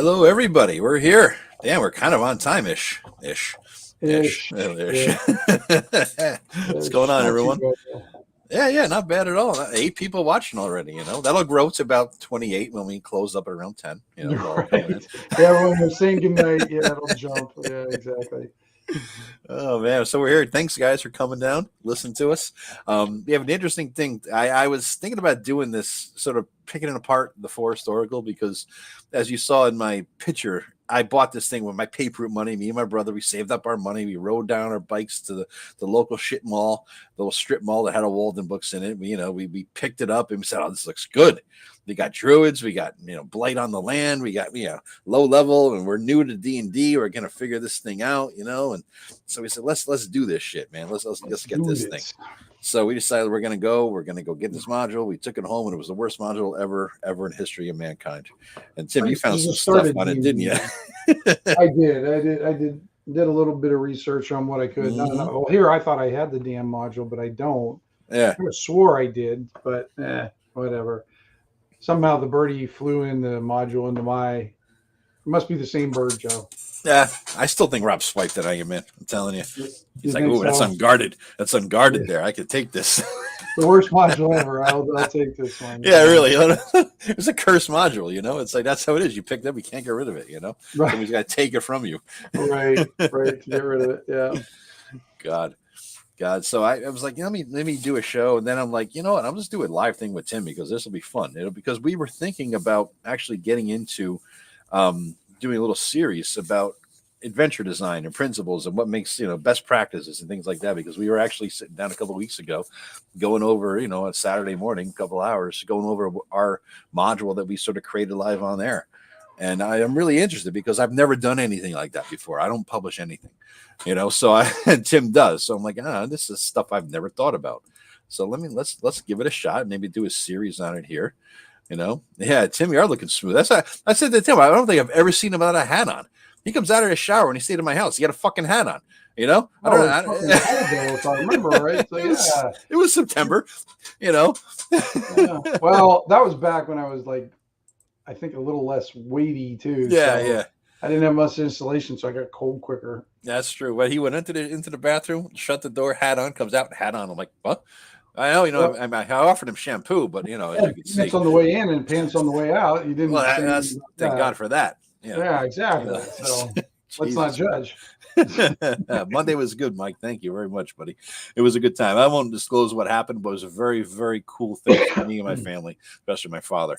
Hello, everybody. We're here. Damn, we're kind of on time-ish. Ish. Ish. Yeah. What's going on, Not too everyone? bad, though. Yeah, not bad at all. 8 people watching already, That'll grow to about 28 when we close up at around 10, they'll all come in. Right. Yeah, when we're saying goodnight, yeah, it'll jump. Yeah, exactly. Oh, man. So we're here. Thanks, guys, for coming down, listen to us. We have an interesting thing. I was thinking about doing this, sort of picking apart the Forest Oracle, because as you saw in my picture, I bought this thing with my paper route money. Me and my brother, we saved up our money. We rode down our bikes to the local shit mall, the little strip mall that had a Walden Books in it. We picked it up and we said, "Oh, this looks good." We got druids, we got blight on the land, we got low level, and we're new to D&D. We're gonna figure this thing out, and so we said, let's do this shit, man. Let's get this thing. So we decided we're gonna go get this module. We took it home, and it was the worst module ever in history of mankind. And Tim, you found some stuff on it, didn't you? I did a little bit of research on what I could. Mhm. Well, here I thought I had the damn module, but I don't. Yeah. I swore I did, but whatever. Somehow the birdie flew in the module into my. It must be the same bird, Joe. Yeah, I still think Rob swiped it on you, man. I'm telling you. He's like, think "Ooh, that's so? unguarded. That's unguarded Yeah. there. I could take this." The worst module ever. I'll take this one. Yeah, really. It's a cursed module, It's like that's how it is. You picked it up, you can't get rid of it, Right, Somebody's got to take it from you. right. To get rid of it. Yeah. God. So I was like, let me do a show, and then I'm like, you know what? I'll just do a live thing with Tim because this will be fun. Because we were thinking about actually getting into doing a little series about adventure design and principles and what makes best practices and things like that, because we were actually sitting down a couple of weeks ago going over a Saturday morning, a couple hours, going over our module that we sort of created live on there. And I am really interested because I've never done anything like that before. I don't publish anything, so Tim does. So I'm like, this is stuff I've never thought about. So let's give it a shot and maybe do a series on it here. Yeah, Tim, you are looking smooth. That's why I said to Tim, I don't think I've ever seen him without a hat on. He comes out of the shower when he stayed at my house. He had a fucking hat on. I don't know. If I remember right. So, it was September. Yeah. Well, that was back when I was like, I think a little less weighty too. Yeah. I didn't have much insulation, so I got cold quicker. That's true. Well, he went into the bathroom, shut the door, hat on, comes out, hat on. I'm like, what? I know, I offered him shampoo, but as you can see, pants on the way in and pants on the way out. You didn't. Well, thank God for that. Yeah, exactly. So let's not judge. Monday was good, Mike. Thank you very much, buddy. It was a good time. I won't disclose what happened, but it was a very, very cool thing for me and my family, especially my father,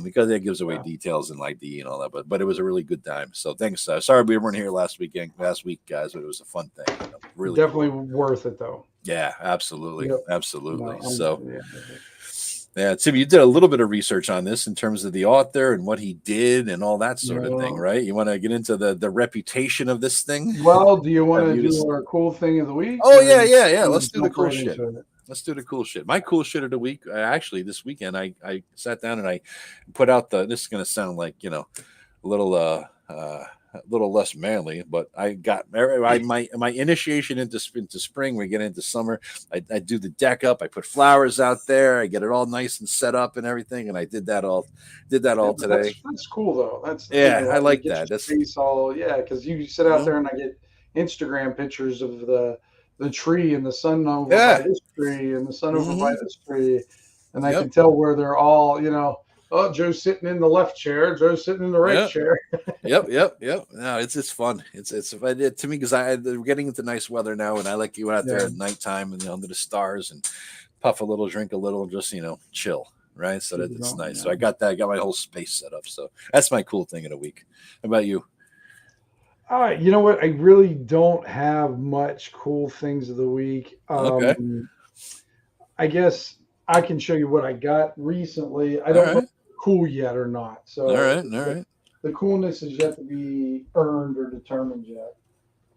because it gives away details and ID and all that. But it was a really good time. So thanks. Sorry we weren't here last week, guys, but it was a fun thing. Really definitely worth it, though. Yeah, absolutely, absolutely. So. Yeah, Tim, you did a little bit of research on this in terms of the author and what he did and all that sort of thing, right? You want to get into the reputation of this thing? Well, do you want to do our cool thing of the week? Oh, yeah. Let's do the cool shit. Let's do the cool shit. My cool shit of the week, actually, this weekend, I sat down and I put out this is going to sound like, a little less manly, but I got my initiation into spring. We get into summer. I do the deck up. I put flowers out there. I get it all nice and set up and everything. And I did that all today. That's cool though. I like that. That's all. Yeah, because you sit out there and I get Instagram pictures of the tree and the sun over by this tree and the sun over by this tree, and I can tell where they're all. Oh, Joe's sitting in the left chair. Joe's sitting in the right chair. Yep. No, it's fun. It's to me because we're getting into nice weather now, and I like to go out there at nighttime and under the stars and puff a little, drink a little, and just chill, right? So that it's nice. So I got that. I got my whole space set up. So that's my cool thing of the week. How about you? You know what? I really don't have much cool things of the week. Okay. I guess I can show you what I got recently. I don't know if it's cool yet or not. So all right. The coolness is yet to be earned or determined yet.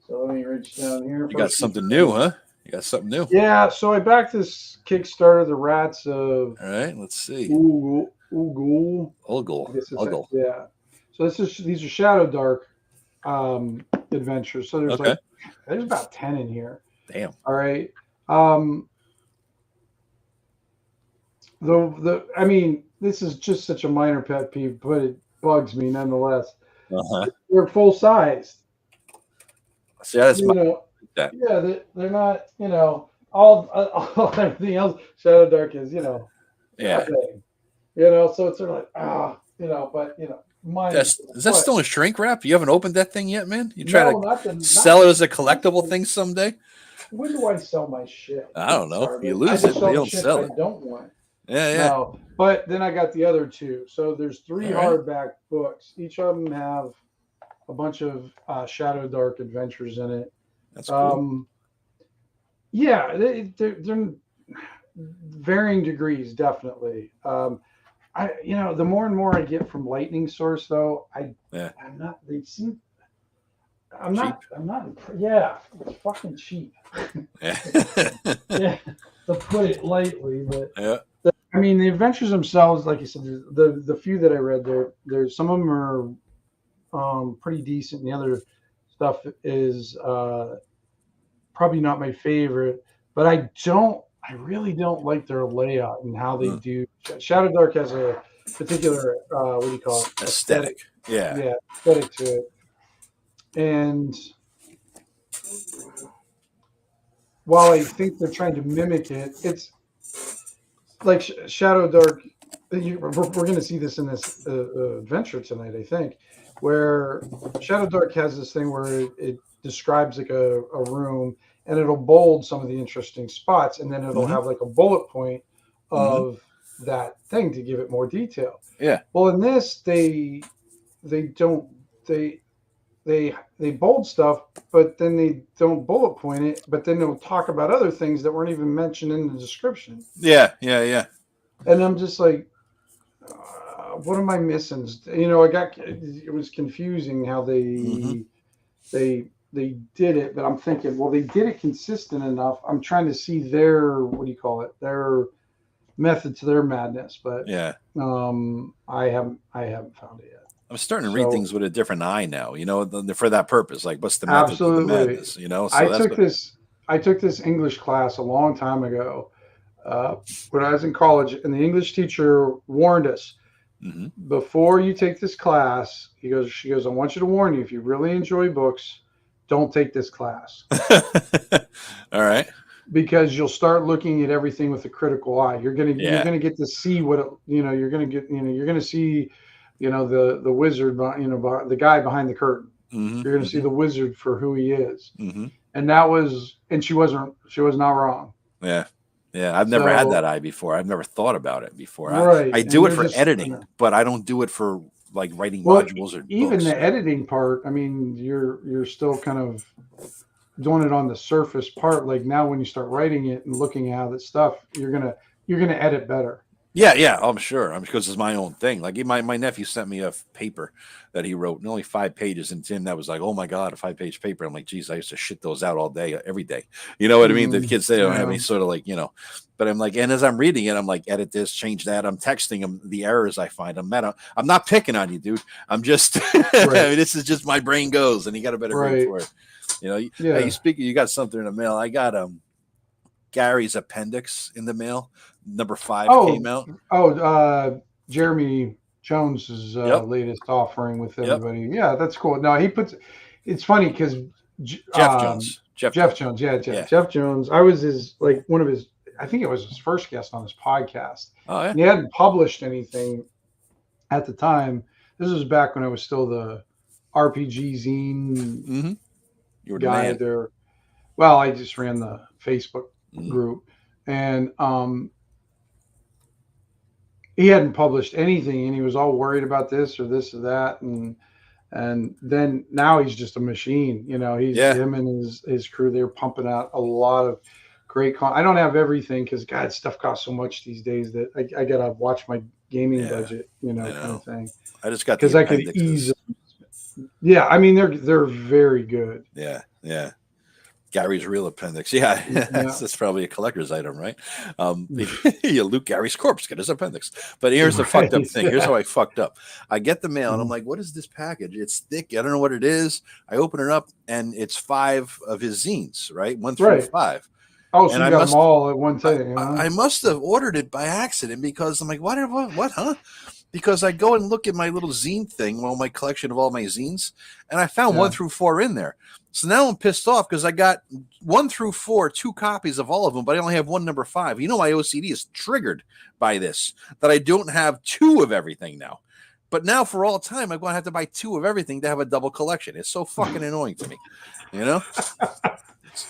So let me reach down here. You got something new, huh? You got something new. Yeah. So I backed this Kickstarter, The Rats of. All right. Let's see. Ugul. Yeah. So these are Shadow Dark adventures. So there's about 10 in here. Damn. All right. I mean, this is just such a minor pet peeve, but it bugs me nonetheless. Uh-huh. They're full sized. See, that's my that. Yeah, they're not, all everything else. Shadow Dark is, Yeah. nothing, so it's sort of like, but mine is, Is that still in shrink wrap? You haven't opened that thing yet, man? You try no, to sell it as a collectible thing someday? When do I sell my shit? I don't know. Sorry, You I lose just it, but sell you the don't shit sell I it. don't want. Yeah. No, but then I got the other two. So there's three All right. hardback books. Each of them have a bunch of Shadow Dark adventures in it. That's cool. Yeah, they're varying degrees, definitely. The more and more I get from Lightning Source, though, I'm not. They seem. I'm cheap. not. I'm not. Yeah, it's fucking cheap. Yeah. Yeah, to put it lightly, but Yeah. I mean, the adventures themselves, like you said, the few that I read, there's some of them are pretty decent. And the other stuff is probably not my favorite, but I really don't like their layout and how they do. Shadow Dark has a particular what do you call it? Aesthetic. Yeah, aesthetic to it. And while I think they're trying to mimic it, it's like Shadow Dark. We're going to see this in this adventure tonight, I think, where Shadow Dark has this thing where it describes like a room, and it'll bold some of the interesting spots, and then it'll have like a bullet point of that thing to give it more detail. Yeah. Well, in this, they don't they bold stuff, but then they don't bullet point it, but then they'll talk about other things that weren't even mentioned in the description. Yeah. And I'm just like, what am I missing? It was confusing how they did it, but I'm thinking, well, they did it consistent enough. I'm trying to see their, what do you call it? Their method to their madness, but I haven't found it yet. I'm starting to read things with a different eye now, for that purpose. Like, what's the method to the madness, So I took this English class a long time ago when I was in college, and the English teacher warned us, before you take this class, she goes, I want you to warn you, if you really enjoy books, don't take this class. All right. Because you'll start looking at everything with a critical eye. You're gonna get to see what you're gonna see, the wizard, the guy behind the curtain. You're gonna see the wizard for who he is. And she was not wrong. Yeah, I've never had that eye before. I've never thought about it before. Right. I do it for editing, but I don't do it for like writing modules or even books. The editing part. I mean, you're still kind of doing it on the surface part. Like now, when you start writing it and looking at the stuff, you're gonna edit better. Yeah, I'm sure. Because it's my own thing. Like my nephew sent me a paper that he wrote, and only 5 pages. And Tim, that was like, oh my god, a 5-page paper. I'm like, geez, I used to shit those out all day, every day. You know what I mean? The kids, they don't have any sort of like, But I'm like, and as I'm reading it, I'm like, edit this, change that. I'm texting him the errors I find. I'm not picking on you, dude. I'm just, I mean, this is just my brain goes, and you got a better brain for it. You got something in the mail. I got Gary's appendix in the mail. Number 5 came out. Jeremy Jones's latest offering with everybody. Yeah, that's cool. No, it's funny because Jeff Jones. Jeff Jones. I was I think it was his first guest on his podcast. Oh, yeah. And he hadn't published anything at the time. This was back when I was still the RPG zine You were guy there. Well, I just ran the Facebook group, and he hadn't published anything, and he was all worried about this or that, and then now he's just a machine. Him and his crew, they're pumping out a lot of great content. I don't have everything because God, stuff costs so much these days that I gotta watch my gaming budget, kind of thing. I just got because I could easily. Yeah, I mean they're very good. Yeah. Gary's real appendix. Yeah. That's probably a collector's item, right? You loot Gary's corpse, get his appendix. But here's the fucked up thing. Here's how I fucked up. I get the mail and I'm like, what is this package? It's thick. I don't know what it is. I open it up and it's 5 of his zines, right? 1 through 5. Oh, so you got them all at one time. I must have ordered it by accident because I'm like, what, huh? because I go and look at my little zine thing, my collection of all my zines, and I found 1 through 4 in there. So now I'm pissed off because I got 1 through 4, 2 copies of all of them, but I only have one number 5. You know, my OCD is triggered by this, that I don't have 2 of everything now. But now for all time, I'm going to have to buy 2 of everything to have a double collection. It's so fucking annoying to me. You know?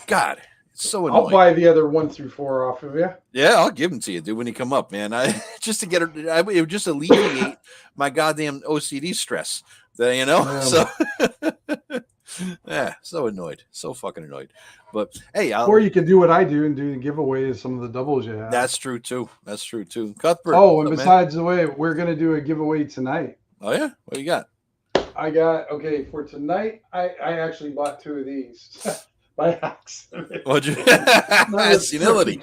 God, it's so annoying. I'll buy the other 1 through 4 off of you. Yeah, I'll give them to you, dude, when you come up, man. Just to get it, it would just alleviate my goddamn OCD stress. You know? So yeah, so annoyed. So fucking annoyed. But hey, or you could do what I do and do the giveaway of some of the doubles you have. That's true too. Cuthbert. Oh, and besides the way, we're gonna do a giveaway tonight. Oh yeah? What do you got? I got for tonight, I actually bought 2 of these by accident. What'd you senility.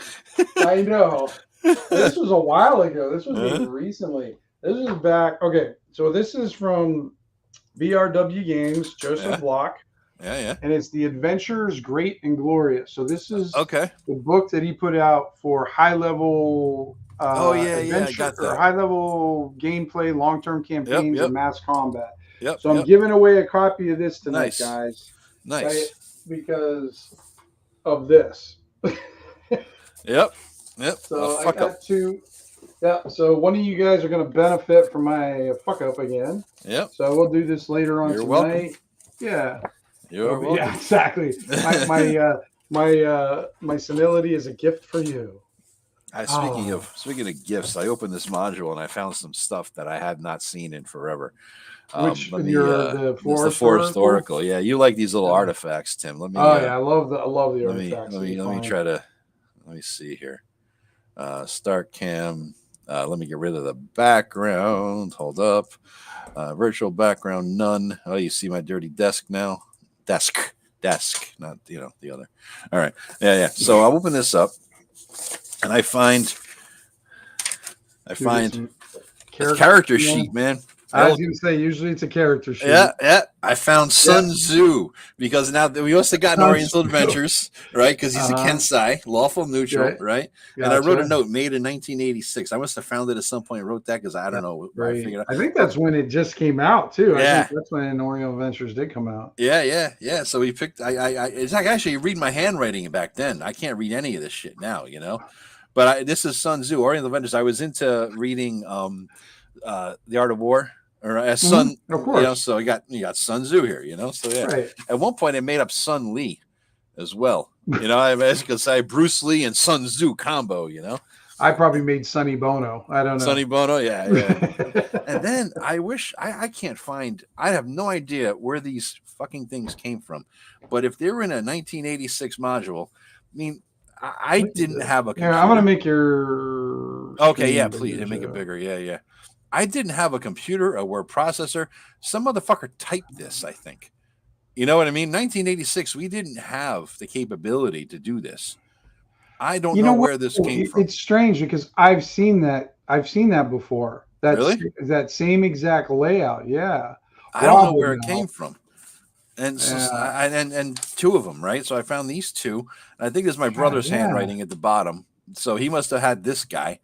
I know. This was a while ago. This was made recently. This is back. Okay, so this is from BRW Games, Joseph Block. Yeah. And it's The Adventures Great and Glorious. So this is the book that he put out for high-level I got that. or high-level gameplay, long-term campaigns, and mass combat. So I'm giving away a copy of this tonight, guys. Nice. Because of this. Yep. So I got 2. Yeah, so one of you guys are going to benefit from my fuck up again. Yep. So we'll do this later on tonight. Welcome. Yeah. You're welcome. Yeah, exactly. My senility is a gift for you. Speaking of gifts, I opened this module and I found some stuff that I had not seen in forever. The Forest Oracle. Yeah, you like these little artifacts, Tim. Let me. I love the artifacts. Let me try to. Let me see here. Start cam. Let me get rid of the background. Hold up. Virtual background none. Oh, you see my dirty desk now. Desk, not the other. All right. Yeah. So I'll open this up, and I find a character sheet, man. I was going to say, usually it's a character sheet. Yeah. I found Sun Tzu because now we also got Oriental Adventures, right? Because he's a Kensai, lawful neutral, right? Gotcha. And I wrote a note made in 1986. I must have found it at some point and wrote that because I don't know. Right. I think that's when it just came out, too. Yeah. I think that's when Oriental Adventures did come out. Yeah. So we picked, it's like actually read my handwriting back then. I can't read any of this shit now, you know? But this is Sun Tzu, Oriental Adventures. I was into reading The Art of War. Or Sun, of course. So you got Sun Tzu here, So At one point I made up Sun Lee as well. I could say Bruce Lee and Sun Tzu combo. I probably made Sonny Bono. I don't know. Sonny Bono, yeah. And then I wish I can't find. I have no idea where these fucking things came from. But if they were in a 1986 module, I mean, I didn't have a computer. Yeah, I'm gonna make your. Okay, yeah, please make it bigger. Yeah. I didn't have a computer, a word processor. Some motherfucker typed this, I think. You know what I mean? 1986, we didn't have the capability to do this. I don't know where this came from. It's strange because I've seen that before. Really? That same exact layout. Yeah. I don't know where it came from. And and 2 of them, right? So I found these 2. And I think it's my brother's handwriting at the bottom. So he must have had this guy.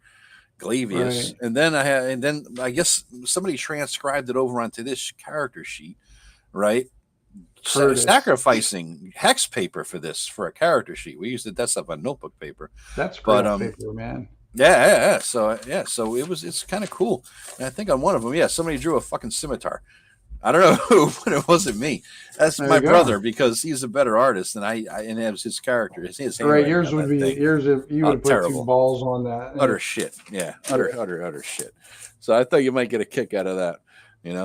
Glavius, right. And then I guess somebody transcribed it over onto this character sheet, right? Sacrificing hex paper for a character sheet. We used that stuff on notebook paper. That's great paper, man. Yeah. So it's kind of cool. And I think on one of them, somebody drew a fucking scimitar. I don't know who, but it wasn't me. That's my brother because he's a better artist than and it was his character. His right, yours would be yours if you would put 2 balls on that. Utter shit. Yeah, utter shit. So I thought you might get a kick out of that.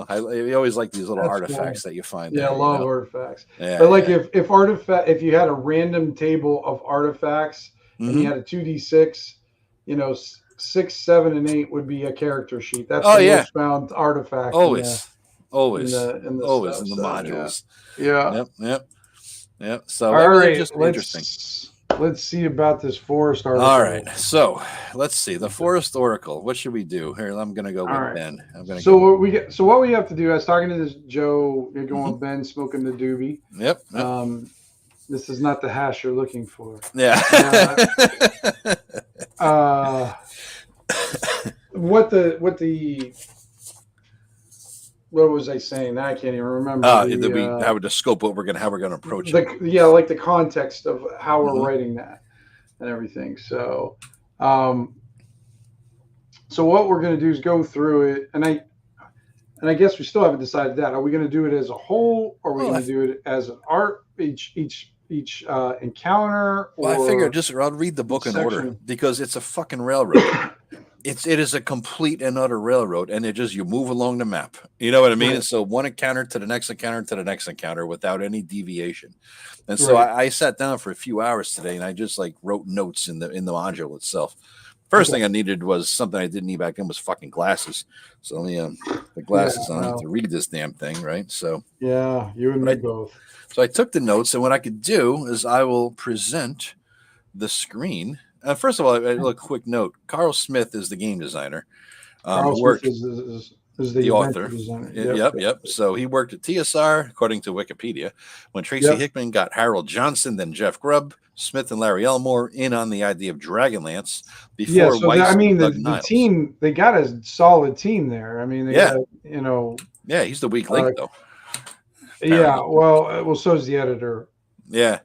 I always like these little artifacts that you find. Yeah, I love artifacts. Yeah, but if you had a random table of artifacts and you had a 2d6, 6, 7, and 8 would be a character sheet. That's the most found artifact. Always in the modules. Yeah. Yep. So all right, just interesting. Let's see about this Forest Oracle. All right. So let's see the Forest Oracle. What should we do here? I'm going to go with Ben. What we have to do. I was talking to this Joe. You're going with Ben smoking the doobie. Yep. This is not the hash you're looking for. Yeah. What the what was I saying? I can't even remember. How to scope what how we're gonna approach it. Yeah, like the context of how we're writing that and everything. So, so what we're going to do is go through it, and I guess we still haven't decided that. Are we going to do it as a whole, or are we going to do it as an art each encounter? Or I figured I'll read the book in order because it's a fucking railroad. It is a complete and utter railroad, and you move along the map. You know what I mean? Right. And so one encounter to the next encounter to the next encounter without any deviation. And so I sat down for a few hours today, and I just like wrote notes in the module itself. First thing I needed was something I didn't need back then was fucking glasses. So let me the glasses on to read this damn thing, right? So yeah, you and me both. So I took the notes, and what I could do is I will present the screen. First of all, a quick note: Carl Smith is the game designer. Carl Smith is the author. Designer. Yep. So he worked at TSR, according to Wikipedia. When Tracy Hickman got Harold Johnson, then Jeff Grubb, Smith and Larry Elmore in on the idea of Dragonlance. Before the team, they got a solid team there. I mean, they got, Yeah, he's the weak link, though. Yeah, well, so is the editor. Yeah.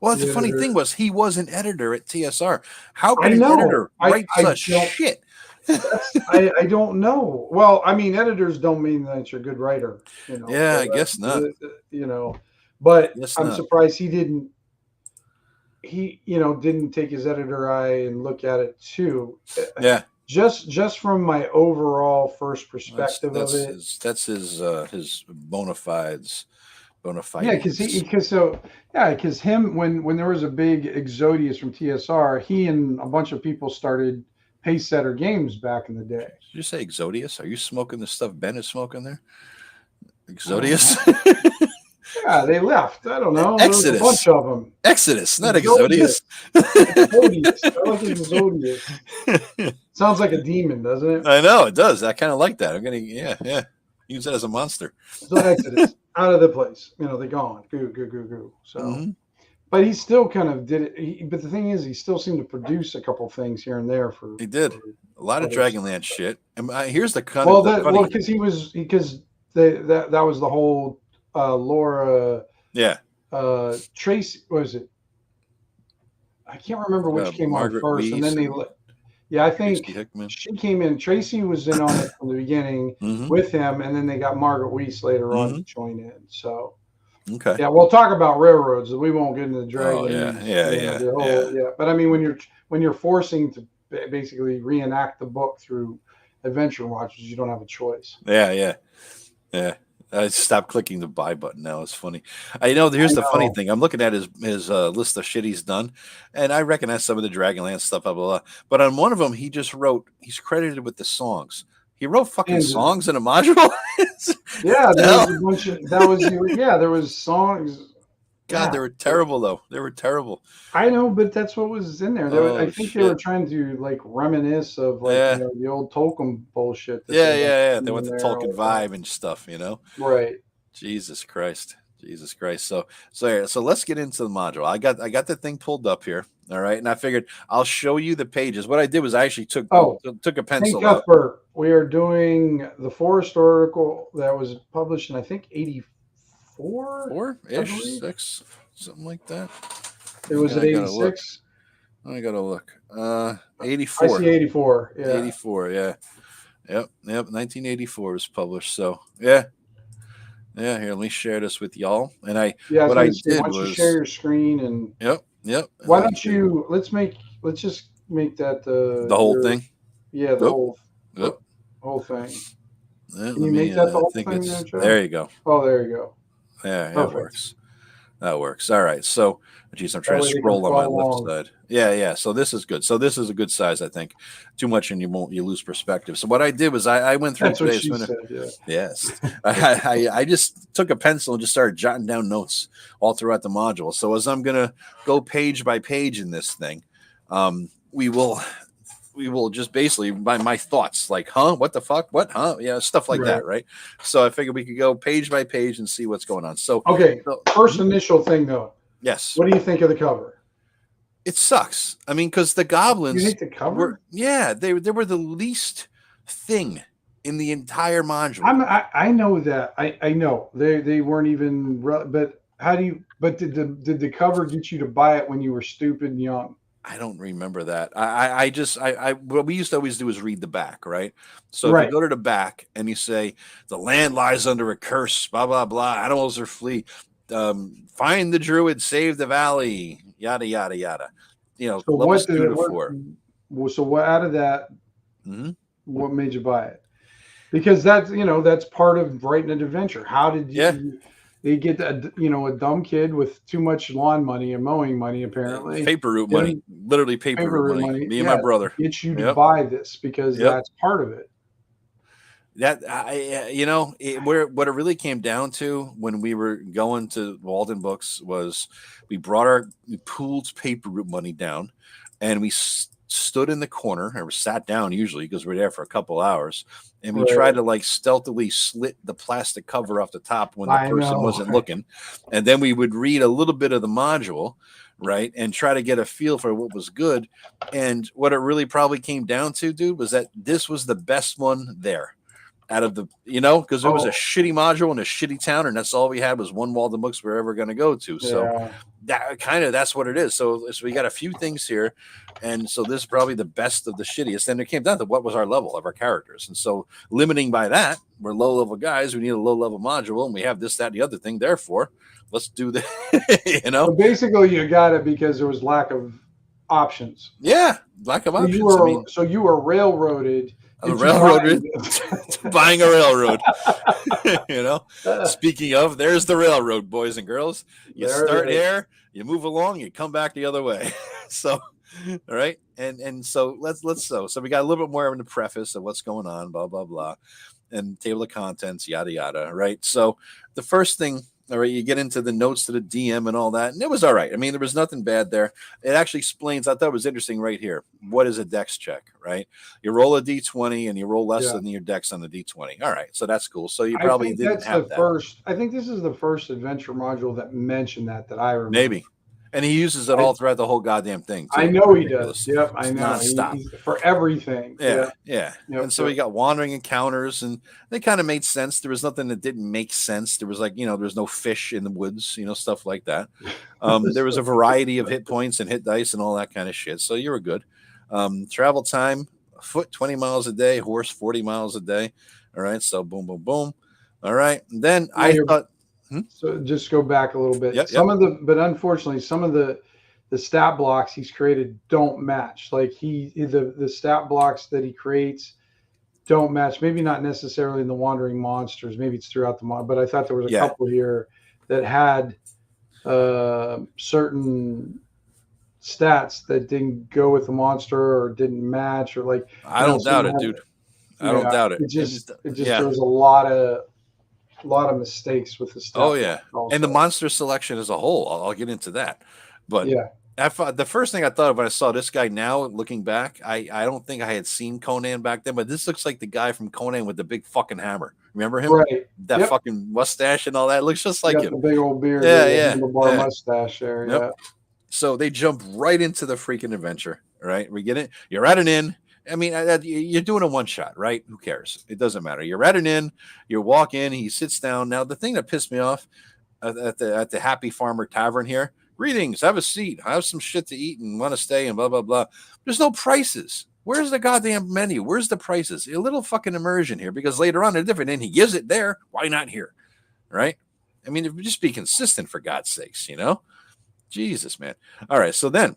Well, the funny thing was he was an editor at TSR. How could an editor write such shit? I don't know. Well, I mean, editors don't mean that you're a good writer. Yeah, I guess not. But I'm surprised he didn't. He, didn't take his editor eye and look at it too. Yeah. Just from my overall first perspective of it. That's his bona fides. Yeah, because him when there was a big Exodius from TSR, he and a bunch of people started Pace Setter Games back in the day. Did you say Exodius? Are you smoking the stuff Ben is smoking there? Exodius? Yeah, they left. I don't know. Exodus. There was a bunch of them. Exodus, not Exodius. Exodius. I like Exodius. Sounds like a demon, doesn't it? I know, it does. I kind of like that. I'm going to, use that as a monster. So Exodus, out of the place. They're gone. Goo. So, but he still kind of did it. But the thing is, he still seemed to produce a couple things here and there for. He did a lot of Dragonlance shit. And here's the kind because that was the whole Laura. Yeah. Tracy, what was it? I can't remember which came Margaret on first, Weiss and then they. Yeah, I think Hickman. She came in. Tracy was in on it from the beginning with him, and then they got Margaret Weiss later on to join in. So, yeah, we'll talk about railroads. We won't get into the dragon. Yeah. But I mean, when you're forcing to basically reenact the book through adventure watches, you don't have a choice. Yeah. I stopped clicking the buy button now. It's funny. Here's the funny thing. I'm looking at his list of shit he's done, and I recognize some of the Dragonlance stuff, blah, blah, blah. But on one of them, he's credited with the songs. He wrote fucking songs in a module. Yeah, there was a bunch of, there was songs. God, they were terrible though. They were terrible. I know, but that's what was in there. I think they were trying to like reminisce of the old Tolkien bullshit. They went the Tolkien vibe and stuff, Right. Jesus Christ. So let's get into the module. I got the thing pulled up here. All right, and I figured I'll show you the pages. What I did was I actually took a pencil out. Cuthbert, we are doing the Forest article that was published in I think 84-ish, 6, something like that. It was at 86. I gotta look. 84. I see 84. Yeah. 84. Yeah. Yep. 1984 was published. So yeah. Here, let me share this with y'all. And I did was you share your screen and. Yep. Why don't you? Let's just make that the whole thing. Yeah, the whole thing. Can you make that the whole thing? There you go. Oh, there you go. Yeah, it works. That works. All right. So, I'm trying to scroll on my left side. Yeah. So this is good. So this is a good size, I think. Too much and you lose perspective. So what I did was I went through today's minute. Yes. I just took a pencil and just started jotting down notes all throughout the module. So as I'm gonna go page by page in this thing, we will just basically by my thoughts, like, what the fuck? What? Yeah, stuff like that, right? So I figured we could go page by page and see what's going on. So first initial thing though. Yes. What do you think of the cover? It sucks. I mean, because the goblins you hate the cover? they were the least thing in the entire module. I know that. I know they weren't even. But how do you? But did the cover get you to buy it when you were stupid and young? I don't remember that. What we used to always do is read the back, right? So if Right. you go to the back and you say, the land lies under a curse, blah, blah, blah, animals are flee, find the druid, save the valley, yada, yada, yada. You know, So levels 2 to 4. So what out of that, Mm-hmm. what made you buy it? Because that's, that's part of writing an adventure. How did you? Yeah. They get a dumb kid with too much lawn money and mowing money, apparently. Paper route money, literally paper route money. Me and my brother. Get you to buy this because that's part of it. That what it really came down to when we were going to Walden Books was we pooled paper route money down, and we stood in the corner or sat down usually because we're there for a couple hours, and we tried to like stealthily slit the plastic cover off the top when the person wasn't looking, and then we would read a little bit of the module, right, and try to get a feel for what was good. And what it really probably came down to, dude, was that this was the best one there out of the, because it was a shitty module in a shitty town, and that's all we had was one Walden Books we were ever going to go to. So that's what it is. So we got a few things here, and so this is probably the best of the shittiest. And it came down to what was our level of our characters, and so limiting by that, we're low level guys. We need a low level module, and we have this, that, and the other thing. Therefore, let's do the, So basically, you got it because there was lack of options. Yeah, lack of options. So you were railroaded. Buying a railroad. Speaking of, there's the railroad, boys and girls. You start here, you move along, you come back the other way. So, all right, and so let's so we got a little bit more in the preface of what's going on, blah blah blah, and table of contents, yada yada. Right. So the first thing. All right, you get into the notes to the DM and all that, and it was all right. I mean, there was nothing bad there. It actually explains, I thought it was interesting right here. What is a dex check, right? You roll a d20 and you roll less than your dex on the d20. All right, so that's cool. So you probably didn't have that. I think this is the first adventure module that mentioned that I remember. Maybe. And he uses it all throughout the whole goddamn thing. Too. I know he does. Yep, I know. Nonstop. For everything. Yeah. Yep. And so we got wandering encounters, and they kind of made sense. There was nothing that didn't make sense. There was there's no fish in the woods, stuff like that. There was a variety of hit points and hit dice and all that kind of shit. So you were good. Travel time, foot 20 miles a day, horse 40 miles a day. All right. So boom, boom, boom. All right. And then I thought. So just go back a little bit. But unfortunately, some of the stat blocks he's created don't match. Like the stat blocks that he creates don't match. Maybe not necessarily in the Wandering Monsters. Maybe it's throughout the mod. But I thought there was a couple here that had certain stats that didn't go with the monster or didn't match, or like. I don't doubt it, dude. I don't doubt it. It just there was a lot of mistakes with the stuff. Oh yeah, and the monster selection as a whole. I'll get into that, but the first thing I thought of when I saw this guy now, looking back, I don't think I had seen Conan back then, but this looks like the guy from Conan with the big fucking hammer. Remember him? Right. That fucking mustache and all that. It looks just like him. The big old beard. Yeah. Mustache there. Yep. Yeah. So they jump right into the freaking adventure. Right? We get it. You're at an inn. I mean, you're doing a one shot, right? Who cares? It doesn't matter. You're at an inn. You walk in. He sits down. Now, the thing that pissed me off at the Happy Farmer Tavern here. Greetings. Have a seat. I have some shit to eat and want to stay and blah blah blah. There's no prices. Where's the goddamn menu? Where's the prices? A little fucking immersion here, because later on in a different inn he gives it there. Why not here? Right? I mean, just be consistent, for God's sakes. Jesus, man. All right. So then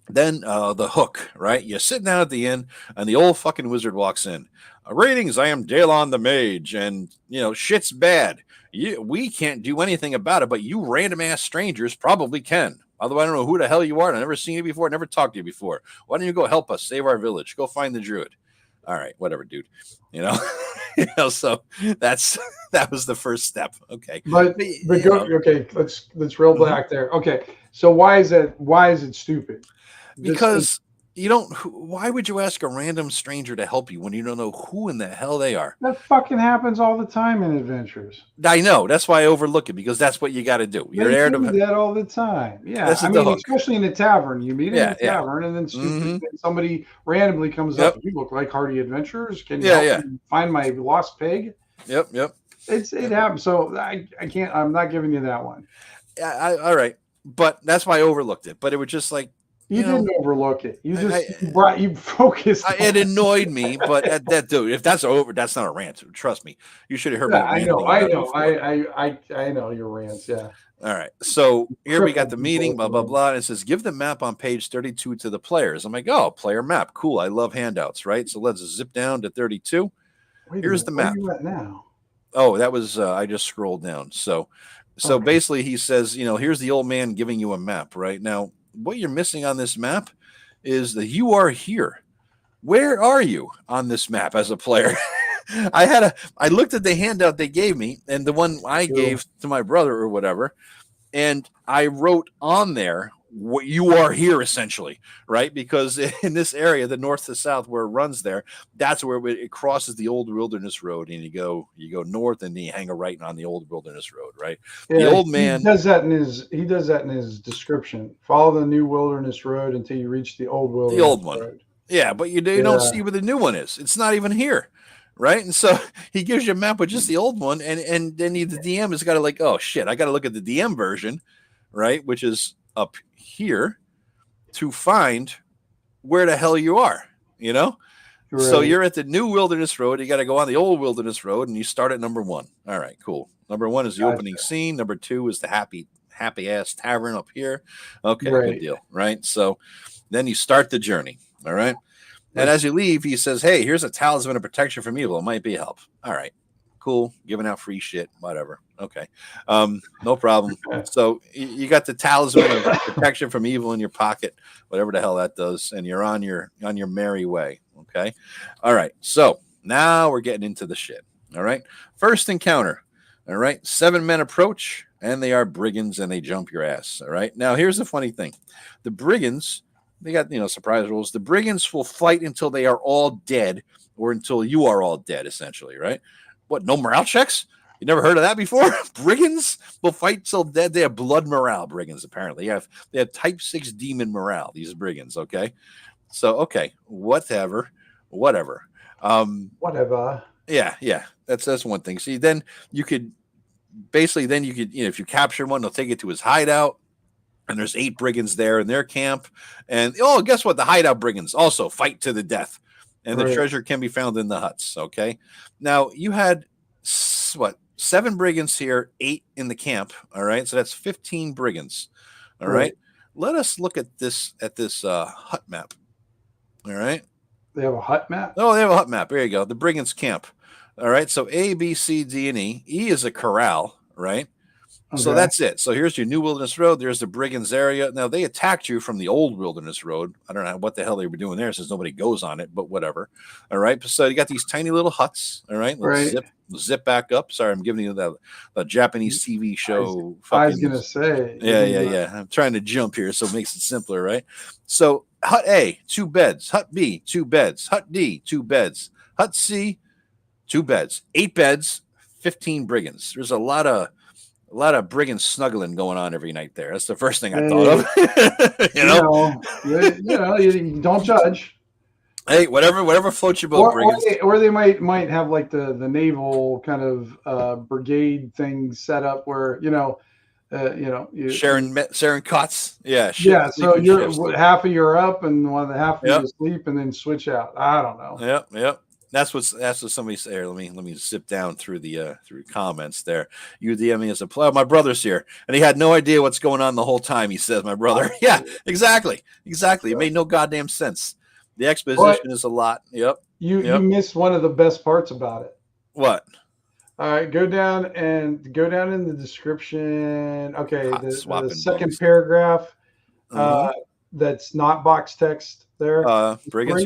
the hook, right? You're sitting down at the inn, and the old fucking wizard walks in. Ratings, I am Dalon the Mage, and, shit's bad. We can't do anything about it, but you random-ass strangers probably can. Although I don't know who the hell you are, and I've never seen you before, never talked to you before. Why don't you go help us save our village? Go find the druid. All right, whatever, dude. So that was the first step. Okay. Okay, let's reel back there. Okay, so why is it stupid? Because You don't. Why would you ask a random stranger to help you when you don't know who in the hell they are? That fucking happens all the time in adventures. I know. That's why I overlook it, because that's what you got to do. You're They there do to. that all the time. Yeah, This I is the mean, hook. especially in a tavern. You meet in Yeah, a yeah. tavern, and then Mm-hmm. somebody randomly comes up. Yep. You look like Hardy Adventurers. Can you Yeah, help yeah. me find my lost pig? Yep, yep. It happens. So I can't. I'm not giving you that one. All right, but that's why I overlooked it. But it was just like, You didn't overlook it. You I, just you focused. it annoyed me. But that dude, if that's over, that's not a rant. Trust me, you should have heard me Yeah, I know. ranting about it before. I know your rants. Yeah. All right, so here we got Crippled the people meeting, with blah blah rants. blah. And it says give the map on page 32 to the players. I'm like, oh, player map, cool. I love handouts, right? So let's zip down to 32. Wait a Here's minute. the Where map. are you at now? Oh, that was I just scrolled down. So Okay. basically he says, here's the old man giving you a map, right? Now, what you're missing on this map is that you are here. Where are you on this map as a player? I looked at the handout they gave me and the one I gave to my brother or whatever, and I wrote on there what you are here essentially, right? Because in this area, the north to south where it runs there, that's where it crosses the old wilderness road, and you go north, and then you hang a right on the old wilderness road, right? Yeah, the old man he does that in his description. Follow the new wilderness road until you reach the old wilderness the old one. road. Yeah, but you don't see where the new one is. It's not even here, right? And so he gives you a map with just the old one, and then the DM has got to like, oh shit, I got to look at the DM version, right, which is up here to find where the hell you are, Right. So you're at the new wilderness road. You got to go on the old wilderness road, and you start at number 1. All right, cool. Number 1 is the opening scene. Number 2 is the happy ass tavern up here. Okay, right. Good deal, right? So then you start the journey. All right. And as you leave, he says, hey, here's a talisman of protection from evil. It might be a help. All right. Cool. Giving out free shit. Whatever. Okay. No problem. So you got the talisman of protection from evil in your pocket, whatever the hell that does, and you're on your merry way. Okay. All right. So now we're getting into the shit. All right. First encounter. All right. 7 men approach, and they are brigands, and they jump your ass. All right. Now here's the funny thing. The brigands, they got, surprise rules. The brigands will fight until they are all dead, or until you are all dead, essentially, right? What, no morale checks? You never heard of that before? Brigands will fight till dead. They have blood morale, brigands, apparently. They have type 6 demon morale, these brigands, okay? So, okay, whatever. Whatever. Yeah. That's one thing. See, then you could, if you capture one, they'll take it to his hideout. And there's 8 brigands there in their camp. And, guess what? The hideout brigands also fight to the death. And the treasure can be found in the huts, okay? Now, you had, 7 brigands here, 8 in the camp, all right? So that's 15 brigands, all right? Let us look at this hut map, all right? They have a hut map? Oh, they have a hut map. There you go. The brigands camp, all right? So A, B, C, D, and E. E is a corral, right? Okay. So that's it. So here's your new wilderness road. There's the brigands area. Now, they attacked you from the old wilderness road. I don't know what the hell they were doing there since nobody goes on it, but whatever. All right. So you got these tiny little huts. All right. Let's zip back up. Sorry, I'm giving you the Japanese TV show. I was going to say. Yeah. I'm trying to jump here, so it makes it simpler, right? So hut A, 2 beds. Hut B, 2 beds. Hut D, 2 beds. Hut C, 2 beds. 8 beds, 15 brigands. There's a lot of brigand snuggling going on every night there. That's the first thing I thought of. You don't judge. Hey, whatever floats your boat, brigands. Or they might have like the naval kind of brigade thing set up where sharing cots. Yeah. So you're half of you're up and one of the half of you asleep, and then switch out. I don't know. Yep. That's what somebody said. Here, let me zip down through the through comments there. You DM me as a player. My brother's here, and he had no idea what's going on the whole time. He says, "My brother." Yeah, exactly. It made no goddamn sense. The exposition is a lot. Yep. You missed one of the best parts about it. What? All right, go down in the description. Okay, the second paragraph. That's not box text there. Brigands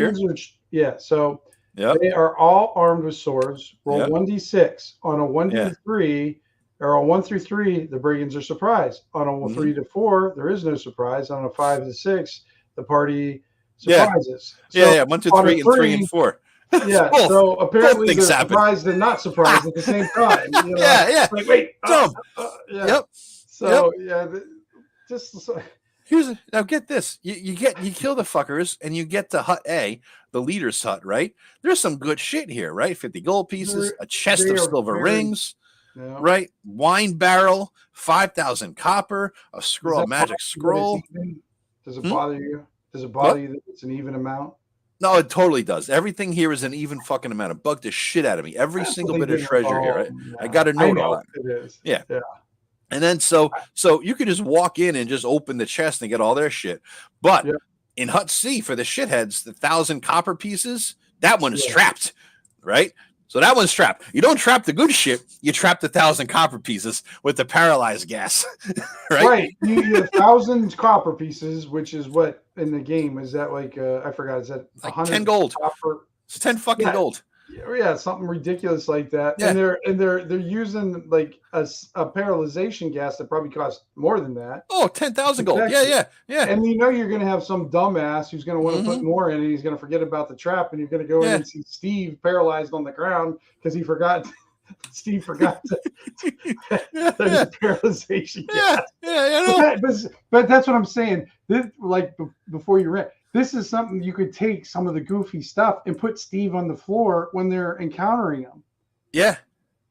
here. So. Yep. They are all armed with swords. Roll 1d6. On a 1d3 or a 1 through 3, the brigands are surprised. On a 3 to 4, there is no surprise. On a 5 to 6, the party surprises. Yeah. 1, 2, 3, and 3 and 4. Yeah. Both, so apparently they're happen. surprised and not surprised at the same time. You know? Yeah. Like, wait. Yeah. Yep. So just. Now get this. You kill the fuckers and you get to hut A, the leader's hut, right? There's some good shit here, right? 50 gold pieces, a chest of silver rings, right? Wine barrel, 5,000 copper, a magic scroll. Does it bother you? Does it bother you that it's an even amount? No, it totally does. Everything here is an even fucking amount. It bugged the shit out of me. Every single bit of treasure here. Right? Yeah. I got to note all that. It is. Yeah. And then so you could just walk in and just open the chest and get all their shit. But in Hut C for the shitheads, the 1,000 copper pieces, that one is trapped, right? So that one's trapped. You don't trap the good shit. You trap the 1,000 copper pieces with the paralyzed gas, right? Right. You have 1,000 copper pieces, which is what in the game is that like I forgot. Is that like 10 gold? Copper? It's 10 fucking gold. Yeah, something ridiculous like that. Yeah. And they're using like a paralyzation gas that probably costs more than that. Oh, 10,000 gold. Yeah. And you know you're going to have some dumbass who's going to want to put more in, and he's going to forget about the trap, and you're going to go in and see Steve paralyzed on the ground because he forgot. Steve forgot the paralyzation gas. Yeah. But that's what I'm saying. This, like before you ran. This is something you could take some of the goofy stuff and put Steve on the floor when they're encountering him. Yeah.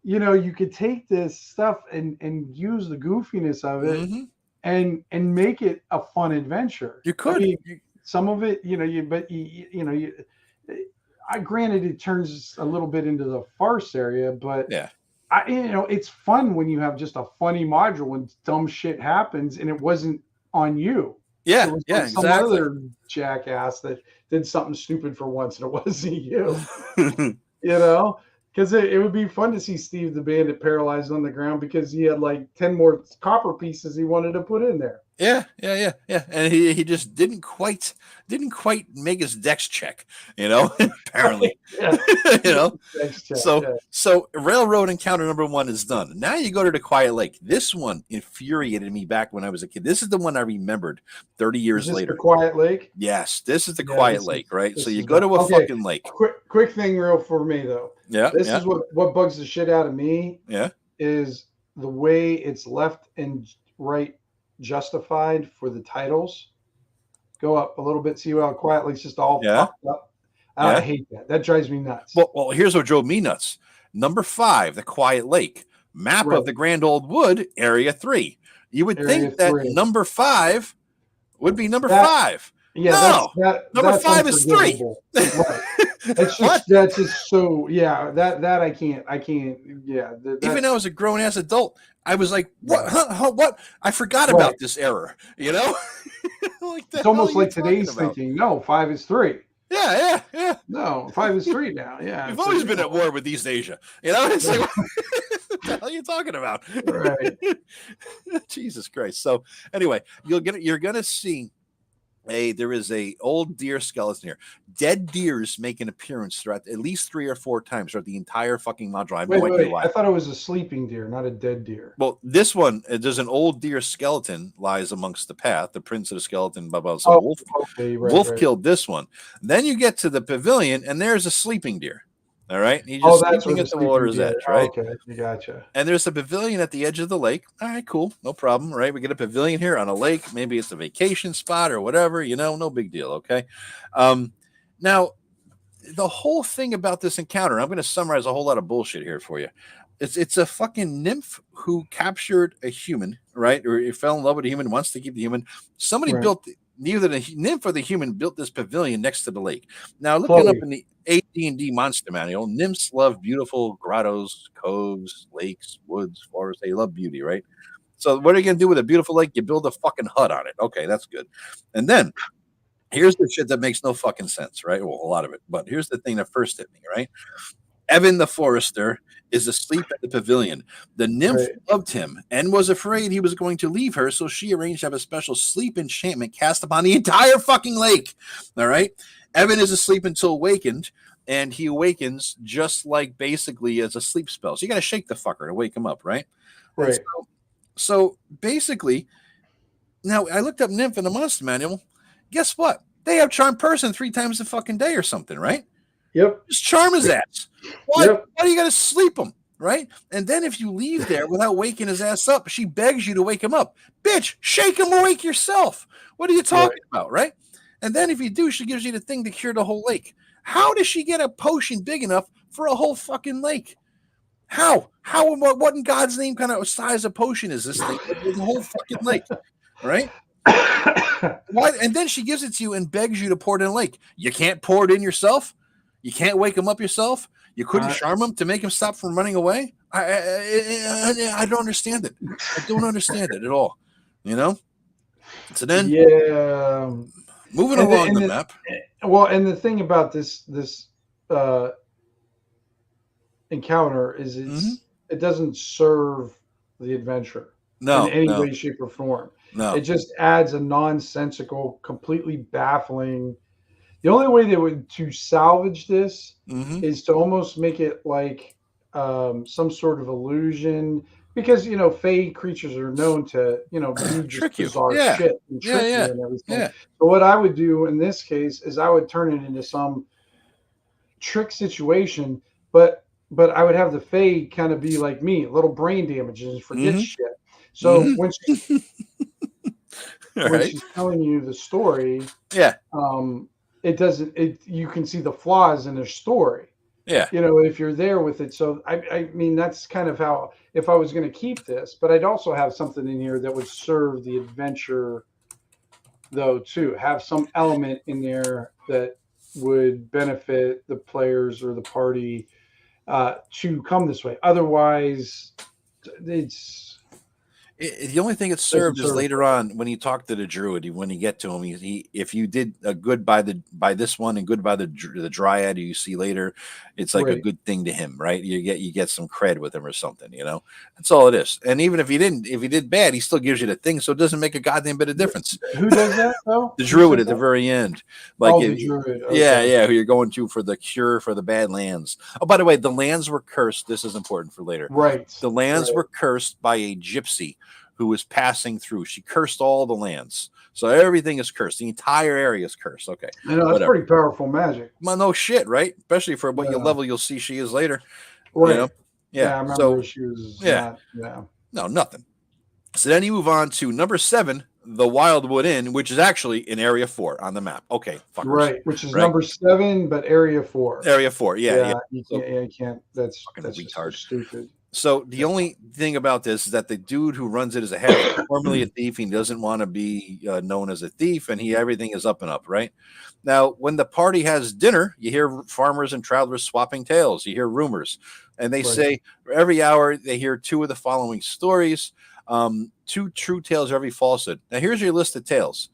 You know, you could take this stuff and use the goofiness of it and make it a fun adventure. You could. I mean, some of it, granted it turns a little bit into the farce area, but it's fun when you have just a funny module when dumb shit happens and it wasn't on you. Yeah, some exactly. other jackass that did something stupid for once, and it wasn't you. Because it would be fun to see Steve the Bandit paralyzed on the ground because he had like 10 more copper pieces he wanted to put in there. Yeah. And he just didn't quite make his dex check, apparently. So railroad encounter number 1 is done. Now you go to the Quiet Lake. This one infuriated me back when I was a kid. This is the one I remembered 30 years later. The Quiet Lake? Yes, this is the Quiet Lake, right? So you go to a fucking lake. Quick thing real for me though. Yeah. This is what bugs the shit out of me. Yeah. Is the way it's left and right justified for the titles. Go up a little bit, see how Quiet Lake's just all fucked up. I hate that. That drives me nuts. Well, here's what drove me nuts. Number 5, the Quiet Lake. Map of the Grand Old Wood, Area 3. You would think that number 5 would be number 5. Yeah, no, number 5 is 3. Right. That's just so that I can't even though I was a grown ass adult, I was like, what? I forgot about this error, like it's almost like today's thinking, no, 5 is 3. Yeah. No, 5 is 3 now. Yeah. We've always been at war with East Asia. It's like, what the hell are you talking about? Right. Jesus Christ. So anyway, you're gonna see there is a old deer skeleton here. Dead deers make an appearance throughout at least 3 or 4 times throughout the entire fucking module. I have no idea why. I thought it was a sleeping deer, not a dead deer. Well, this one, there's an old deer skeleton lies amongst the path. The prince of the skeleton, Wolf killed this one. Then you get to the pavilion, and there's a sleeping deer. All right. He's just sleeping at the water's edge, right? Okay, you gotcha. And there's a pavilion at the edge of the lake. All right, cool. No problem, right? We get a pavilion here on a lake. Maybe it's a vacation spot or whatever, no big deal, okay? Now, the whole thing about this encounter, I'm going to summarize a whole lot of bullshit here for you. It's a fucking nymph who captured a human, right? Or fell in love with a human, wants to keep the human. Somebody built, neither the nymph or the human built this pavilion next to the lake. Now, looking up in the AD&D monster manual, nymphs love beautiful grottos, coves, lakes, woods, forests. They love beauty, right? So what are you going to do with a beautiful lake? You build a fucking hut on it. Okay, that's good. And then here's the shit that makes no fucking sense, right? Well, a lot of it. But here's the thing that first hit me, right? Evan the forester is asleep at the pavilion. The nymph loved him and was afraid he was going to leave her, so she arranged to have a special sleep enchantment cast upon the entire fucking lake. All right? Evan is asleep until awakened, and he awakens just like basically as a sleep spell. So you got to shake the fucker to wake him up, right? Right. So basically, now I looked up nymph in the monster manual. Guess what? They have charm person 3 times a fucking day or something, right? Yep. Just charm his ass. Why? Yep. Why do you got to sleep him, right? And then if you leave there without waking his ass up, she begs you to wake him up. Bitch, shake him awake yourself. What are you talking about, right? And then if you do, she gives you the thing to cure the whole lake. How does she get a potion big enough for a whole fucking lake? How? What in God's name kind of size of potion is this thing? The whole fucking lake, right? Why? And then she gives it to you and begs you to pour it in a lake. You can't pour it in yourself. You can't wake him up yourself. You couldn't charm him to make him stop from running away. I don't understand it. I don't understand it at all. You know. So then, moving along the map. Well, and the thing about this encounter is it doesn't serve the adventure in any way, shape, or form. No, it just adds a nonsensical, completely baffling. The only way they would to salvage this is to almost make it like some sort of illusion, because Fey creatures are known to do trick you, bizarre shit and trick you and everything. Yeah. So what I would do in this case is I would turn it into some trick situation, but I would have the Fey kind of be like me, little brain damages and forget shit. So when she's telling you the story, it doesn't. You can see the flaws in her story. Yeah. If you're there with it. So I mean, that's kind of how, if I was going to keep this, but I'd also have something in here that would serve the adventure, though, too. Have some element in there that would benefit the players or the party to come this way. Otherwise, the only thing it served is later on when you talk to the druid. When you get to him, if you did a good by this one and good by the dryad you see later, it's like a good thing to him, right? You get some cred with him or something, That's all it is. And even if he did bad, he still gives you the thing, so it doesn't make a goddamn bit of difference. Who does that though? The druid at the very end, like the druid. Okay. Yeah, who you're going to for the cure for the bad lands. Oh, by the way, the lands were cursed. This is important for later. Right. The lands were cursed by a gypsy who was passing through. She cursed all the lands. So everything is cursed. The entire area is cursed. Okay. That's pretty powerful magic. Well, no shit, right? Especially for what level you'll see she is later. Right. Yeah. I remember she was No, nothing. So then you move on to number 7, the Wildwood Inn, which is actually in Area 4 on the map. Okay. Fuckers. Right. Which is number 7, but Area 4. Area 4. Yeah. You can't. That's retarded. Stupid. So the only thing about this is that the dude who runs it is formerly a thief. He doesn't want to be known as a thief, and everything is up and up, right? Now, when the party has dinner, you hear farmers and travelers swapping tales. You hear rumors, and they say every hour they hear 2 of the following stories, 2 true tales, every falsehood. Now, here's your list of tales.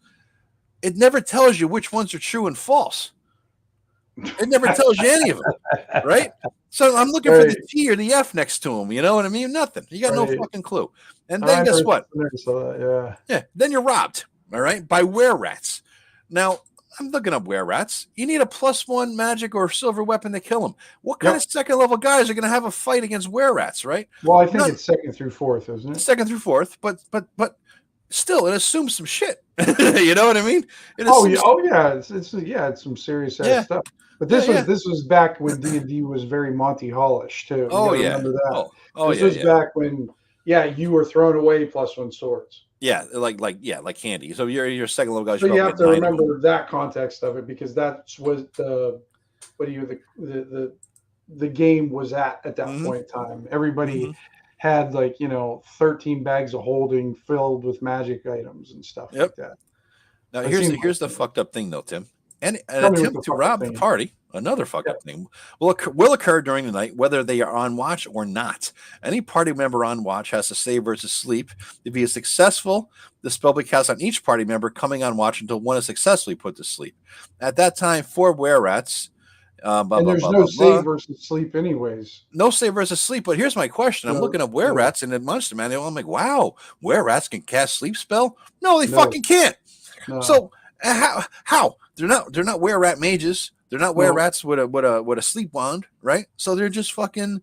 It never tells you which ones are true and false. It never tells you any of them, right? So I'm looking for the T or the F next to them. You know what I mean? Nothing. You got no fucking clue. And then guess what? Then you're robbed, all right, by were-rats. Now, I'm looking up were-rats. You need a +1 magic or silver weapon to kill them. What kind of second-level guys are going to have a fight against were-rats, right? Well, I think it's 2nd through 4th, isn't it? 2nd through 4th, but still, it assumes some shit. You know what I mean? It's some serious stuff. But this was back when D&D was very Monty Hallish too. Remember that? This was back when you were throwing away +1 swords. Yeah, like candy. So you're second level guys. So you have to remember that context of it, because that's what the game was at that point in time. Everybody had 13 bags of holding filled with magic items and stuff like that. Now here's the fucked up thing though, Tim. An attempt to rob the party, another fucked up thing, will occur during the night, whether they are on watch or not. Any party member on watch has to save versus sleep. If he is successful, the spell will be cast on each party member coming on watch until one is successfully put to sleep. At that time, 4 were-rats. There's no save versus sleep anyways. No save versus sleep, but here's my question. I'm looking at were-rats in the Monster Manual. I'm like, wow, were-rats can cast sleep spell? No, they fucking can't. No. So how? They're not were-rat mages. They're not were-rats with a sleep wand, right? So they're just fucking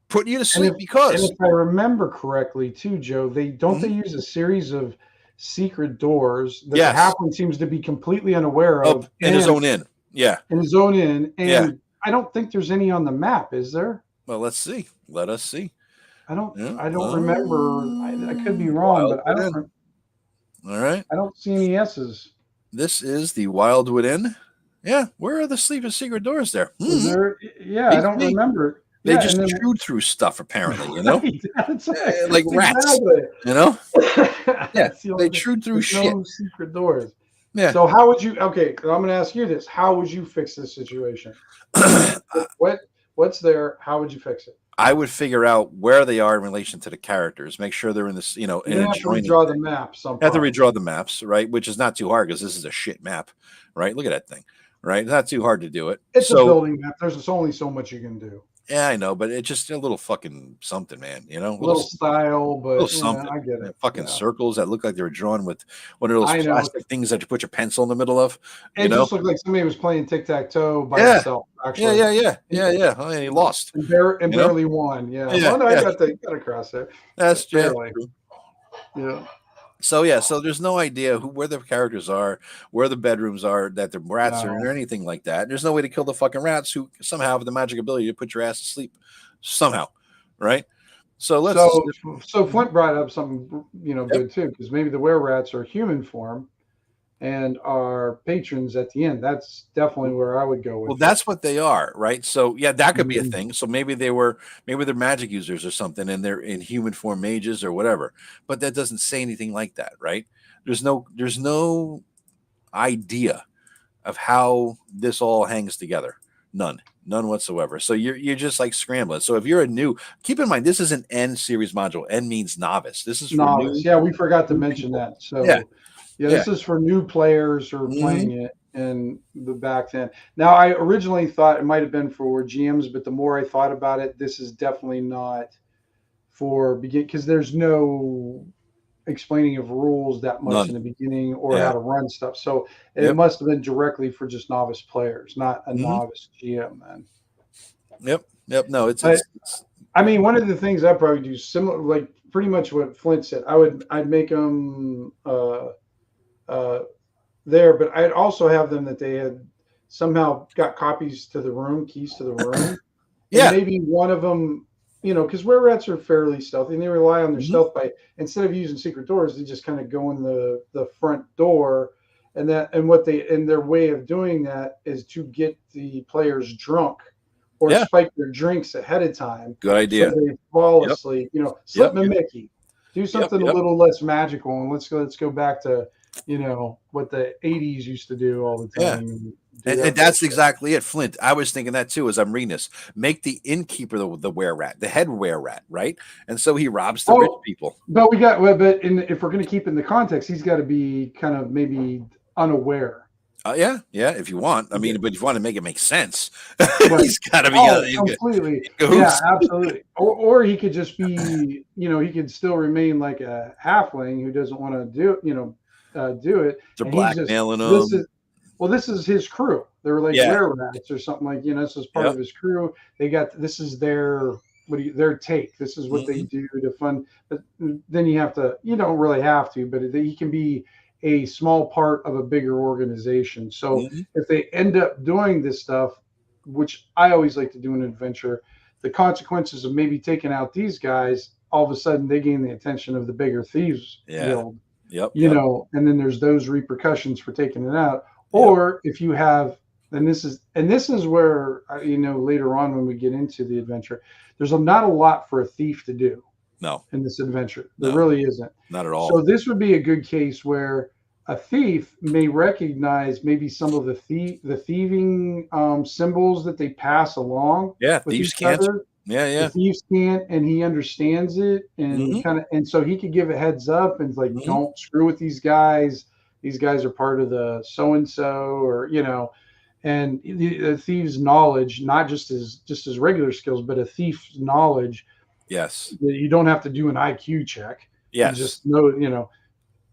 putting you to sleep because. And if I remember correctly, too, Joe, they use a series of secret doors that the halfling seems to be completely unaware of. In his own inn. Yeah. In his own inn. And I don't think there's any on the map, is there? Well, let's see. Let us see. I don't remember. I could be wrong, but I don't. All right. I don't see any S's. This is the Wildwood Inn. Yeah. Where are the sleeping secret doors there? Is there? Yeah, I don't remember. They just chewed through stuff, apparently, you know? Right, like rats, exactly. you know? Yeah, they chewed through shit. No secret doors. Yeah. So how would you, okay, I'm going to ask you this. How would you fix this situation? What's there? How would you fix it? I would figure out where they are in relation to the characters. Make sure they're in this, you know, you have to redraw the maps. You have to redraw the maps, right? Which is not too hard because this is a shit map, right? Look at that thing, right? It's not too hard to do it. It's a building map. There's only so much you can do. Yeah, I know, but it's just a little fucking something, man. You know, a little style, but little something. I get it. Fucking circles that look like they were drawn with one of those plastic things that you put your pencil in the middle of. It just looked like somebody was playing tic-tac-toe by himself. Actually, yeah. Oh, and he lost and barely won. Yeah. Oh, no, I got across there. That's barely. Yeah. So there's no idea where the characters are, where the bedrooms are, that the rats are, or anything like that. There's no way to kill the fucking rats who somehow have the magic ability to put your ass to sleep somehow, right? So So Flint brought up something good too, because maybe the were-rats are human form and are patrons at the end. That's definitely where I would go with. Well, that's what they are, right? So yeah, that could be a thing. So maybe they're magic users or something, and they're in human form mages or whatever. But that doesn't say anything like that, right? There's no idea of how this all hangs together. None whatsoever. So you're just like scrambling. So if you're keep in mind this is an N series module. N means novice. This is for novice. Yeah, we forgot to mention that. So yeah, this is for new players who are playing it in the back then. Now, I originally thought it might have been for GMs, but the more I thought about it, this is definitely not for because there's no explaining of rules that much in the beginning or how to run stuff. So it must have been directly for just novice players, not a novice GM, man. Yep. No, it's I mean, one of the things I'd probably do similar, like pretty much what Flint said. I'd make them there, but I'd also have them that they had somehow got keys to the room. Maybe one of them, because were-rats are fairly stealthy and they rely on their stealth by, instead of using secret doors, they just kind of go in the front door, and their way of doing that is to get the players drunk or spike their drinks ahead of time. Good idea. So they fall asleep. Slip them a Mickey. Do something a little less magical, and let's go back to what the 80s used to do all the time. And that's exactly it, Flint. I was thinking that too as I'm reading this. Make the innkeeper the were-rat, the head were-rat, right? And so he robs the rich people. But if we're going to keep in the context, he's got to be kind of maybe unaware. Yeah, if you want. I mean, but if you want to make it make sense, he's got to be completely. Yeah, absolutely. Or he could just be, he could still remain like a halfling who doesn't want to do it. They're blackmailing him. This is his crew. They're like were-rats or something like, this is part of his crew. This is their take. This is what they do to fund. But then you have to, you don't really have to, but he can be a small part of a bigger organization. So if they end up doing this stuff, which I always like to do in an adventure, the consequences of maybe taking out these guys, all of a sudden they gain the attention of the bigger thieves guild. And then there's those repercussions for taking it out. Or if you have, and this is where later on when we get into the adventure, there's not a lot for a thief to do. No, in this adventure, there really isn't. Not at all. So this would be a good case where a thief may recognize maybe some of the thieving symbols that they pass along. Yeah, thieves can't. The thieves can't, and he understands it, and and so he could give a heads up and like, don't screw with these guys. These guys are part of the so and so, or and the thief's knowledge, not just his regular skills, but a thief's knowledge. Yes, you don't have to do an IQ check. Yes, you just know,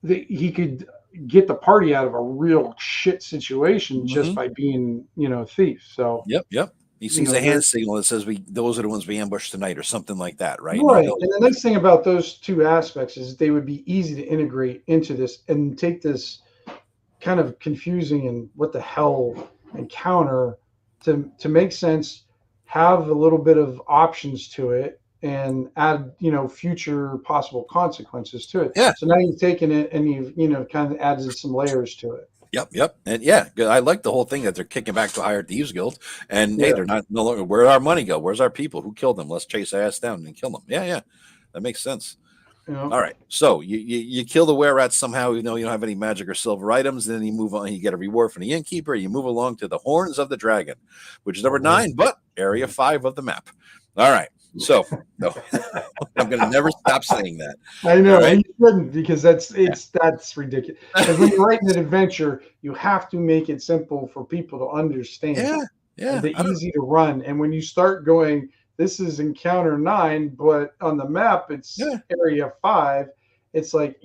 he could get the party out of a real shit situation just by being, a thief. So yep. He sees a hand signal that says those are the ones we ambushed tonight or something like that, right? Right. And the nice thing about those two aspects is they would be easy to integrate into this and take this kind of confusing and what the hell encounter to make sense, have a little bit of options to it, and add, future possible consequences to it. Yeah. So now you've taken it and you've kind of added some layers to it. Yep. And yeah, I like the whole thing that they're kicking back to higher thieves guild, and hey, they're no longer. Where'd our money go? Where's our people? Who killed them? Let's chase their ass down and kill them. Yeah, that makes sense. Yeah. All right, so you kill the were-rats somehow. You don't have any magic or silver items. Then you move on. You get a reward from the innkeeper. You move along to the Horns of the Dragon, which is number 9, but area 5 of the map. All right. So no, I'm going to never stop saying that. I know, right? And you shouldn't, because that's ridiculous. Because when you're writing an adventure, you have to make it simple for people to understand. Yeah. Easy to run. And when you start going, this is encounter 9, but on the map it's area 5. It's like,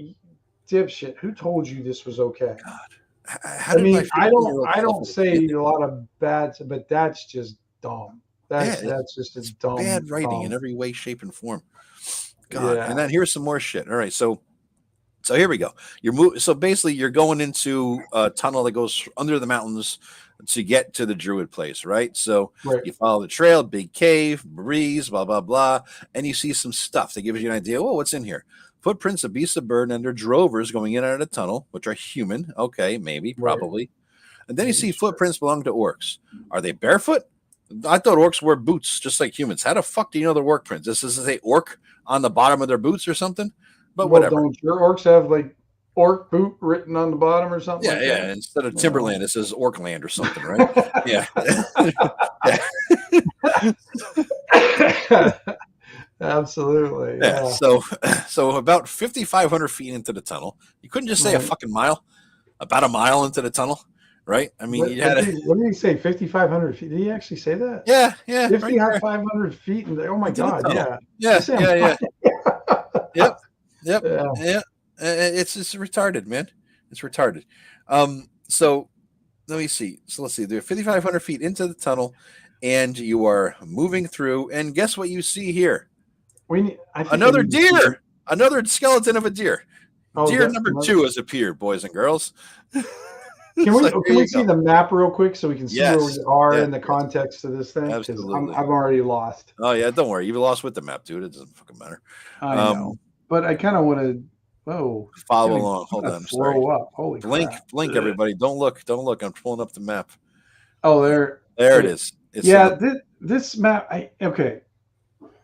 dipshit, who told you this was okay? God, I mean, I don't say a lot of bad, but that's just dumb. That's just a dumb bad writing in every way, shape, and form. God, and then here's some more shit. All right, so here we go. So basically, you're going into a tunnel that goes under the mountains to get to the druid place, right? So you follow the trail, big cave, breeze, blah blah blah, and you see some stuff that gives you an idea. Oh, what's in here? Footprints of beasts of burden and their drovers going in and out of the tunnel, which are human. Okay, maybe, probably. And then you see footprints belong to orcs. Are they barefoot? I thought orcs wore boots just like humans. How the fuck do you know they're orc prints? Does this say orc on the bottom of their boots or something? But whatever. Don't your orcs have like orc boot written on the bottom or something? Yeah. Instead of Timberland, it says Orkland or something, right? Yeah. Absolutely. Yeah. So about 5,500 feet into the tunnel, you couldn't just say a fucking mile. About a mile into the tunnel. Right? I mean, what did he say? 5,500 feet? Did he actually say that? Yeah. 5,500 feet. And oh my God, yeah. Yep. Yeah. It's retarded, man. It's retarded. So let me see. So let's see. They're 5,500 feet into the tunnel, and you are moving through. And guess what you see here? Another deer. Another skeleton of a deer. Deer number 2 has appeared, boys and girls. Can we see the map real quick so we can see where we are in the context of this thing? Absolutely. I'm already lost. Oh yeah, don't worry. You've lost with the map, dude. It doesn't fucking matter. I know. But I kind of want to follow along. Hold on. I'm sorry. Up. Holy blink, everybody. Don't look. I'm pulling up the map. Oh, there it is. This map. Okay.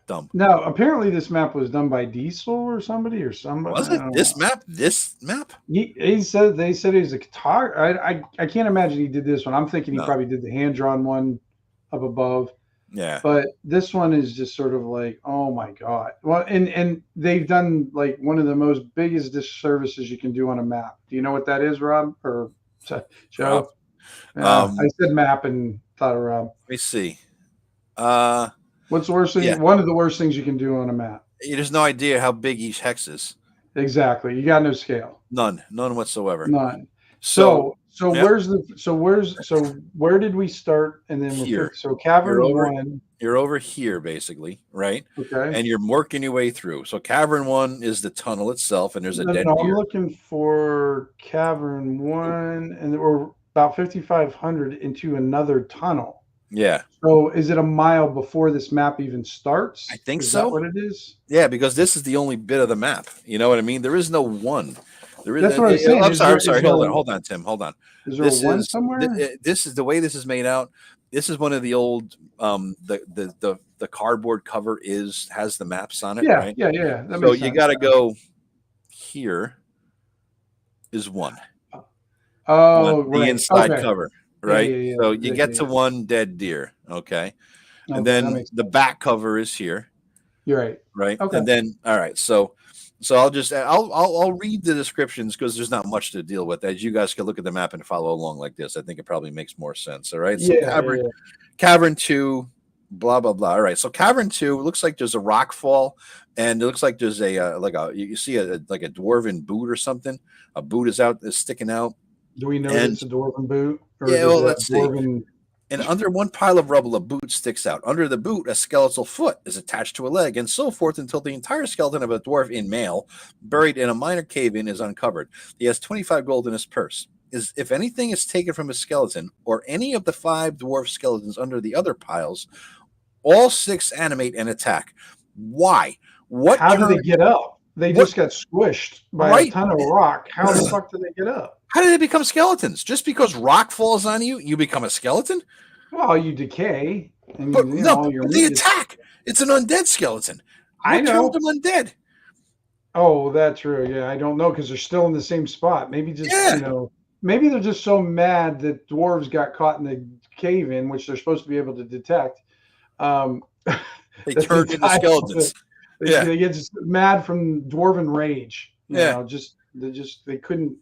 Dumb. Now, apparently, this map was done by Diesel or somebody. Was it this map? This map? They said he's a guitar. I can't imagine he did this one. I'm thinking he probably did the hand drawn one up above. Yeah. But this one is just sort of like, oh my God. Well, and they've done like one of the most biggest disservices you can do on a map. Do you know what that is, Rob or Joe? I said map and thought of Rob. Let me see. What's the worst thing? Yeah. One of the worst things you can do on a map. There's no idea how big each hex is. Exactly. You got no scale. None whatsoever. None. So where did we start? And then here. So cavern 1. You're over here, basically, right? Okay. And you're working your way through. So cavern 1 is the tunnel itself, and there's a dead deer. I'm looking for cavern 1, and we're about 5,500 into another tunnel. Yeah. So is it a mile before this map even starts? I think is so. That what it is? Yeah, because this is the only bit of the map. You know what I mean? There is no one. There is. That's what I'm saying. I'm sorry. Hold on, Tim. Hold on. Is there a one somewhere? This is the way this is made out. This is one of the old the cardboard cover has the maps on it. Yeah, right? Yeah. So you got to go. Here is 1. Oh, the inside cover. Right. Yeah. So you get to 1 dead deer. Okay. And then the back cover is here. You're right. Right. Okay. And then, all right. So I'll read the descriptions because there's not much to deal with. As you guys can look at the map and follow along like this, I think it probably makes more sense. All right. So cavern 2, blah, blah, blah. All right. So cavern 2 looks like there's a rock fall, and it looks like there's you see a dwarven boot or something. A boot is sticking out. Do we know it's a dwarven boot? Or let's see. And under one pile of rubble, a boot sticks out. Under the boot, a skeletal foot is attached to a leg, and so forth until the entire skeleton of a dwarf in male, buried in a minor cave-in, is uncovered. He has 25 gold in his purse. If anything is taken from his skeleton, or any of the 5 dwarf skeletons under the other piles, all 6 animate and attack. Why? How do they get up? They just got squished by a ton of rock. How the fuck do they get up? How do they become skeletons? Just because rock falls on you, you become a skeleton? Well, you decay. And but they attack. It's an undead skeleton. I know. Killed them undead. Oh, that's true. Yeah, I don't know because they're still in the same spot. Maybe maybe they're just so mad that dwarves got caught in the cave in, which they're supposed to be able to detect. They turned into skeletons. They get just mad from dwarven rage. You know, they couldn't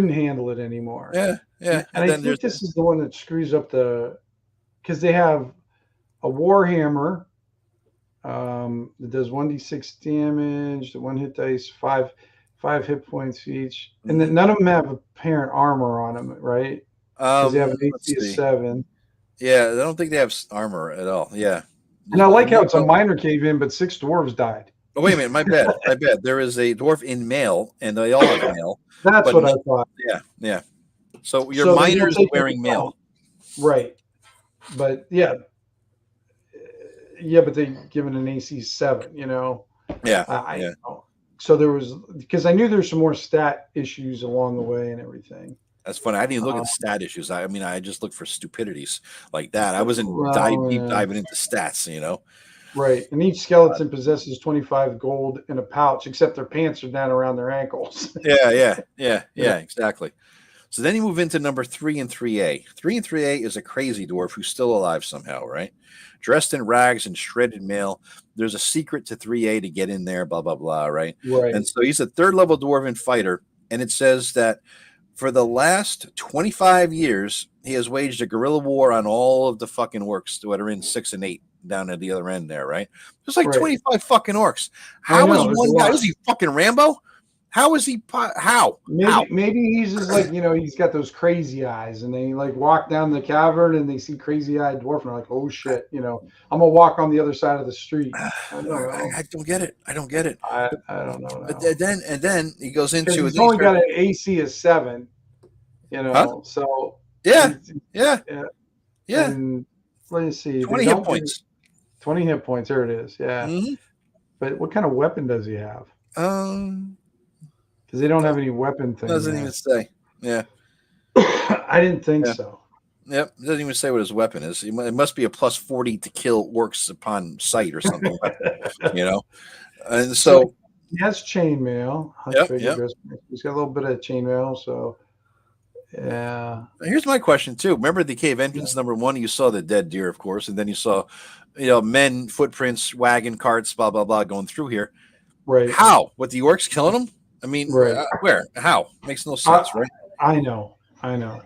handle it anymore. Yeah. And I think this is the one that screws up because they have a warhammer that does 1d6 damage, the 1 hit dice, 5 hit points each, and then none of them have apparent armor on them, right? Because they have an AC of 7. Yeah, I don't think they have armor at all. Yeah. And I like how it's a minor cave in, but 6 dwarves died. Oh, wait a minute. My bad. There is a dwarf in male, and they all have male. That's what I thought. Yeah. So your miners are wearing male. Right. But but they given an AC 7, you know? Yeah. So there was, because I knew there's some more stat issues along the way and everything. That's funny. I didn't even look at stat issues. I just looked for stupidities like that. I wasn't deep diving into stats, you know? Right. And each skeleton possesses 25 gold in a pouch, except their pants are down around their ankles. Yeah, exactly. So then you move into number 3 and 3A. 3 and 3A is a crazy dwarf who's still alive somehow, right? Dressed in rags and shredded mail. There's a secret to 3A to get in there, blah, blah, blah, right? And so he's a 3rd level dwarven fighter. And it says that for the last 25 years, he has waged a guerrilla war on all of the fucking orcs that are in 6 and 8 down at the other end there, right? There's like 25 fucking orcs. How is one guy? Is he fucking Rambo? How is he? How? Maybe he's just like, he's got those crazy eyes, and they like walk down the cavern and they see crazy eyed dwarf, and they're like, oh shit, I'm gonna walk on the other side of the street. I don't get it. I don't know. But then he goes into. He's only got an AC of 7, So yeah. And let's see, 20 hit points. 20 hit points. There it is. Yeah. Mm-hmm. But what kind of weapon does he have? Because they don't have any weapon things. Doesn't even say. Yeah. I didn't think so. Yep. It doesn't even say what his weapon is. It must be a plus 40 to kill orcs upon sight or something. And so he has chainmail. Yep. He's got a little bit of chainmail. So yeah. Here's my question too. Remember the cave entrance number 1? You saw the dead deer, of course, and then you saw, men, footprints, wagon carts, blah blah blah, going through here. Right. How? With the orcs killing them? I mean, where? How? Makes no sense, right? I know.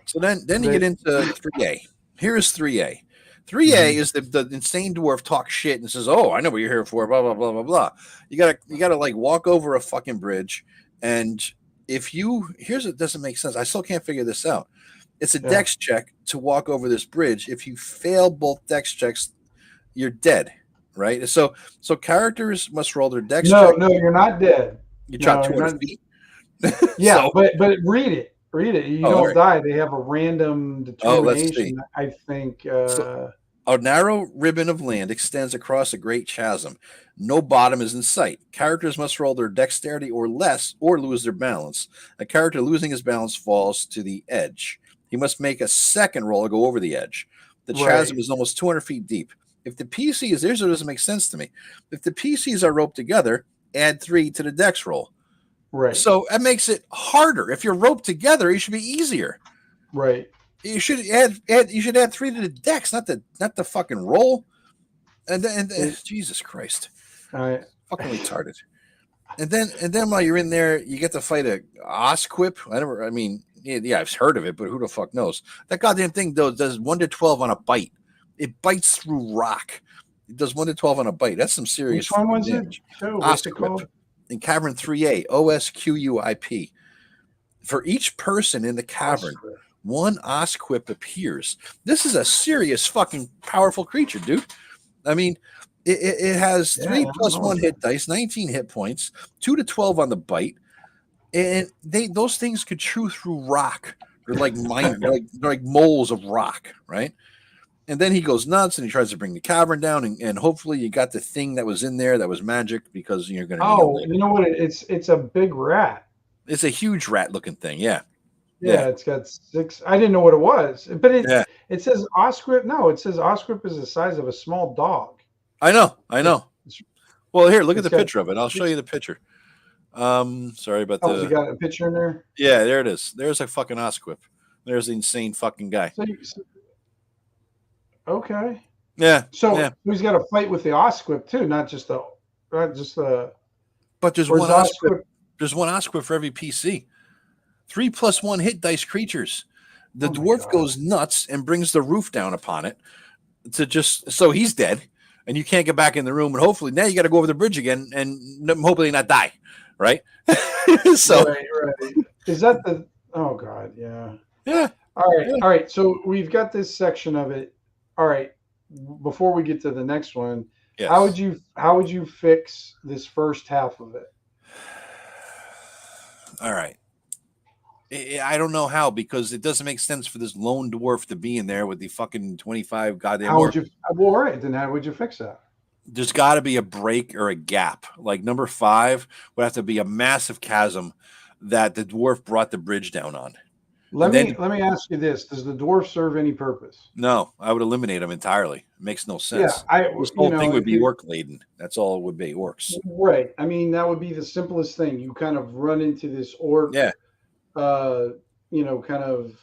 So then you get into 3A. Here is 3A. 3A is the insane dwarf talks shit and says, "Oh, I know what you're here for." Blah blah blah blah blah. You gotta like walk over a fucking bridge, and here's what doesn't make sense. I still can't figure this out. It's a dex check to walk over this bridge. If you fail both dex checks, you're dead, right? So characters must roll their dex check. No, you're not dead. You chop 200 feet. Yeah, but read it. You don't die. They have a random determination. I think. A narrow ribbon of land extends across a great chasm. No bottom is in sight. Characters must roll their dexterity or less or lose their balance. A character losing his balance falls to the edge. He must make a second roll or go over the edge. The chasm is almost 200 feet deep. If the PCs, here's what doesn't make sense to me. If the PCs are roped together, add 3 to the dex roll. Right. So that makes it harder. If you're roped together, it should be easier. Right. You should add 3 to the dex, not the fucking roll. And Jesus Christ, fucking retarded. And then while you're in there, you get to fight a Osquip. I've heard of it, but who the fuck knows? That goddamn thing does 1 to 12 on a bite. It bites through rock. It does 1 to 12 on a bite. That's some serious. Which one was it? What's it called? In Cavern 3A, OSQUIP. For each person in the cavern, one Osquip appears. This is a serious fucking powerful creature, dude. I mean, it has 3 + 1 hit dice, 19 hit points, 2 to 12 on the bite, and those things could chew through rock. They're like like moles of rock, right? And then he goes nuts and he tries to bring the cavern down, and hopefully you got the thing that was in there that was magic, because you're going to need it later. You know what? It's a big rat. It's a huge rat looking thing. Yeah. It's got 6. I didn't know what it was, but it says Osquip. No, it says Osquip is the size of a small dog. I know. Well, here, look at the picture of it. I'll show you the picture. Sorry about you got a picture in there? Yeah, there it is. There's a fucking Osquip. There's the insane fucking guy. Okay. Yeah. So he's got to fight with the Osquip too, not just the. But there's one Osquip. There's one Osquip for every PC. 3 + 1 hit dice creatures. The dwarf goes nuts and brings the roof down upon it so he's dead, and you can't get back in the room. And hopefully now you got to go over the bridge again and hopefully not die, right? So right. Is that the? Oh God, yeah. Yeah. All right. So we've got this section of it. All right. Before we get to the next one, how would you fix this first half of it? All right. I don't know how, because it doesn't make sense for this lone dwarf to be in there with the fucking 25 goddamn. All right. Then how would you fix that? There's got to be a break or a gap. Like number 5 would have to be a massive chasm that the dwarf brought the bridge down on. Let me ask you this: does the dwarf serve any purpose? No, I would eliminate him entirely. It makes no sense. Yeah, this whole thing would be orc laden. That's all it would be, orcs. Right. I mean, that would be the simplest thing. You kind of run into this orc. Yeah. Kind of,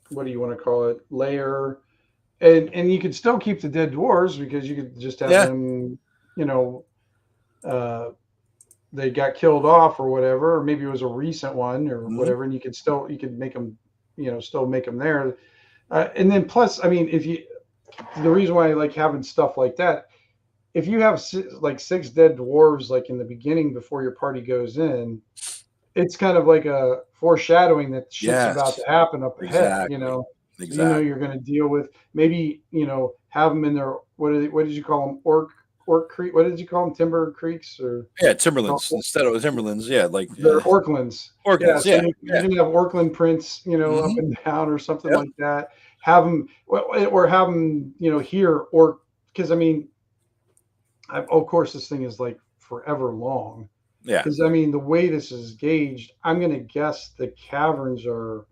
what do you want to call it? Layer, and you could still keep the dead dwarves, because you could just have them. They got killed off or whatever, or maybe it was a recent one or whatever, and you could make them, still make them there. And then plus, I mean, the reason why I like having stuff like that, if you have 6 dead dwarves, like in the beginning before your party goes in, it's kind of like a foreshadowing that shit's about to happen up ahead, Exactly. You're going to deal with, maybe, have them in their, what did you call them? Orc creek. What did you call them? Timber creeks or? Yeah, timberlands instead of timberlands. Yeah, like they're orclands. Orclands. Yeah, so you can have orcland prints, up and down or something like that. Have them, or have them, here, or because I mean, of course, this thing is like forever long. Yeah. Because I mean, the way this is gauged, I'm going to guess the caverns are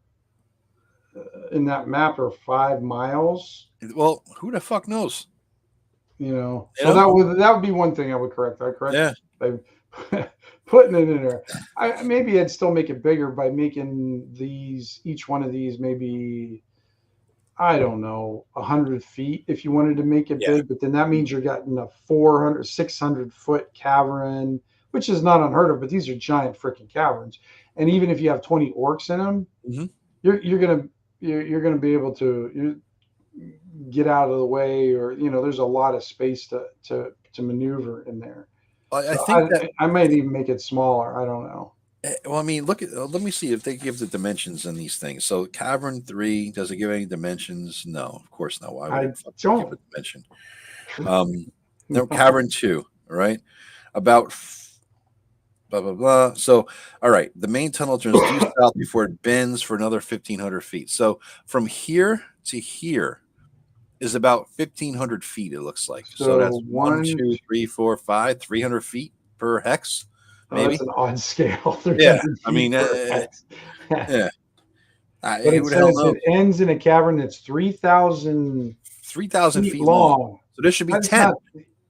in that map are 5 miles. Well, who the fuck knows? So that would be one thing I would correct. By putting it in there. Maybe I'd still make it bigger by making each one of these maybe, I don't know, 100 feet if you wanted to make it big. But then that means you're getting a 400, 600 foot cavern, which is not unheard of. But these are giant freaking caverns, and even if you have 20 orcs in them, you're gonna be able to get out of the way, or there's a lot of space to maneuver in there. I think I might even make it smaller. I don't know. Well, I mean, let me see if they give the dimensions in these things. So cavern 3, does it give any dimensions? No, of course not. Why would it give a dimension? No, cavern 2, all right, about blah blah blah. So all right, the main tunnel turns due south before it bends for another 1,500 feet. So from here to here is about 1,500 feet, it looks like. So that's 1, 2, 3, 4, 5, 300 feet per hex. Maybe that's an odd scale. Yeah, I mean, yeah. But it says it ends in a cavern that's 3,000 feet long. So there should be 10.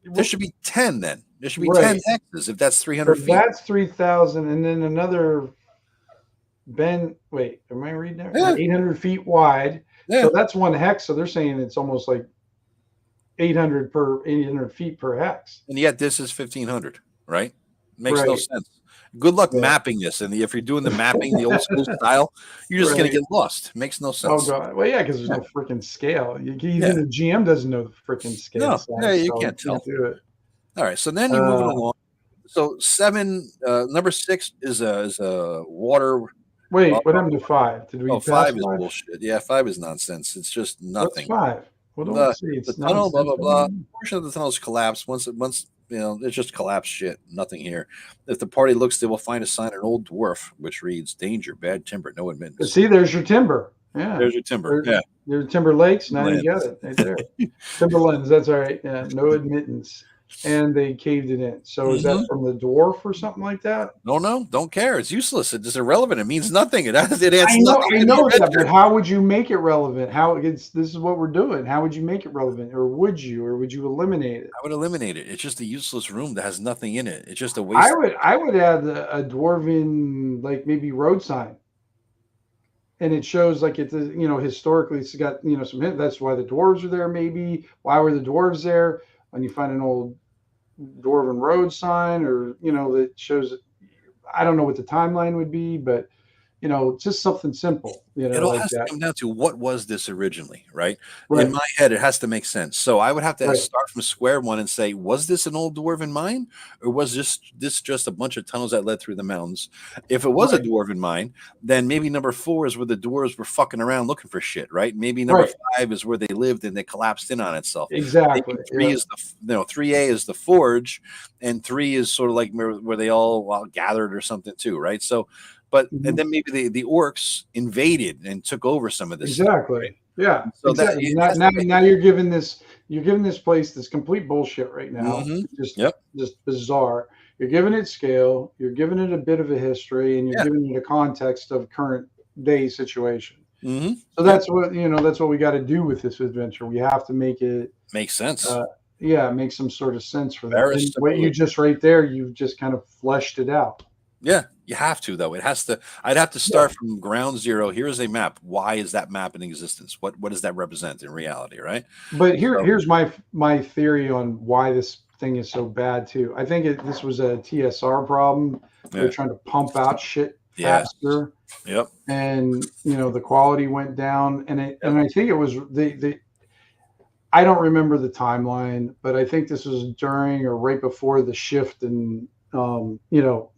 There should be 10 then. There should be 10 hexes if that's 300 feet. That's 3,000, and then another bend. Wait, am I reading that? Yeah. 800 feet wide. Yeah. So that's one hex. So they're saying it's almost like 800 feet per hex. And yet this is 1,500, right? Makes no sense. Good luck mapping this. And if you're doing the mapping, the old school style, you're just going to get lost. Makes no sense. Oh, God. Well, yeah, because there's no freaking scale. Even the GM doesn't know the freaking scale. No, you can't tell. Do it. All right. So then you're moving along. So 7, number 6 is a water. Wait, what happened to 5? Did we Oh, pass 5 is 5? bullshit. Yeah, 5 is nonsense. It's just What's nothing. 5? Well, The let's see. the It's tunnel, blah nonsense. blah blah. Portion of the tunnel is collapsed. Once it's just collapsed shit. Nothing here. If the party looks, they will find a sign, an old dwarf, which reads "Danger, bad timber, no admittance." See, there's your timber. Yeah, There's your timber. Yeah, there's Timber Lakes. Now you got lands. it right there. Timberlands. That's all right. Yeah, no admittance, and they caved it in. So is that from the dwarf or something like that? No, don't care. It's useless. It's irrelevant. It means nothing. It adds nothing I to the know that, adventure. but how would you make it relevant? This is what we're doing. How would you make it relevant, or would you eliminate it? I would eliminate it. It's just a useless room that has nothing in it. It's just a waste. I would add a dwarven, like maybe road sign, and it shows like it's historically it's got some hint. That's why the dwarves are there. Maybe why were the dwarves there? When you find an old dwarven road sign, or that shows. I don't know what the timeline would be, but just something simple, It all like has to that. come down to what was this originally, right? Right. In my head, it has to make sense. So I would have to Right. start from square one and say, was this an old dwarven mine, or was this just a bunch of tunnels that led through the mountains? If it was a dwarven mine, then maybe number 4 is where the dwarves were fucking around looking for shit, right? Maybe number 5 is where they lived and they collapsed in on itself. Exactly. Maybe 3 is 3A is the forge, and 3 is sort of like where they all gathered or something too, right? So. But and then maybe the orcs invaded and took over some of this. Exactly. Stuff, right? Yeah. So exactly. Now you're giving this place this complete bullshit right now. Just bizarre. You're giving it scale. You're giving it a bit of a history, and you're giving it a context of current day situation. So that's what That's what we got to do with this adventure. We have to make it make sense. Make some sort of sense for that. And what you just right there, you've just kind of fleshed it out. Yeah, you have to though. It has to. I'd have to start from ground zero. Here's a map. Why is that map in existence? What does that represent in reality, right? But here's my theory on why this thing is so bad too. I think this was a TSR problem. They're trying to pump out shit faster. Yep. And the quality went down, and I think it was I don't remember the timeline, but I think this was during or right before the shift and the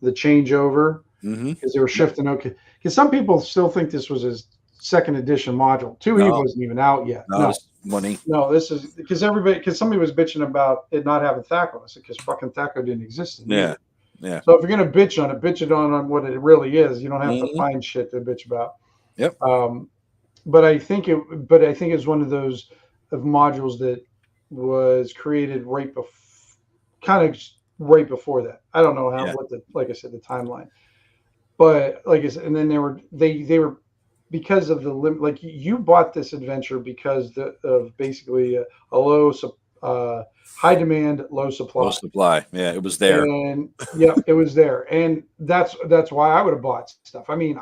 changeover, because they were shifting. Okay, because some people still think this was his second edition module. 2E wasn't even out yet. No, this is because somebody was bitching about it not having Thaco, because fucking Thaco didn't exist. Yeah. So if you're gonna bitch on it, bitch it on what it really is. You don't have to find shit to bitch about. Yep. But I think it's one of those modules that was created right before that. I don't know like I said, the timeline, but like I said, and then they were because of the limit. Like you bought this adventure because of basically a low high demand, low supply. Low supply. Yeah, it was there. And it was there, and that's why I would have bought stuff. I mean,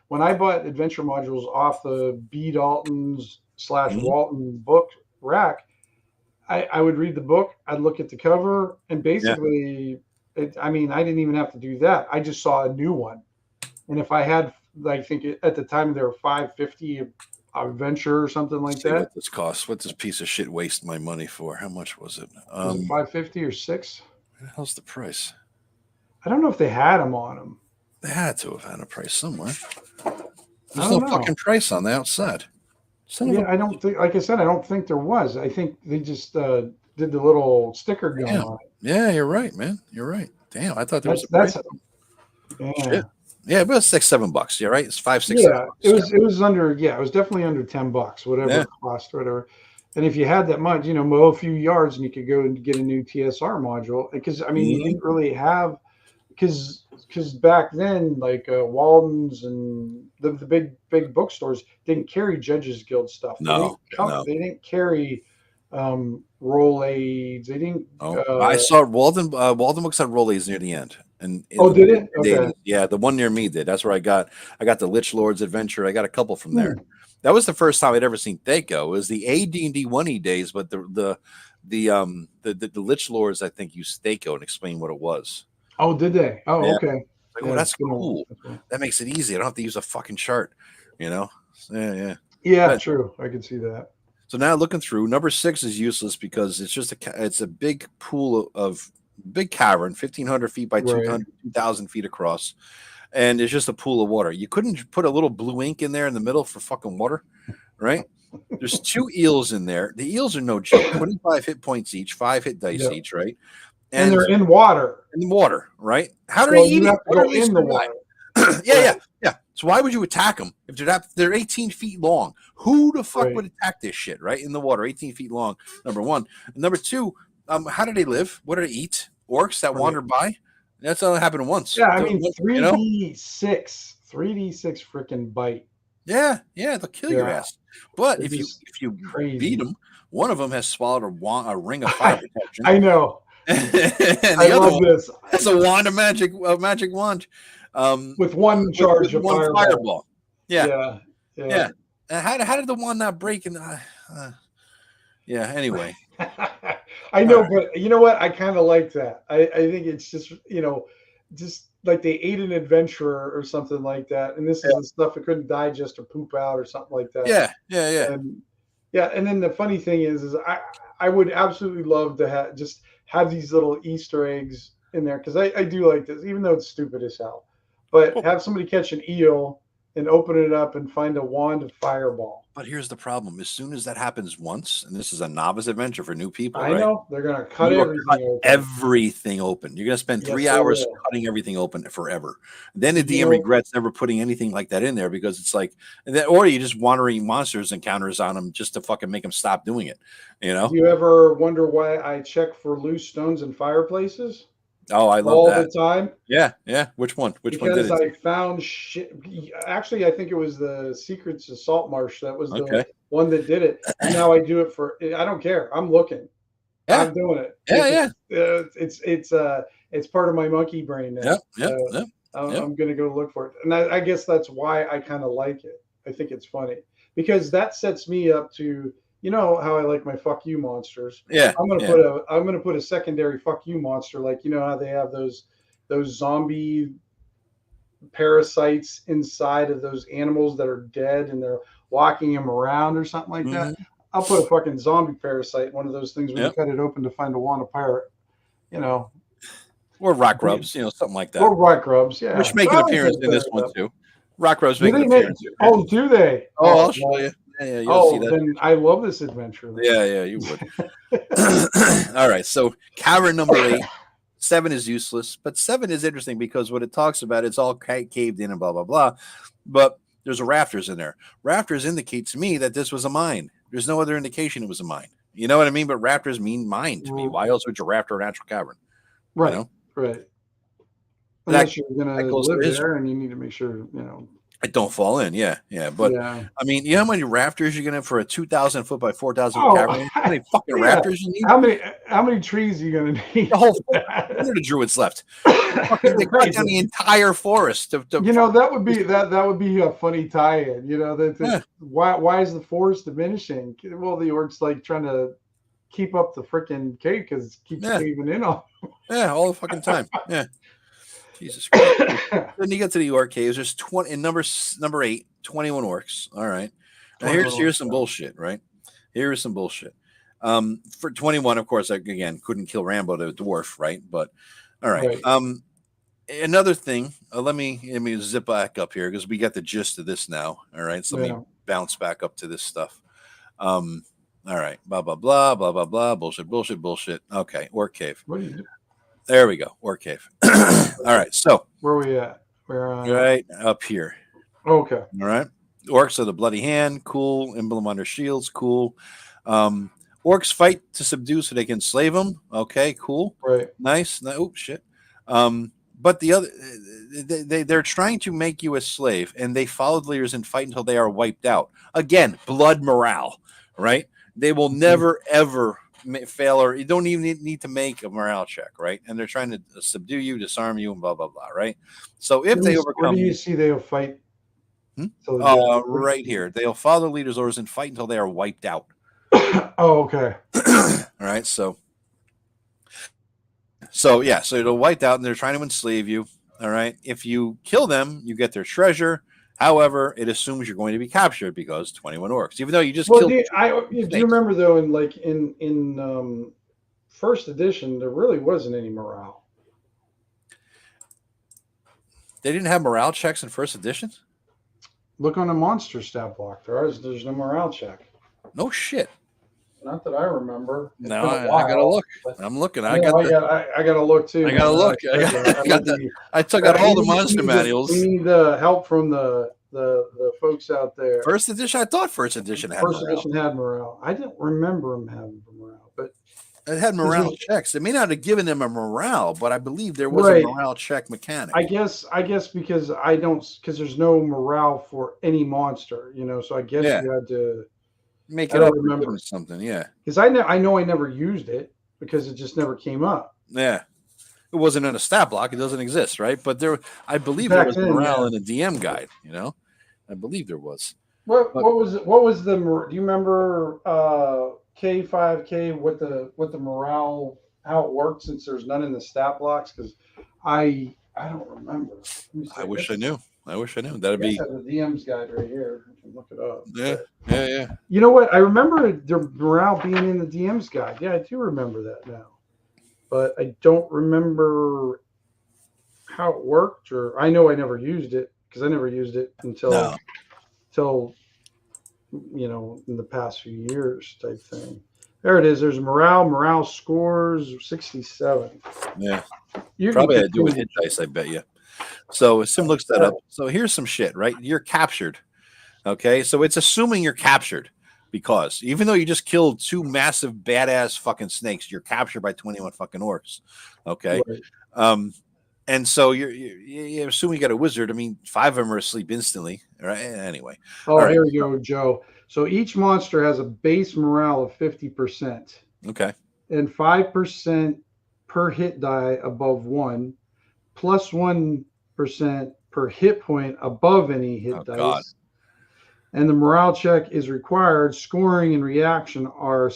when I bought adventure modules off the B. Dalton's / Walton book rack. I would read the book, I'd look at the cover, and basically, I didn't even have to do that. I just saw a new one. And if I had, I think at the time there were $5.50 adventure or something like that. What this costs? What this piece of shit waste my money for? How much was it? Was it $5.50 or $6? What the hell's the price? I don't know if they had them on them. They had to have had a price somewhere. There's no fucking price on the outside. I don't think, like I said, I don't think there was. I think they just did the little sticker gun on it. Yeah, you're right, man. You're right. Damn, I thought there was a price. Shit. Yeah, it was $6-7. Yeah, right. It's $5-6. Yeah, it was under. Yeah, it was definitely under $10, whatever it cost, whatever. And if you had that much, mow a few yards, and you could go and get a new TSR module. Because you didn't really have, because back then, like Walden's and the big bookstores didn't carry Judges Guild stuff. No, they didn't carry roll aids. They didn't. I saw Walden Books had roll aids near the end. And did it? Okay. Yeah, the one near me did. That's where I got the Lich Lord's Adventure. I got a couple from there. That was the first time I'd ever seen Thaco. It was the AD&D 1E days, but the Lich Lords I think used Thaco and explained what it was. Oh, did they? Oh, yeah. Okay. Like, well, that's cool. That makes it easy. I don't have to use a fucking chart, Yeah. Yeah, true. I can see that. So now looking through, number 6 is useless because it's just it's a big pool of big cavern, 1,500 feet by 2,000 feet across. and it's just a pool of water. You couldn't put a little blue ink in there in the middle for fucking water, right? There's 2 eels in there. The eels are no joke. 25 hit points each, 5 hit dice each, right? And they're in water. In the water, right? How do they eat? You have to go in the water. Yeah. So why would you attack them if they're 18 feet long? Who the fuck would attack this shit, right? In the water, 18 feet long. Number one. And number two, how do they live? What do they eat? Orcs that wander by? That's only happened once. Yeah, I mean 3d6 freaking bite. Yeah, they'll kill your ass. But if you beat them, one of them has swallowed a ring of fire protection. I know. And the other one, this. It's a wand of magic wand. With one charge of fireball. Yeah. How did the wand not break? Anyway. I know, but you know what? I kind of like that. I think it's just, just like they ate an adventurer or something like that. And this is the stuff that couldn't digest or poop out or something like that. Yeah. And then the funny thing is I would absolutely love to have these little Easter eggs in there, because I do like this, even though it's stupid as hell. But have somebody catch an eel and open it up and find a wand of fireball. But here's the problem. As soon as that happens once, and this is a novice adventure for new people, I know. They're going to cut everything open. You're going to spend 3 hours cutting everything open forever. Then the DM regrets never putting anything like that in there, because it's like, or you just wandering monsters encounters on them just to fucking make them stop doing it. Do you ever wonder why I check for loose stones in fireplaces? Oh, I love all that. the time. Yeah. Which one? Which one did it? Because I found shit. Actually, I think it was the Secrets of Saltmarsh. That was the one that did it. And now I do it for. I don't care. I'm looking. Yeah. I'm doing it. It's part of my monkey brain now. Yeah. I'm gonna go look for it, and I guess that's why I kind of like it. I think it's funny because that sets me up to. You know how I like my fuck you monsters. Yeah. I'm gonna put a secondary fuck you monster, like how they have those zombie parasites inside of those animals that are dead and they're walking them around or something like that. I'll put a fucking zombie parasite in one of those things when you cut it open to find a wand of pirate, Or rock rubs, something like that. Or rock rubs, yeah. Which make an appearance in this one too. Rock rubs make an appearance. Oh, do they? Oh, I'll show you. Yeah, you'll see that. Then I love this adventure. Yeah, you would. All right, so cavern number 8. 7 is useless, but 7 is interesting because what it talks about, it's all caved in and blah, blah, blah. But there's rafters in there. Rafters indicate to me that this was a mine. There's no other indication it was a mine. You know what I mean? But rafters mean mine to me. Why else would you rafter a natural cavern? Right, right. Unless you're going to live there and you need to make sure, it don't fall in, yeah. But I mean, you know how many rafters you're gonna have for a 2,000 foot by 4,000 cavern? How many fucking rafters you need? How many trees are you gonna need? The whole. What are the druids left? They cut down the entire forest. That would be a funny tie-in. Why is the forest diminishing? Well, the orcs like trying to keep up the freaking cave because it keeps caving in on them. Yeah, all the fucking time. Yeah. Jesus Christ. Then you get to the orc caves. There's 20 in number 8, 21 orcs. All right. Now here's some bullshit, right? Here is some bullshit. For 21, of course, again, couldn't kill Rambo the dwarf, right? But all right. Another thing, let me zip back up here because we got the gist of this now. All right. So let me bounce back up to this stuff. All right. Blah, blah, blah, blah, blah, blah. Bullshit. Okay. Orc cave. What do you do? There we go. Orc cave. All right. So where are we at? Right up here. Okay. All right. Orcs are the bloody hand. Cool. Emblem on their shields. Cool. Orcs fight to subdue so they can slave them. Okay. Cool. Right. Nice. Oops. Shit. But the other, they're trying to make you a slave, and they follow the leaders and fight until they are wiped out. Again, blood morale. Right. They will never ever fail, or you don't even need to make a morale check, right? And they're trying to subdue you, disarm you, and blah blah blah, right? So if they overcome, where do you see they'll fight? Right here, they'll follow the leader's orders and fight until they are wiped out. Oh, okay. All right, so they're wiped out, and they're trying to enslave you. All right, if you kill them, you get their treasure. However, it assumes you're going to be captured because 21 orcs, even though you just killed. Do you remember though, in first edition, there really wasn't any morale. They didn't have morale checks in first edition? Look on a monster stat block. There's no morale check. No shit. Not that I remember. It's no, I gotta look. I'm looking. I gotta look too. I gotta look. I took out all the monster manuals. We need the help from the folks out there. First edition. I thought first edition had morale. First edition had morale. I didn't remember them having morale, but it had morale checks. They may not have given them a morale, but I believe there was a morale check mechanic. I guess because there's no morale for any monster, so I guess you had to make it up or something. Yeah, because I know I never used it because it just never came up. Yeah, it wasn't in a stat block. It doesn't exist, right? But I believe there was morale in a DM guide. I believe there was. What was the? Do you remember K5K? What the morale, how it worked, since there's none in the stat blocks? Because I don't remember. I wish I knew. That'd be the DM's guide right here. I can look it up. Yeah. You know what? I remember the morale being in the DM's guide. Yeah, I do remember that now, but I don't remember how it worked. Or I know I never used it because I never used it until in the past few years type thing. There it is. There's morale scores 67. Yeah, you probably had to do with hit dice, I bet you. So Sim looks that up. So here's some shit, right? You're captured. Okay, so it's assuming you're captured because even though you just killed 2 massive badass fucking snakes, you're captured by 21 fucking orcs. Okay, right. And so you assume you got a wizard. I mean, 5 of them are asleep instantly, right? Anyway. Here we go, Joe. So each monster has a base morale of 50%. Okay. And 5% per hit die above 1, plus 1% per hit point above any hit dice. God. And the morale check is required. Scoring and reaction are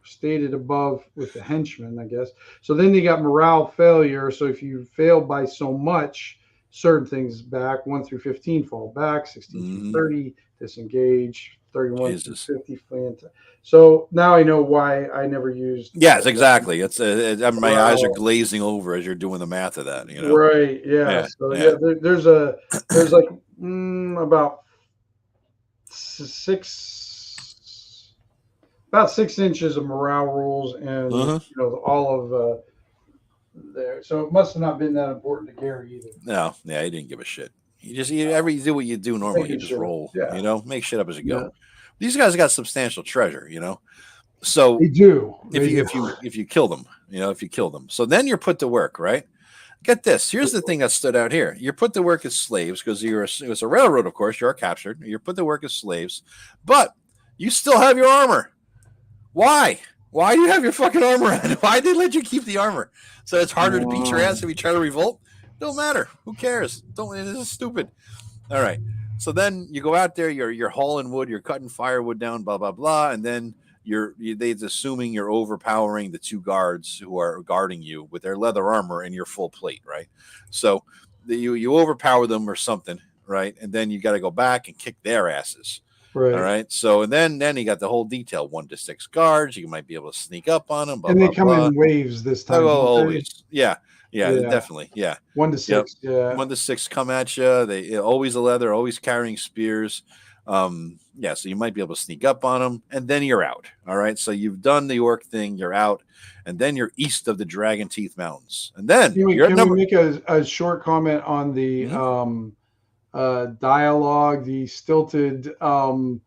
stated above with the henchman, I guess. So then you got morale failure. So if you fail by so much, certain things back, 1 through 15 fall back, 16 through 30 disengage, 31 through 50 flint. So now I know why I never used. Yes, exactly. It's my eyes are glazing over as you're doing the math of that. Right? Yeah. So there's like about 6 inches of morale rules and all of there. So it must have not been that important to Gary either. No, yeah, he didn't give a shit. You do what you do normally. You just roll. Yeah. Make shit up as you go. Yeah. These guys got substantial treasure. So they do. If you kill them, if you kill them, so then you're put to work, right? Get this. Here's the thing that stood out here. You're put to work as slaves because it was a railroad, of course. You're captured. You're put to work as slaves, but you still have your armor. Why? Why do you have your fucking armor on? Why did they let you keep the armor? So it's harder to beat your ass if you try to revolt? Don't matter. Who cares? This is stupid. All right. So then you go out there, you're hauling wood, you're cutting firewood down, blah, blah, blah. And then they're assuming you're overpowering the 2 guards who are guarding you with their leather armor and your full plate, right? So you overpower them or something, right? And then you got to go back and kick their asses. Right. All right. So and then you got the whole detail: 1 to 6 guards. You might be able to sneak up on them. Blah, and they blah, come blah. in waves this time. Oh, always. Yeah, definitely. Yeah. 1 to 6. Yep. Yeah. 1 to 6 come at you. They always a leather, always carrying spears. So you might be able to sneak up on them, and then you're out. All right. So you've done the orc thing. You're out, and then you're east of the Dragon Teeth Mountains, and then can we make a short comment on the dialogue, the stilted, Phantom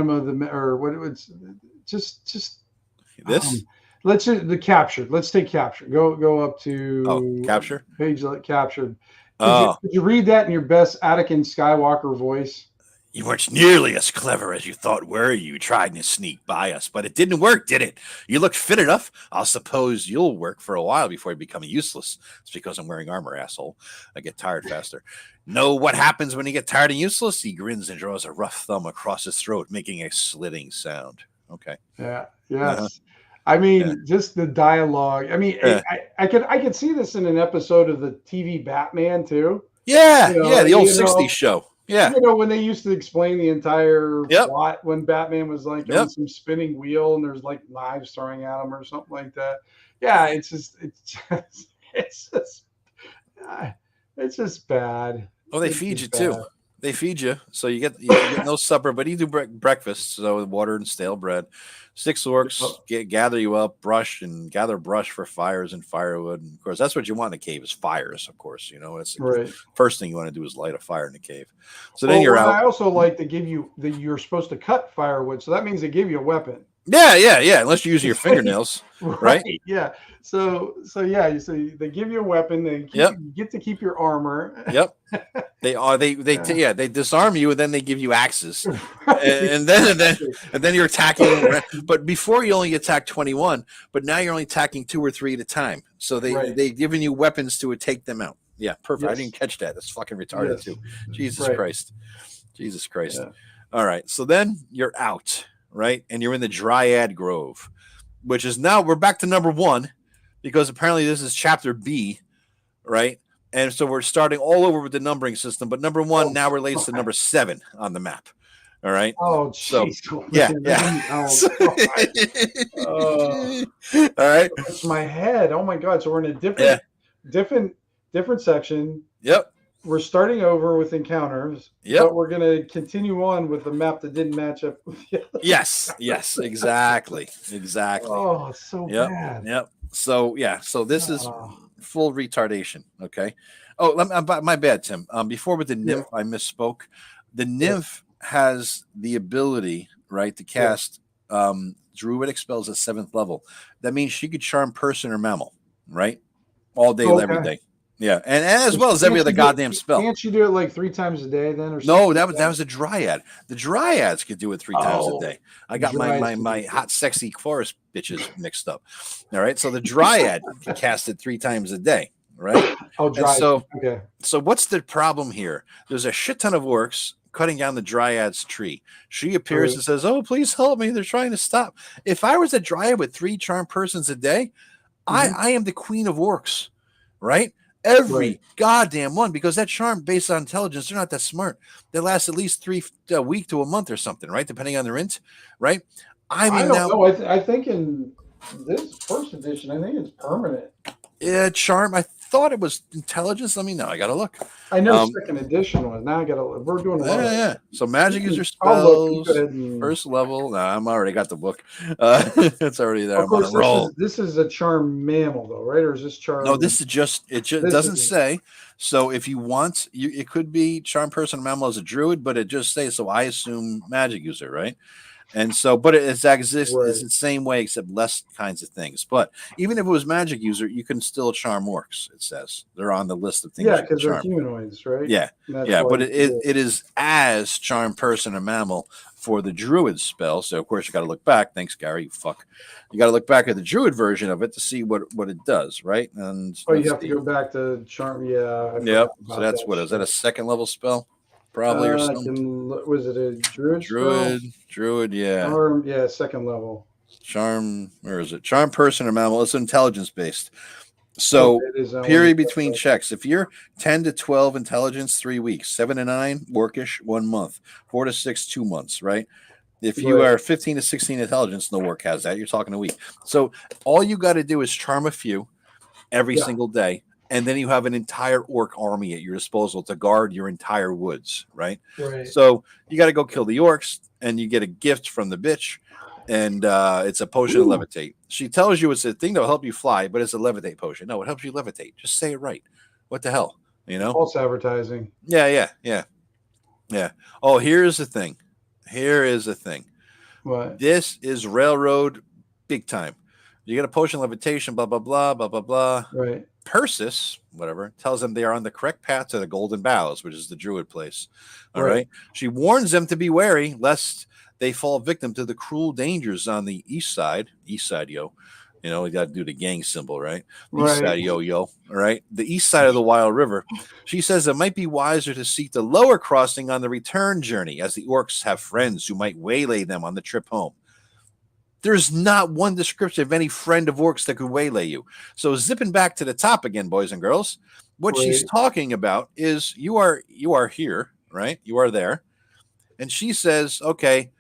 of the, or what it was, just this. Let's take captured. Go up to capture page captured. Could you read that in your best Anakin Skywalker voice? You weren't nearly as clever as you thought, were you? Trying to sneak by us, but it didn't work, did it? You look fit enough. I'll suppose you'll work for a while before you become useless. It's because I'm wearing armor, asshole. I get tired faster. Know what happens when you get tired and useless? He grins and draws a rough thumb across his throat, making a slitting sound. Okay. Yeah. Yes. I mean, just the dialogue. I mean, I could see this in an episode of the TV Batman too. Yeah. The old 60s show. Yeah. When they used to explain the entire plot when Batman was like on some spinning wheel and there's like knives throwing at him or something like that. Yeah, it's just It's just bad. Oh, they It's feed you just too. bad. They feed you, so you get no supper, but you do breakfast. So water and stale bread. 6 orcs gather you up, gather brush for fires and firewood. And of course, that's what you want in a cave is fires. Of course, it's the Right. first thing you want to do is light a fire in the cave. So then you're out. I also like to give you that you're supposed to cut firewood, so that means they give you a weapon. Yeah. Unless you're using your fingernails, right? Yeah. So they give you a weapon. You get to keep your armor. Yep. They disarm you and then they give you axes, and then you're attacking. But before you only attack 21, but now you're only attacking 2 or 3 at a time. So they giving you weapons to take them out. Yeah, perfect. Yes. I didn't catch that. That's fucking retarded too. Jesus Christ. Yeah. All right. So then you're out, right? And you're in the Dryad Grove, which is now we're back to number 1 because apparently this is chapter B, right? And so we're starting all over with the numbering system, but number 1 now relates to number 7 on the map. All right. Oh, jeez. So, yeah. All right. It's my head. Oh my God. So we're in a different section. Yep. We're starting over with encounters. Yep. But we're going to continue on with the map that didn't match up with the other. Yes. Exactly. Oh, it's so bad. Yep. So this is full retardation. Okay. Oh, my bad, Tim. Before with the nymph, I misspoke. The nymph has the ability, right, to cast druidic spells at 7th level. That means she could charm person or mammal, right, all day, every day. Yeah, and as well as every other goddamn spell. Can't you do it like 3 times a day then? Or no, that was a dryad. The dryads could do it 3 times a day. I got my hot, sexy forest bitches mixed up. All right, so the dryad can cast it 3 times a day, right? Oh, dryad. So what's the problem here? There's a shit ton of orcs cutting down the dryad's tree. She appears and says, "Oh, please help me! They're trying to stop." If I was a dryad with 3 charmed persons a day, I am the queen of orcs, right? Every goddamn one, because that charm based on intelligence, they're not that smart. They last at least 3 week to a month or something, right? Depending on their int, right? I don't know. I think in this first edition, I think it's permanent. Yeah, charm. I thought it was intelligence. Let me know. I gotta look. I know second edition was. Now I gotta. We're doing. Yeah. So magic user spells first level. Nah, I'm already got the book. It's already there. Of course, I'm on a roll. This is a charm mammal, though, right? Or is this charm? No, this is just. It just doesn't say. So if you want, it could be charm person or mammal as a druid, but it just says. So I assume magic user, right? And so, but it's the same way, except less kinds of things. But even if it was magic user, you can still charm orcs. It says they're on the list of things. Yeah, because they're humanoids, right? Yeah, but it is as charm person or mammal for the druid spell. So of course you got to look back. Thanks, Gary. You fuck. You got to look back at the druid version of it to see what it does, right? And you have to go back to charm. Yeah. Yep. So that's is that a 2nd level spell? Probably or something. Was it a druid? Druid, yeah. Or 2nd level. Charm, where is it? Charm person or mammal. It's intelligence based. So period between checks. If you're 10 to 12 intelligence, 3 weeks. 7 to 9 workish, 1 month. 4 to 6, 2 months. Right. If you are 15 to 16 intelligence, no work has that. You're talking a week. So all you got to do is charm a few every single day. And then you have an entire orc army at your disposal to guard your entire woods, right? So you got to go kill the orcs, and you get a gift from the bitch, and it's a potion of levitate. She tells you it's a thing that'll help you fly, but it's a levitate potion. No, it helps you levitate. Just say it right. What the hell, False advertising. Yeah. Oh, here's the thing. What? This is railroad big time. You get a potion of levitation, blah, blah, blah, blah, blah, blah. Right. Persis, whatever, tells them they are on the correct path to the Golden Boughs, which is the druid place. All right. She warns them to be wary lest they fall victim to the cruel dangers on the east side, yo. We got to do the gang symbol, right? East side, yo. All right. The east side of the Wild River. She says it might be wiser to seek the lower crossing on the return journey, as the orcs have friends who might waylay them on the trip home. There's not one description of any friend of orcs that could waylay you. So zipping back to the top again, boys and girls, what she's talking about is you are here, right? You are there. And she says, okay,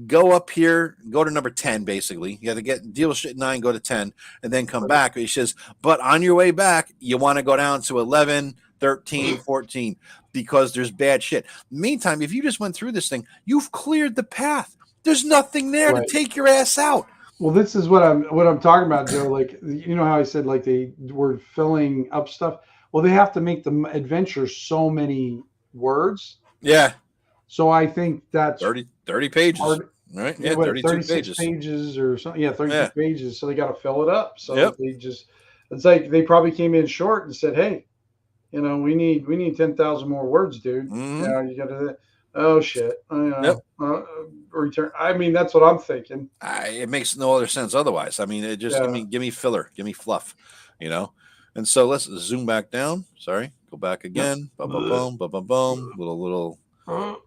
go up here, go to number 10, basically. You have to deal with shit 9, go to 10, and then come back. He says, but on your way back, you want to go down to 11, 13, 14, because there's bad shit. Meantime, if you just went through this thing, you've cleared the path. There's nothing there to take your ass out. Well, this is what I'm talking about, Joe. Like, you know how I said, like, they were filling up stuff. Well, they have to make the adventure so many words. Yeah. So I think that's 30 pages. Right? Yeah, 36 pages or something. Yeah, 36 pages. So they got to fill it up. So it's like they probably came in short and said, hey, you know, we need 10,000 more words, dude. Mm-hmm. You know, you got to, oh shit. Return. I mean, that's what I'm thinking. It makes no other sense otherwise. I mean, it just give me filler, give me fluff, you know. And so let's zoom back down. Sorry, go back again. Boom, boom, boom, boom, boom. Little. Fuck.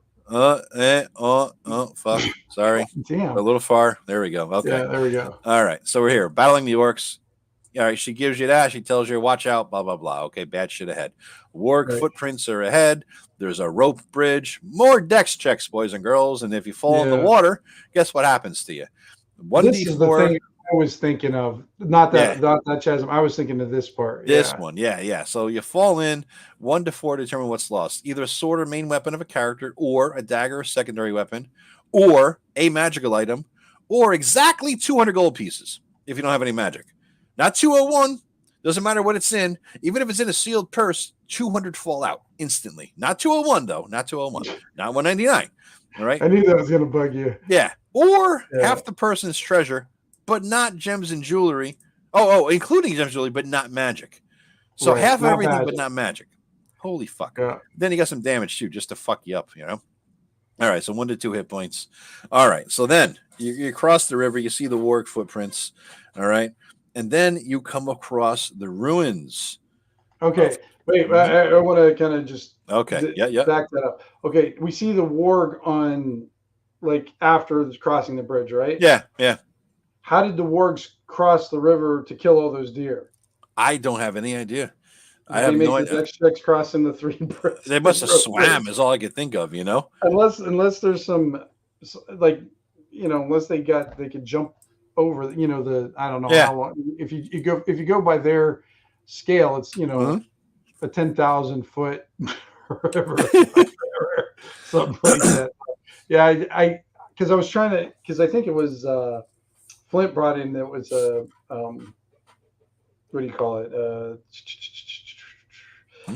Sorry. Damn. A little far. There we go. Okay. Yeah, there we go. All right. So we're here battling the orcs. All right. She gives you that. She tells you, watch out, blah, blah, blah. Okay. Bad shit ahead. Warg footprints are ahead. There's a rope bridge. More dex checks, boys and girls. And if you fall in the water, guess what happens to you? 1d4. This is the thing I was thinking of. Not that chasm. I was thinking of this part. This one. Yeah. So you fall in 1 to 4 to determine what's lost. Either a sword or main weapon of a character, or a dagger or secondary weapon, or a magical item, or exactly 200 gold pieces if you don't have any magic. Not 201. Doesn't matter what it's in. Even if it's in a sealed purse, 200 fall out instantly. Not 201, though. Not 201. Not 199. All right. I knew that was going to bug you. Yeah. Or half the person's treasure, but not gems and jewelry. Oh, including gems and jewelry, but not magic. So half of everything, but not magic. Holy fuck. Yeah. Then you got some damage, too, just to fuck you up, you know? All right. So 1 to 2 hit points. All right. So then you cross the river. You see the warg footprints. All right. And then you come across the ruins. Okay. Wait, I want to kind of just back that up. Okay, we see the warg on, like, after crossing the bridge, right? Yeah. How did the wargs cross the river to kill all those deer? I don't have any idea. I have no idea. Next checks crossing the 3 bridges. They must have swam, is all I could think of, you know? Unless there's some, like, you know, unless they could jump over, you know, I don't know how long. If you go by their scale, it's, you know, a 10,000 foot river, something like that. Yeah, because I was trying to, because I think it was Flint brought in that was what do you call it?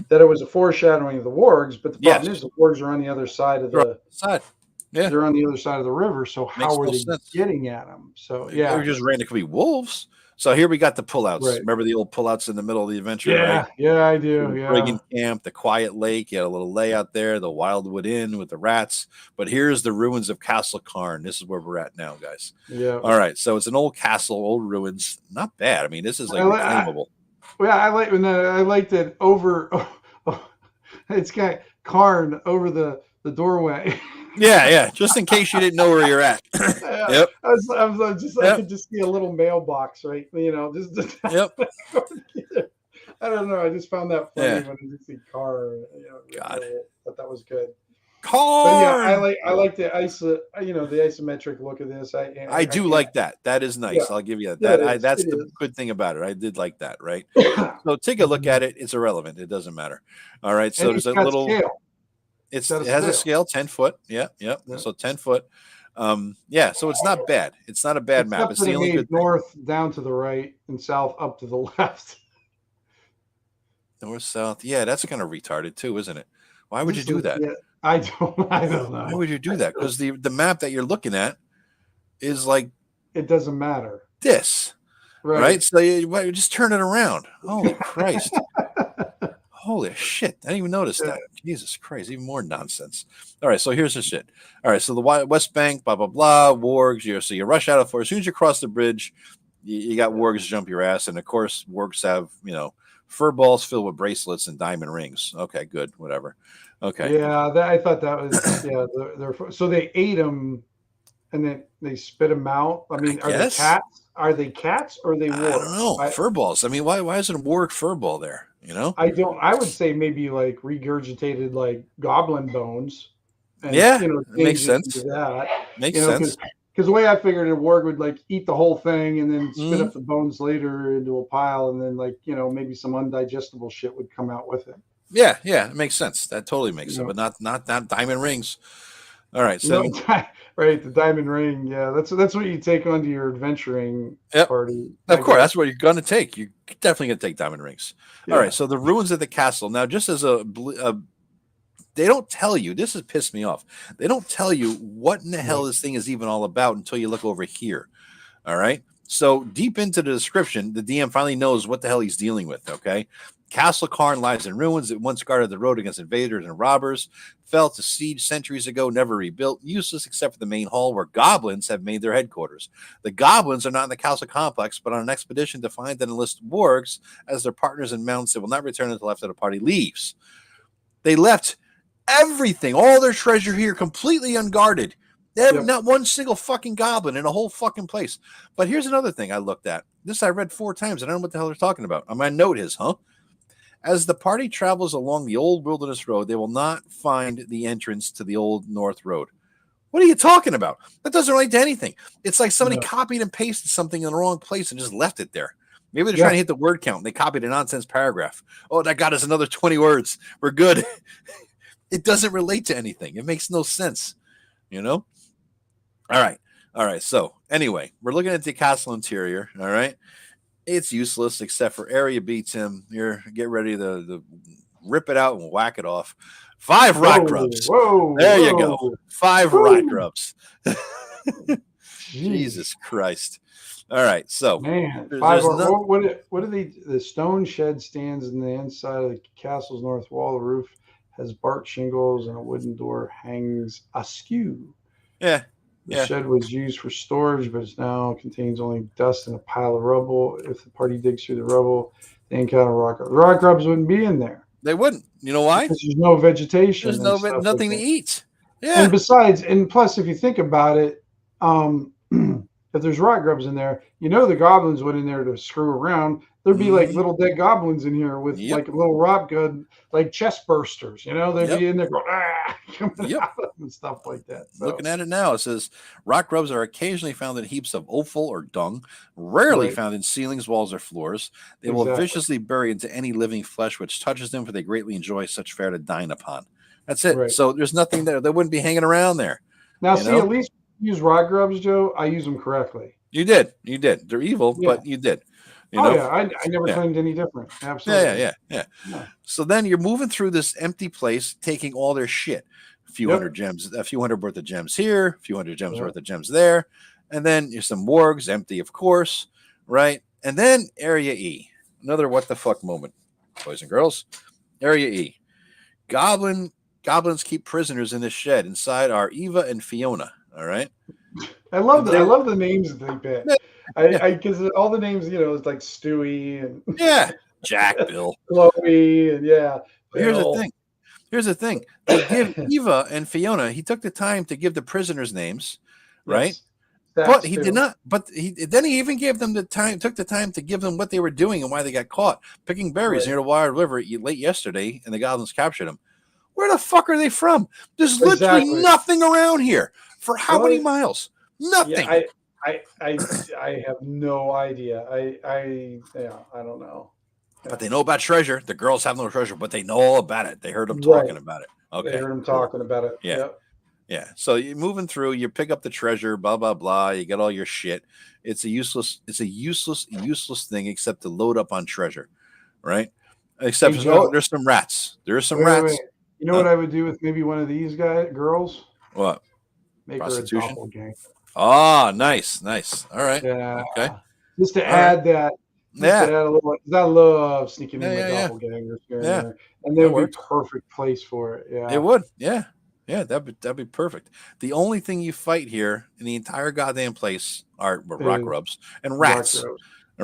That it was a foreshadowing of the wargs, but the problem is the wargs are on the other side of the side. Yeah, they're on the other side of the river. So how are they getting at them? So they're just randomly could be wolves. So here we got the pullouts. Right. Remember the old pullouts in the middle of the adventure? Yeah, right? Yeah, I do. The Brigand camp, the quiet lake. You had a little layout there, the Wildwood Inn with the rats. But here's the ruins of Castle Carn. This is where we're at now, guys. Yeah. All right. So it's an old castle, old ruins. Not bad. I mean, this is like reclaimable. I liked it over. It's got Carn over the doorway. Yeah. Just in case you didn't know where you're at. Yep. I could just see a little mailbox, right? You know, just yep. I don't know. I just found that funny when I just see car. You know, God, but that was good. Car. But yeah, I like the the isometric look of this. I do like that. That is nice. Yeah. I'll give you that. That's the good thing about it. I did like that. Right. So take a look at it. It's irrelevant. It doesn't matter. All right. So there's a little scale. It has a scale, 10 foot. Yeah. So 10 foot. So it's not bad. It's not a bad map. It's the only good north down to the right and south up to the left. North, south. Yeah, that's kind of retarded too, isn't it? Why would you do that? Yeah, I don't know. Why would you do that? Because the map that you're looking at is like it doesn't matter. This. Right? So you just turn it around. Holy Christ. Holy shit. I didn't even notice that. Jesus Christ. Even more nonsense. All right. So here's the shit. All right. So the West Bank, blah, blah, blah, wargs. So you rush out of forest. As soon as you cross the bridge, you got wargs jump your ass. And of course, wargs have, fur balls filled with bracelets and diamond rings. Okay, good. Whatever. Okay. Yeah. I thought that was, so they ate them and then they spit them out. I mean, are they cats? Are they cats or are they wargs? I don't know. Fur balls. I mean, why isn't a warg fur ball there? I would say maybe like regurgitated like goblin bones. and Yeah, you know, it makes sense. that. Makes You know, sense. because the way I figured a warg would like eat the whole thing and then spit Mm-hmm. up the bones later into a pile, and then like you know maybe some undigestible shit would come out with it. Yeah, it makes sense. That totally makes sense, You but not diamond rings. All right, know, so right, the diamond ring. Yeah, that's what you take onto your adventuring yep, party. of I course, guess. that's what you're going to take. You're definitely going to take diamond rings. All Yeah. right, so the ruins of the castle. Now, just as they don't tell you. This has pissed me off. They don't tell you what in the hell this thing is even all about until you look over here. All right. So deep into the description, the DM finally knows what the hell he's dealing with. Okay. Castle Karn lies in ruins. It once guarded the road against invaders and robbers. Fell to siege centuries ago, never rebuilt, useless except for the main hall where goblins have made their headquarters. The goblins are not in the castle complex, but on an expedition to find and enlist wargs as their partners in mounts. They will not return until after the party leaves. They left everything, all their treasure here, completely unguarded. Not one single fucking goblin in a whole fucking place. But here's another thing I looked at. This I read 4 times. I don't know what the hell they're talking about. My note is, as the party travels along the old wilderness road, they will not find the entrance to the old north road. What are you talking about? That doesn't relate to anything. It's like somebody copied and pasted something in the wrong place and just left it there. Maybe they're trying to hit the word count. They copied a nonsense paragraph. Oh, that got us another 20 words. We're good. It doesn't relate to anything. It makes no sense, you know? All right. So anyway, we're looking at the castle interior. All right. It's useless except for area B, Tim. Here, get ready to rip it out and whack it off. 5 rock grubs. There you go. 5 rock grubs. Jesus Christ. All right. So man, 5 what are they? The stone shed stands in the inside of the castle's north wall. The roof has bark shingles and a wooden door hangs askew. Yeah. The shed was used for storage, but it now contains only dust and a pile of rubble. If the party digs through the rubble, they encounter rock grubs. Rock grubs wouldn't be in there. They wouldn't. You know why? Because there's no vegetation. There's nothing to eat. Yeah. And besides, and plus, if you think about it, if there's rock grubs in there, you know the goblins went in there to screw around. There'd be like little dead goblins in here with like a little rock gun, like chest bursters. You know, they'd be in there going coming out and stuff like that. So. Looking at it now, it says rock grubs are occasionally found in heaps of offal or dung, rarely found in ceilings, walls, or floors. They will viciously bury into any living flesh which touches them, for they greatly enjoy such fare to dine upon. That's it. Right. So there's nothing there. They wouldn't be hanging around there. Now, see, at least you use rock grubs, Joe. I use them correctly. You did. They're evil, but you did. You know? I never claimed any different. Absolutely. Yeah. So then you're moving through this empty place, taking all their shit. A few hundred gems, a few hundred worth of gems here, a few hundred gems worth of gems there. And then there's some wargs, empty, of course, right? And then Area E. Another what the fuck moment, boys and girls. Area E. Goblins keep prisoners in this shed. Inside are Eva and Fiona. All right. I love the names that they pick. Because all the names, you know, it's like Stewie and Jack, Bill, Chloe, and But here's the thing. They give Eva and Fiona. He took the time to give the prisoners names, right? But he did not. But then he even gave them took the time to give them what they were doing and why they got caught picking berries near the Wild River late yesterday, and the goblins captured them. Where the fuck are they from? There's literally nothing around here for how many miles? Nothing. Yeah, I have no idea. I don't know. But they know about treasure. The girls have no treasure, but they know all about it. They heard them talking about it. Okay. They heard them talking about it. Yeah. Yeah. So you're moving through, you pick up the treasure, blah, blah, blah. You get all your shit. It's a useless thing except to load up on treasure. Right? Except there's some rats. There's some rats. Wait. You know what I would do with maybe one of these girls? What? Make her a doppelganger. Oh, nice. All right. Yeah. Okay. Just to add that. Yeah. To add a little, I love sneaking in my doppelgangers here and there. And they would be perfect place for it. Yeah. It would. Yeah. Yeah, that'd be perfect. The only thing you fight here in the entire goddamn place are rock grubs and rats. All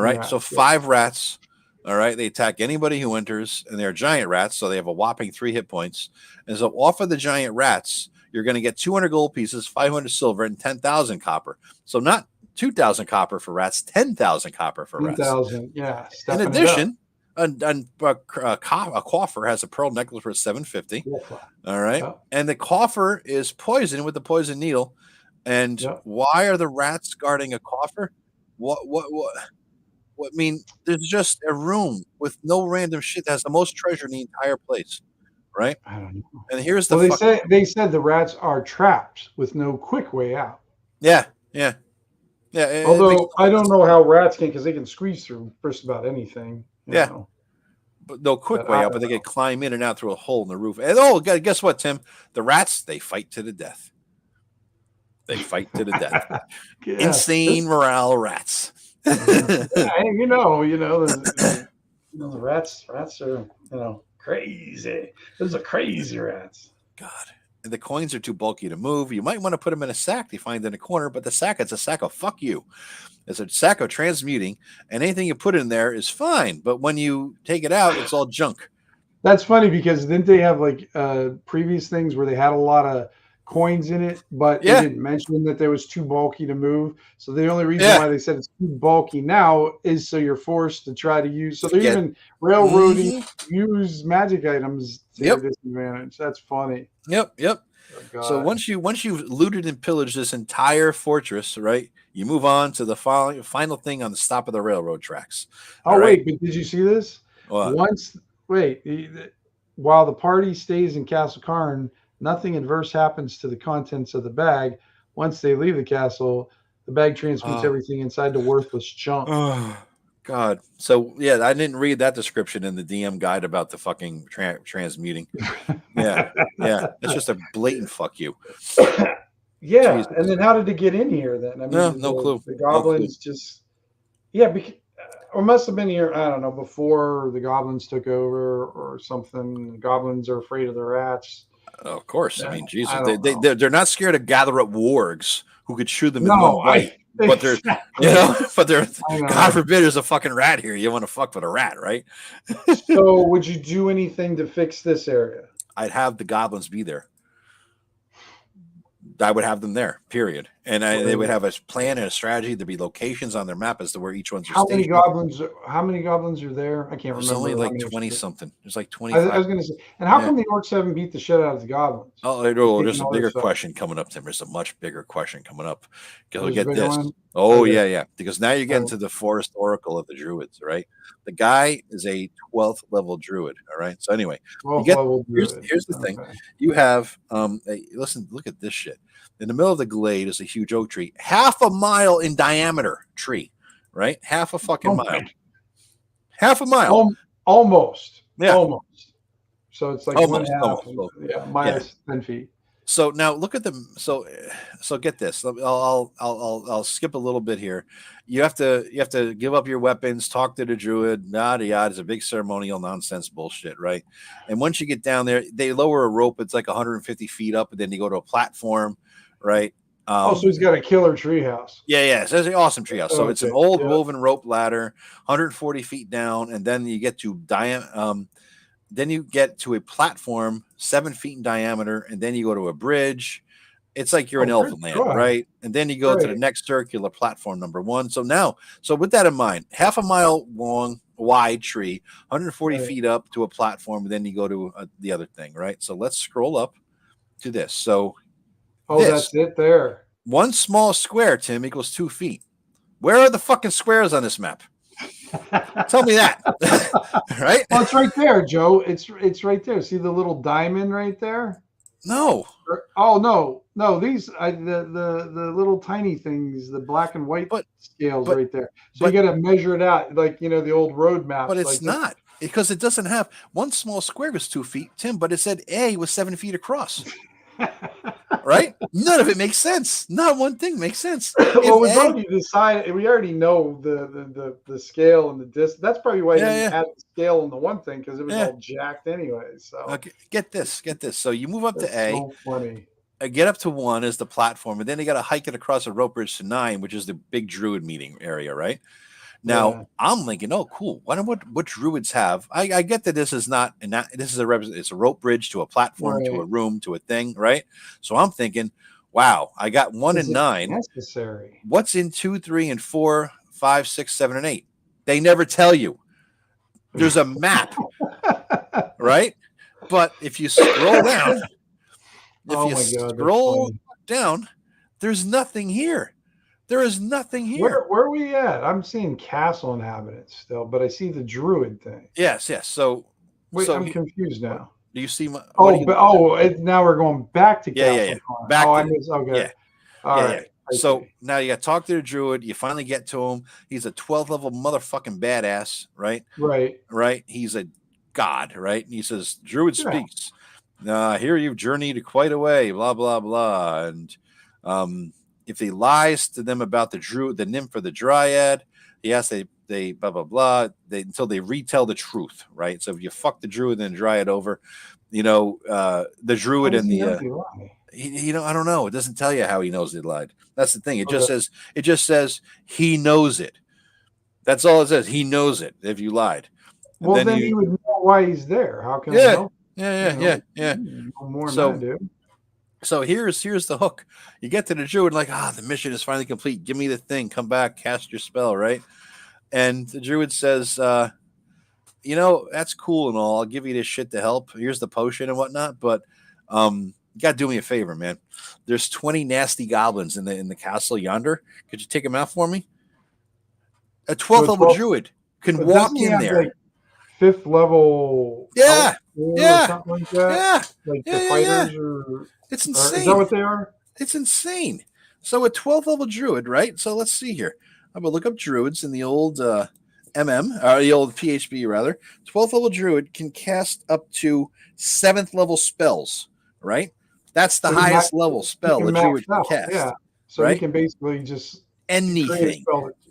right. So 5 rats. All right. They attack anybody who enters, and they're giant rats. So they have a whopping 3 hit points. And so off of the giant rats, you're going to get 200 gold pieces, 500 silver, and 10,000 copper. So not 2,000 copper for rats, 10,000 copper for rats. 10,000, yeah. In addition, A cougher has a pearl necklace for $750. All right, and the cougher is poisoned with the poison needle. And why are the rats guarding a coffer? What? I mean, there's just a room with no random shit that has the most treasure in the entire place, right? I don't know. And here's the. Well, they said the rats are trapped with no quick way out. Yeah. Although I don't know how rats can, because they can squeeze through just about anything. You know. But no quick way out, but they can climb in and out through a hole in the roof. And guess what, Tim? The rats, they fight to the death. They fight to the death. Insane morale rats. The rats are crazy. Those are crazy rats. God. And the coins are too bulky to move. You might want to put them in a sack they find in a corner, but it's a sack of fuck you. It's a sack of transmuting, and anything you put in there is fine. But when you take it out, it's all junk. That's funny, because didn't they have previous things where they had a lot of coins in it, but they didn't mention that there was too bulky to move? So the only reason why they said it's too bulky now is so you're forced to try to use. So they're even railroading use magic items to their disadvantage. That's funny. Yep. Oh, so once you've looted and pillaged this entire fortress, right, you move on to the final thing on the stop of the railroad tracks. Oh, wait, but did you see this? What? While the party stays in Castle Karn, nothing adverse happens to the contents of the bag. Once they leave the castle, the bag transmutes everything inside to worthless junk. Oh, God. So, I didn't read that description in the DM guide about the fucking transmuting. Yeah. It's just a blatant fuck you. Yeah. Jesus. And then how did it get in here then? I mean, no clue. The goblins just... Yeah, or must have been here, I don't know, before the goblins took over or something. The goblins are afraid of the rats. Oh, of course. I mean, Jesus, they're not scared to gather up wargs who could shoot them in one bite. But they're, God forbid, there's a fucking rat here. You want to fuck with a rat, right? So, would you do anything to fix this area? I'd have the goblins be there. I would have them there, period. And they would have a plan and a strategy. There'd be locations on their map as to where each one's How many goblins are there? I can't remember. There's only like 20 something. There's like 20. I was going to say. And how come the orcs haven't beat the shit out of the goblins? Oh, there's a bigger question coming up, Tim. There's a much bigger question coming up. Because get this. One? Oh, yeah. Because now you're getting to the forest oracle of the druids, right? The guy is a 12th level druid, all right? So anyway, here's the thing. You have, listen, look at this shit. In the middle of the glade is a huge oak tree, half a mile in diameter tree, right? Half a fucking mile. Half a mile. Almost. Yeah. Almost. So it's like almost, 1/2. Minus 10 feet. So now look at them. So get this. I'll skip a little bit here. You have to give up your weapons, talk to the druid, yada yada. It's a big ceremonial nonsense bullshit, right? And once you get down there, they lower a rope. It's like 150 feet up, and then you go to a platform, right? So he's got a killer treehouse. Yeah. So it's an awesome treehouse. So it's an old woven rope ladder, 140 feet down, and then you get to then you get to a platform 7 feet in diameter, and then you go to a bridge. It's like you're in Elfland, right? And then you go to the next circular platform, number 1. So with that in mind, half a mile long, wide tree, 140 feet up to a platform, and then you go to the other thing, right? So let's scroll up to this. So that's it there. One small square, Tim, equals 2 feet. Where are the fucking squares on this map? Tell me that. Right? Well, it's right there, Joe. It's right there. See the little diamond right there? No. Oh no. These the little tiny things, the black and white scales right there. So you got to measure it out, like the old road map. But it's not, because it doesn't have one small square was 2 feet, Tim. But it said A was 7 feet across. Right? None of it makes sense. Not one thing makes sense. Well, we already know the scale and the distance. That's probably why you didn't add the scale on the one thing, because it was all jacked anyway. So okay, get this. So you move up to A. So funny. Get up to 1 is the platform, and then you got to hike it across a rope bridge to 9, which is the big druid meeting area, right? Now I'm thinking, oh, cool. What druids have? I get that this is it's a rope bridge to a platform, to a room, to a thing, right? So I'm thinking, wow, I got 1 and 9. Necessary. What's in 2, 3, and 4, 5, 6, 7, and 8? They never tell you. There's a map, right? But if you scroll down, down, there's nothing here. There is nothing here. Where are we at? I'm seeing castle inhabitants still, but I see the druid thing. Yes. So wait, I'm confused now. Do you see my? Now we're going back to castle. Yeah. Back. I missed. Okay. Yeah. All right. So now you got to talk to the druid. You finally get to him. He's a 12th level motherfucking badass, right? Right. He's a god, right? And he says, "Druid speaks. Here you've journeyed quite a way. Blah blah blah." And if he lies to them about the druid, the nymph or the dryad, he has they blah blah blah. Until they retell the truth, right? So if you fuck the druid and the dryad over, the druid and the I don't know. It doesn't tell you how he knows he lied. That's the thing. It just says he knows it. That's all it says. He knows it if you lied. And well, then he would know why he's there. How can Yeah. No more than I do. So here's the hook. You get to the druid like, the mission is finally complete. Give me the thing. Come back, cast your spell, right? And the druid says, that's cool and all. I'll give you this shit to help. Here's the potion and whatnot, but you gotta do me a favor, man. There's 20 nasty goblins in the castle yonder. Could you take them out for me? A 12th level druid can walk in there. Like 5th level. Yeah. Or something like that. Like the fighters or it's insane. Is that what they are? It's insane. So a 12th level druid, right? So let's see here. I'm gonna look up druids in the old the old PHB rather. 12th level druid can cast up to 7th level spells, right? That's the highest level spell the druid can cast. Yeah. So he can basically just anything.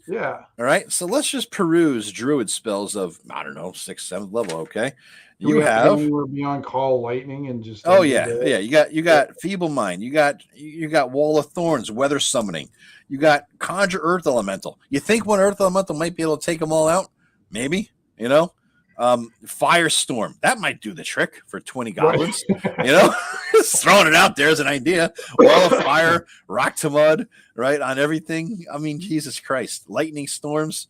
Yeah. All right. So let's just peruse druid spells of 6th, 7th level. Okay. You have anywhere beyond call lightning and just You got feeble mind. You got wall of thorns, weather summoning. You got conjure earth elemental. You think one earth elemental might be able to take them all out? Maybe. Firestorm, that might do the trick for 20 goblins. Just throwing it out there as an idea. Wall of fire, rock to mud, right, on everything. I mean, Jesus Christ, lightning storms.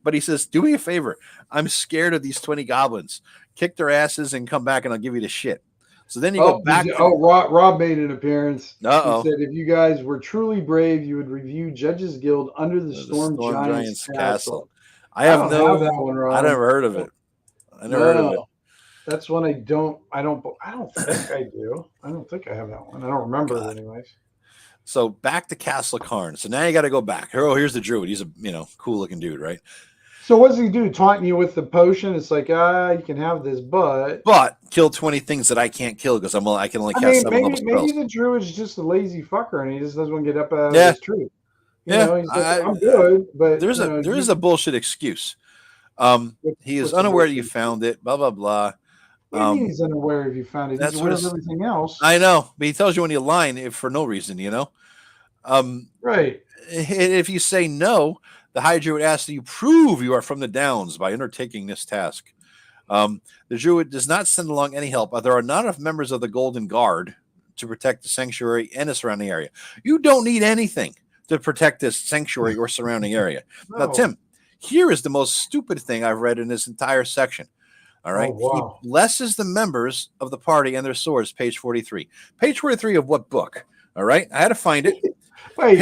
But he says, do me a favor. I'm scared of these 20 goblins. Kick their asses and come back and I'll give you the shit. So then you go back. Rob made an appearance. Uh-oh. He said, if you guys were truly brave, you would review Judge's Guild under the Storm Giants Castle. I have have that one, Rob. I never heard of it. Heard of it. That's one I don't think I do. I don't think I have that one. I don't remember it anyways. So back to Castle Karn. So now you got to go back. Here's the druid. He's a cool looking dude, right? So what does he do? Taunting you with the potion? It's like, you can have this, but kill 20 things that I can't kill because I can only cast 7 level spells. Maybe the druid's just a lazy fucker and he just doesn't want to get up out of his truth. He's like, I'm good, but there is a bullshit excuse. He is unaware that you found it. Blah blah blah. What do you mean he's unaware if you found it? He's aware of everything else. I know, but he tells you when you're lying for no reason. Right. If you say no, the High Druid asks that you prove you are from the Downs by undertaking this task. The Druid does not send along any help. There are not enough members of the Golden Guard to protect the sanctuary and the surrounding area. You don't need anything to protect this sanctuary or surrounding area. No. Now, Tim, here is the most stupid thing I've read in this entire section. All right. Oh, wow. He blesses the members of the party and their swords, page 43. Page 43 of what book? All right. I had to find it. I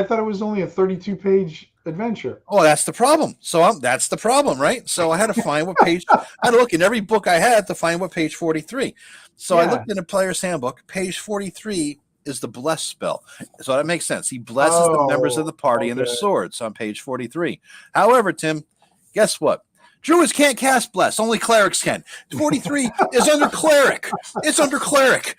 thought it was only a 32-page adventure. Oh, that's the problem. So that's the problem, right? So I had to find what page. I had to look in every book I had to find what page 43. So I looked in a player's handbook. Page 43 is the bless spell. So that makes sense. He blesses the members of the party and their swords on page 43. However, Tim, guess what? Druids can't cast bless. Only clerics can. 43 is under cleric. It's under cleric.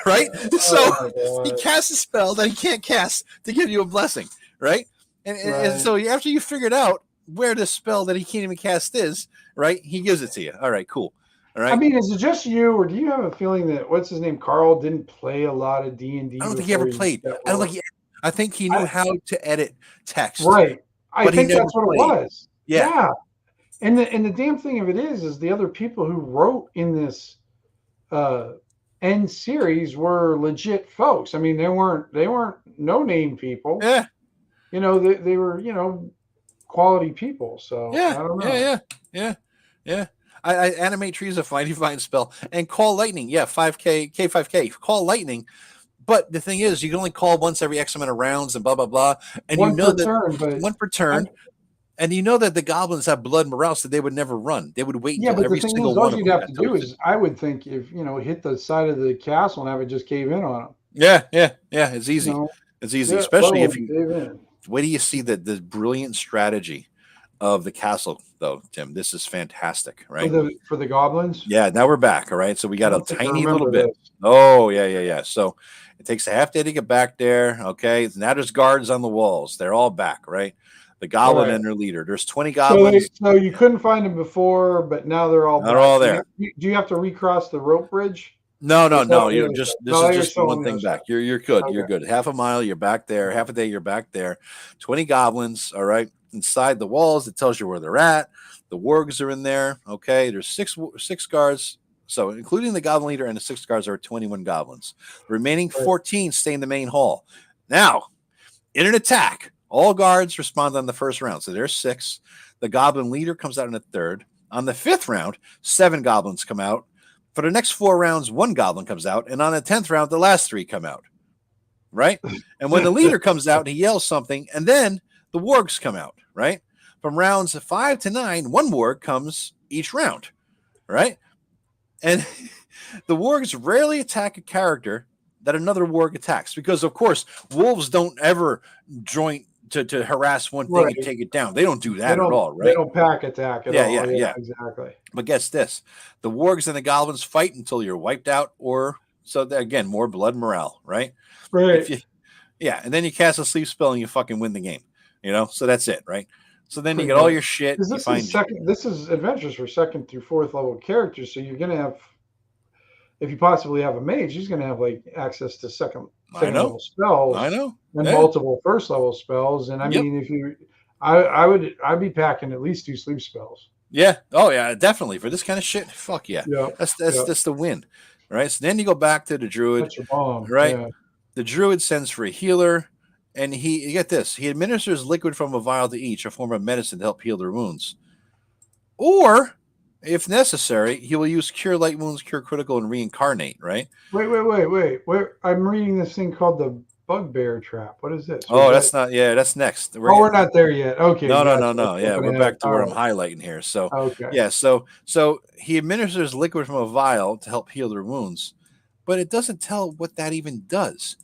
Right? So he casts a spell that he can't cast to give you a blessing. Right? And so after you figured out where this spell that he can't even cast is, right? He gives it to you. All right, cool. All right. I mean, is it just you, or do you have a feeling that what's his name, Carl, didn't play a lot of D&D? I don't think he ever played. I think he knew how to edit text. Right. I think that's what it was. Yeah. And the damn thing of it is the other people who wrote in this end series were legit folks. I mean, they weren't no name people. Yeah. They were quality people. So I don't know. Yeah. I animate trees a find you find spell and call lightning. Yeah, 5K, K5K. Call lightning. But the thing is, you can only call once every X amount of rounds and blah blah blah. And One you know per that turn, but one per turn. And you know that the goblins have blood morale, so they would never run. They would wait yeah, until but the every thing single is, all one of you'd them have got to do toasted. is, I would think, if hit the side of the castle and have it just cave in on them. Yeah. It's easy. No. It's easy, Yeah, especially if cave you. in. Wait do you see the brilliant strategy of the castle, though, Tim? This is fantastic, right? For the goblins. Yeah. Now we're back. All right. So we got I a don't think I tiny little remember bit. this. Oh yeah. So it takes a half day to get back there. Okay. Now there's guards on the walls. They're all back, right? The goblin Right. and their leader. There's 20 goblins. So you couldn't find them before, but now they're all They're back. all So there. do you have to recross the rope bridge? No. Or is that on the You other just side? this No, is you're just still one on the thing other back. side. You're good. Okay. You're good. Half a mile, you're back there. Half a day, you're back there. 20 goblins. All right. Inside the walls, it tells you where they're at. The wargs are in there. Okay. There's six guards. So including the goblin leader and the 6 guards, are 21 goblins. The remaining 14 stay in the main hall. Now, in an attack, all guards respond on the first round. So there's 6. The goblin leader comes out in the 3rd. On the 5th round, 7 goblins come out. For the next 4 rounds, 1 goblin comes out. And on the 10th round, the last 3 come out. Right? And when the leader comes out, he yells something. And then the wargs come out. Right? From rounds 5 to 9, 1 warg comes each round. Right? And the wargs rarely attack a character that another warg attacks. Because, of course, wolves don't ever join to harass one thing and take it down. They don't do that at all, right? They don't pack attack at all. Yeah, exactly. But guess this: the wargs and the goblins fight until you're wiped out, or so again, more blood morale, right? Right. And then you cast a sleep spell and you fucking win the game. So that's it, right? So then you get all your shit. This is adventures for 2nd through 4th level characters, so you're gonna have, if you possibly have a mage, he's gonna have like access to second level spells. I know. And multiple 1st level spells. And I mean, I'd be packing at least 2 sleep spells. Yeah. Oh yeah, definitely. For this kind of shit, fuck yeah. That's the win. Right. So then you go back to the druid. That's your bomb. Right. Yeah. The druid sends for a healer, and you get this. He administers liquid from a vial to each, a form of medicine to help heal their wounds. Or, if necessary, he will use cure light wounds, cure critical, and reincarnate, right? Wait. I'm reading this thing called the bugbear trap. What is this? That's not. Yeah, that's next. We're not there yet. Okay. No. Yeah, we're back to where I'm highlighting here. So, okay. Yeah, so he administers liquid from a vial to help heal their wounds, but it doesn't tell what that even does.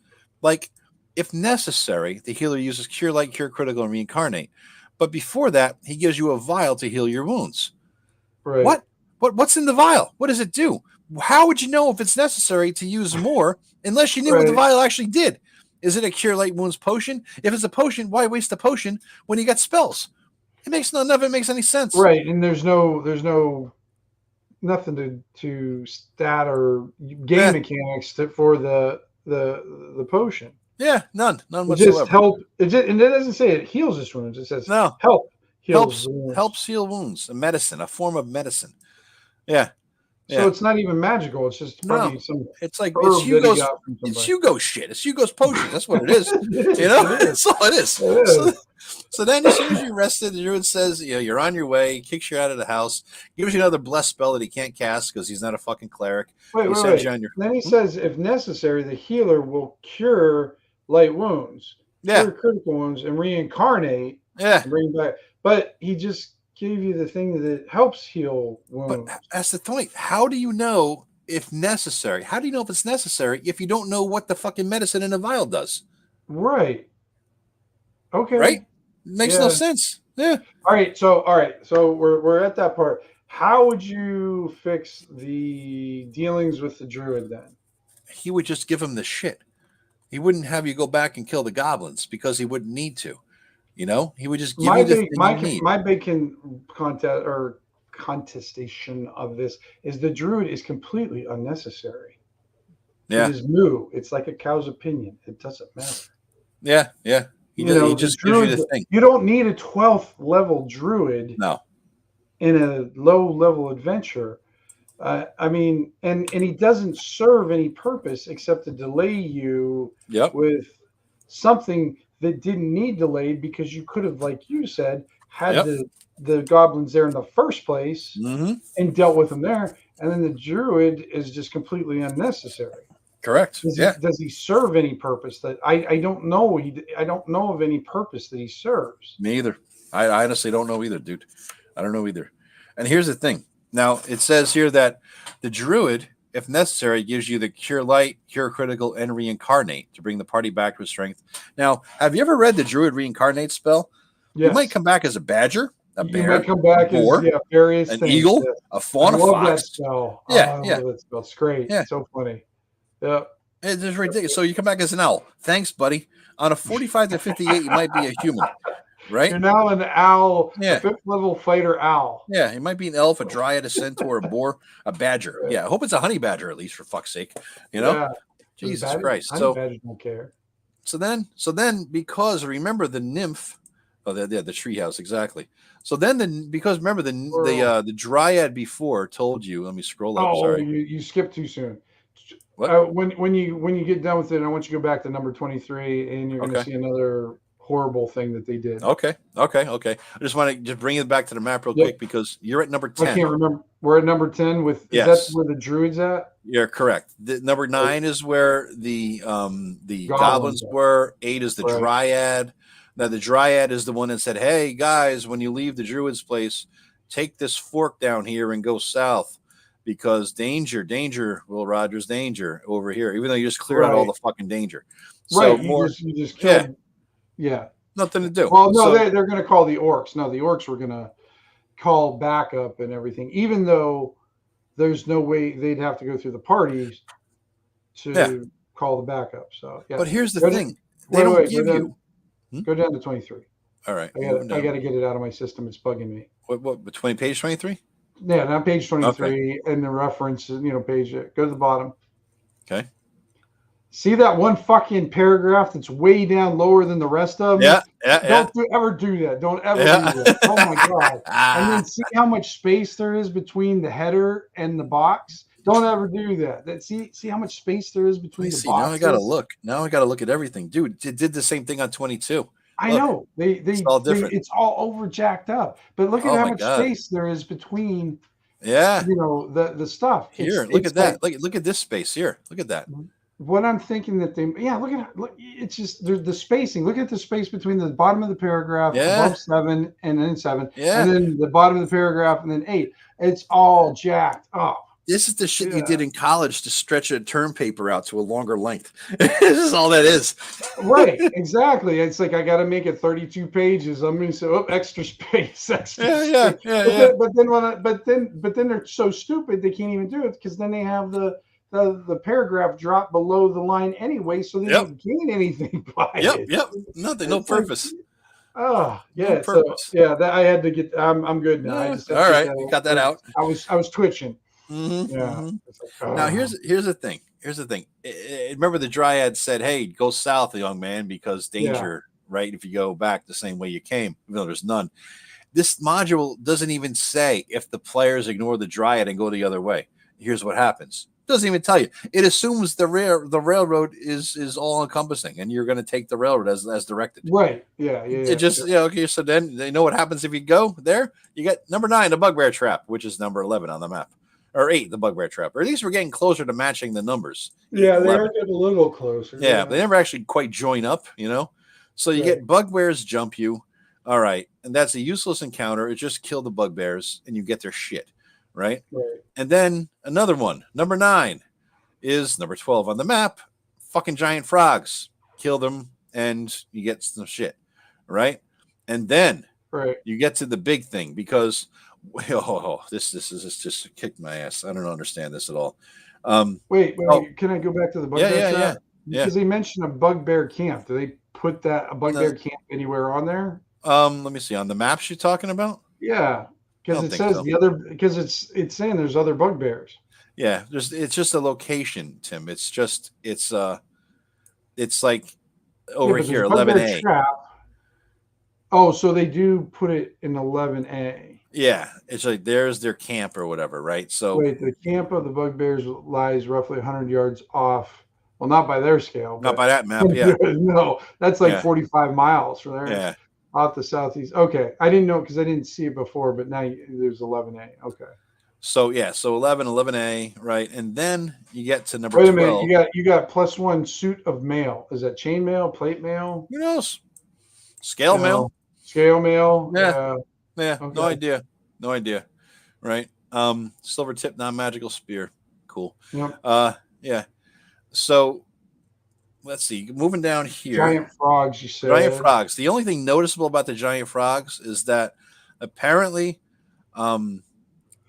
Like, if necessary, the healer uses cure light, cure critical, and reincarnate. But before that, he gives you a vial to heal your wounds. Right. What's in the vial? What does it do? How would you know if it's necessary to use more unless you knew what the vial actually did? Is it a cure light wounds potion? If it's a potion, why waste a potion when you got spells? None of it makes any sense. Right, and there's nothing to stat or game mechanics for the potion. Yeah, none whatsoever. Just help. And it doesn't say it heals this wounds. It says help. Helps heal wounds. A medicine, a form of medicine. Yeah. So it's not even magical. It's just probably some. It's like it's Hugo's shit. It's Hugo's potion. That's what it is. That's all it is. So then, as soon as you're rested, the druid says, you're on your way. Kicks you out of the house. Gives you another blessed spell that he can't cast because he's not a fucking cleric. Wait. Then he says, if necessary, the healer will cure light wounds, cure critical wounds, and reincarnate. Yeah. And bring back. But he just gave you the thing that helps heal wounds. But that's the point. How do you know if necessary? How do you know if it's necessary if you don't know what the fucking medicine in a vial does? Right. Okay. Right? Makes no sense. Yeah. All right. So we're at that part. How would you fix the dealings with the druid then? He would just give him the shit. He wouldn't have you go back and kill the goblins because he wouldn't need to. He would just give you the thing you need. My big contestation of this is the druid is completely unnecessary. Yeah. It is moo. It's like a cow's opinion. It doesn't matter. Yeah. He just gives you the thing. You don't need a 12th level druid. No. In a low level adventure. I mean, and he doesn't serve any purpose except to delay you with something that didn't need delayed because you could have, like you said, had the goblins there in the first place and dealt with them there, and then the druid is just completely unnecessary. Correct. Does he serve any purpose? That I don't know. I don't know of any purpose that he serves. Me either. I honestly don't know either, dude. I don't know either. And here's the thing. Now it says here that the druid, if necessary, gives you the cure light, cure critical, and reincarnate to bring the party back to strength. Now, have you ever read the druid reincarnate spell? Yes. You might come back as a badger, a bear, you might come back a boar, as various an things. eagle, a fawn, a fox. That spell. Yeah, I love that spell. It's great. Yeah. It's so funny. Yeah. It's just ridiculous. So you come back as an owl. Thanks, buddy. On a 45 to 58, you might be a human, right? You're now an owl, a 5th level fighter owl. Yeah, it might be an elf, a dryad, a centaur, a boar, a badger. Yeah, I hope it's a honey badger at least, for fuck's sake. You know? Yeah. Jesus Christ. Honey badgers don't care. So then, because remember the nymph, the treehouse, exactly. So then, because remember the dryad before told you. Let me scroll up. Sorry, you skipped too soon. What? When you get done with it, I want you to go back to number 23, and you're going to see another horrible thing that they did. Okay. I just want to just bring it back to the map real quick because you're at number 10. I can't remember. We're at number 10 with. Yes. Is that where the druids at? You're correct. Number 9 is where the goblins were. 8 is the dryad. Now the dryad is the one that said, "Hey guys, when you leave the druid's place, take this fork down here and go south." Because danger, Will Rogers, danger over here. Even though you just cleared out all the fucking danger, so you just killed. Yeah, nothing to do. Well, no, they're going to call the orcs. No, the orcs were going to call backup and everything. Even though there's no way they'd have to go through the parties to call the backup. So, yeah. But here's the thing: they don't give you. Go down to 23. All right, I got to get it out of my system. It's bugging me. What? Between page 23? Yeah, not page 23 and the reference, page. Go to the bottom. Okay. See that one fucking paragraph that's way down lower than the rest of them? Yeah. Don't ever do that. Don't ever do that. Oh my God. And then see how much space there is between the header and the box. Don't ever do that. See how much space there is between the boxes. Now I gotta look. Now I gotta look at everything, dude. It did the same thing on 22. I know it's all different. It's all over jacked up. But look at how much space there is between. Yeah, the stuff. Look at that. Look at this space here. Look at that. What I'm thinking that look. It's just the spacing. Look at the space between the bottom of the paragraph, above 7 and then 7, and then the bottom of the paragraph and then 8. It's all jacked up. This is the shit you did in college to stretch a term paper out to a longer length. This is all that is. Right, exactly. It's like I got to make it 32 pages. I'm going to say, extra space, Yeah. But then they're so stupid they can't even do it because then they have the paragraph drop below the line anyway, so they don't gain anything by it. Yep. Nothing, no purpose. Oh yeah, I had to get. I'm good now. All right, you got that out. I was twitching. Mm-hmm, yeah. Mm-hmm. Now here's the thing. Remember the dryad said, "Hey, go south, young man, because danger." Right? If you go back the same way you came, even though there's none. This module doesn't even say if the players ignore the dryad and go the other way. Here's what happens. It doesn't even tell you. It assumes the railroad is all encompassing, and you're going to take the railroad as directed. Right? Yeah. It just okay. So then they know what happens if you go there. You get number 9, the bugbear trap, which is number 11 on the map. Or 8, the bugbear trap. Or at least we're getting closer to matching the numbers. Yeah, they are getting a little closer. Yeah, but they never actually quite join up, So you get bugbears jump you. All right. And that's a useless encounter. It just killed the bugbears and you get their shit. Right? And then another one, number 9, is number 12 on the map. Fucking giant frogs. Kill them and you get some shit. Right? And then you get to the big thing because this just kicked my ass. I don't understand this at all. Wait, can I go back to the bugbear trap? Because they mentioned a bugbear camp. Do they put a bugbear camp anywhere on there? Let me see. On the maps you're talking about? Yeah, because it says because it's saying there's other bugbears. Yeah, it's just a location, Tim. It's like over here, 11A. Trap. Oh, so they do put it in 11A. Yeah, it's like there's their camp or whatever, right? So the camp of the bugbears lies roughly 100 yards off. Well, not by their scale. Not by that map, yeah. No, that's like 45 miles from there. Yeah. Off the southeast. Okay, I didn't know because I didn't see it before, but now there's 11A. Okay. So yeah, so 11A, right? And then you get to number Wait a 12. minute, you got +1 suit of mail. Is that chain mail, plate mail? Who knows? Scale mail? Scale mail? Yeah. Yeah, Okay. No idea. Right? Silver tip non-magical spear. Cool. Yep. Yeah. So let's see. Moving down here. Giant frogs, you said. Giant frogs. The only thing noticeable about the giant frogs is that apparently,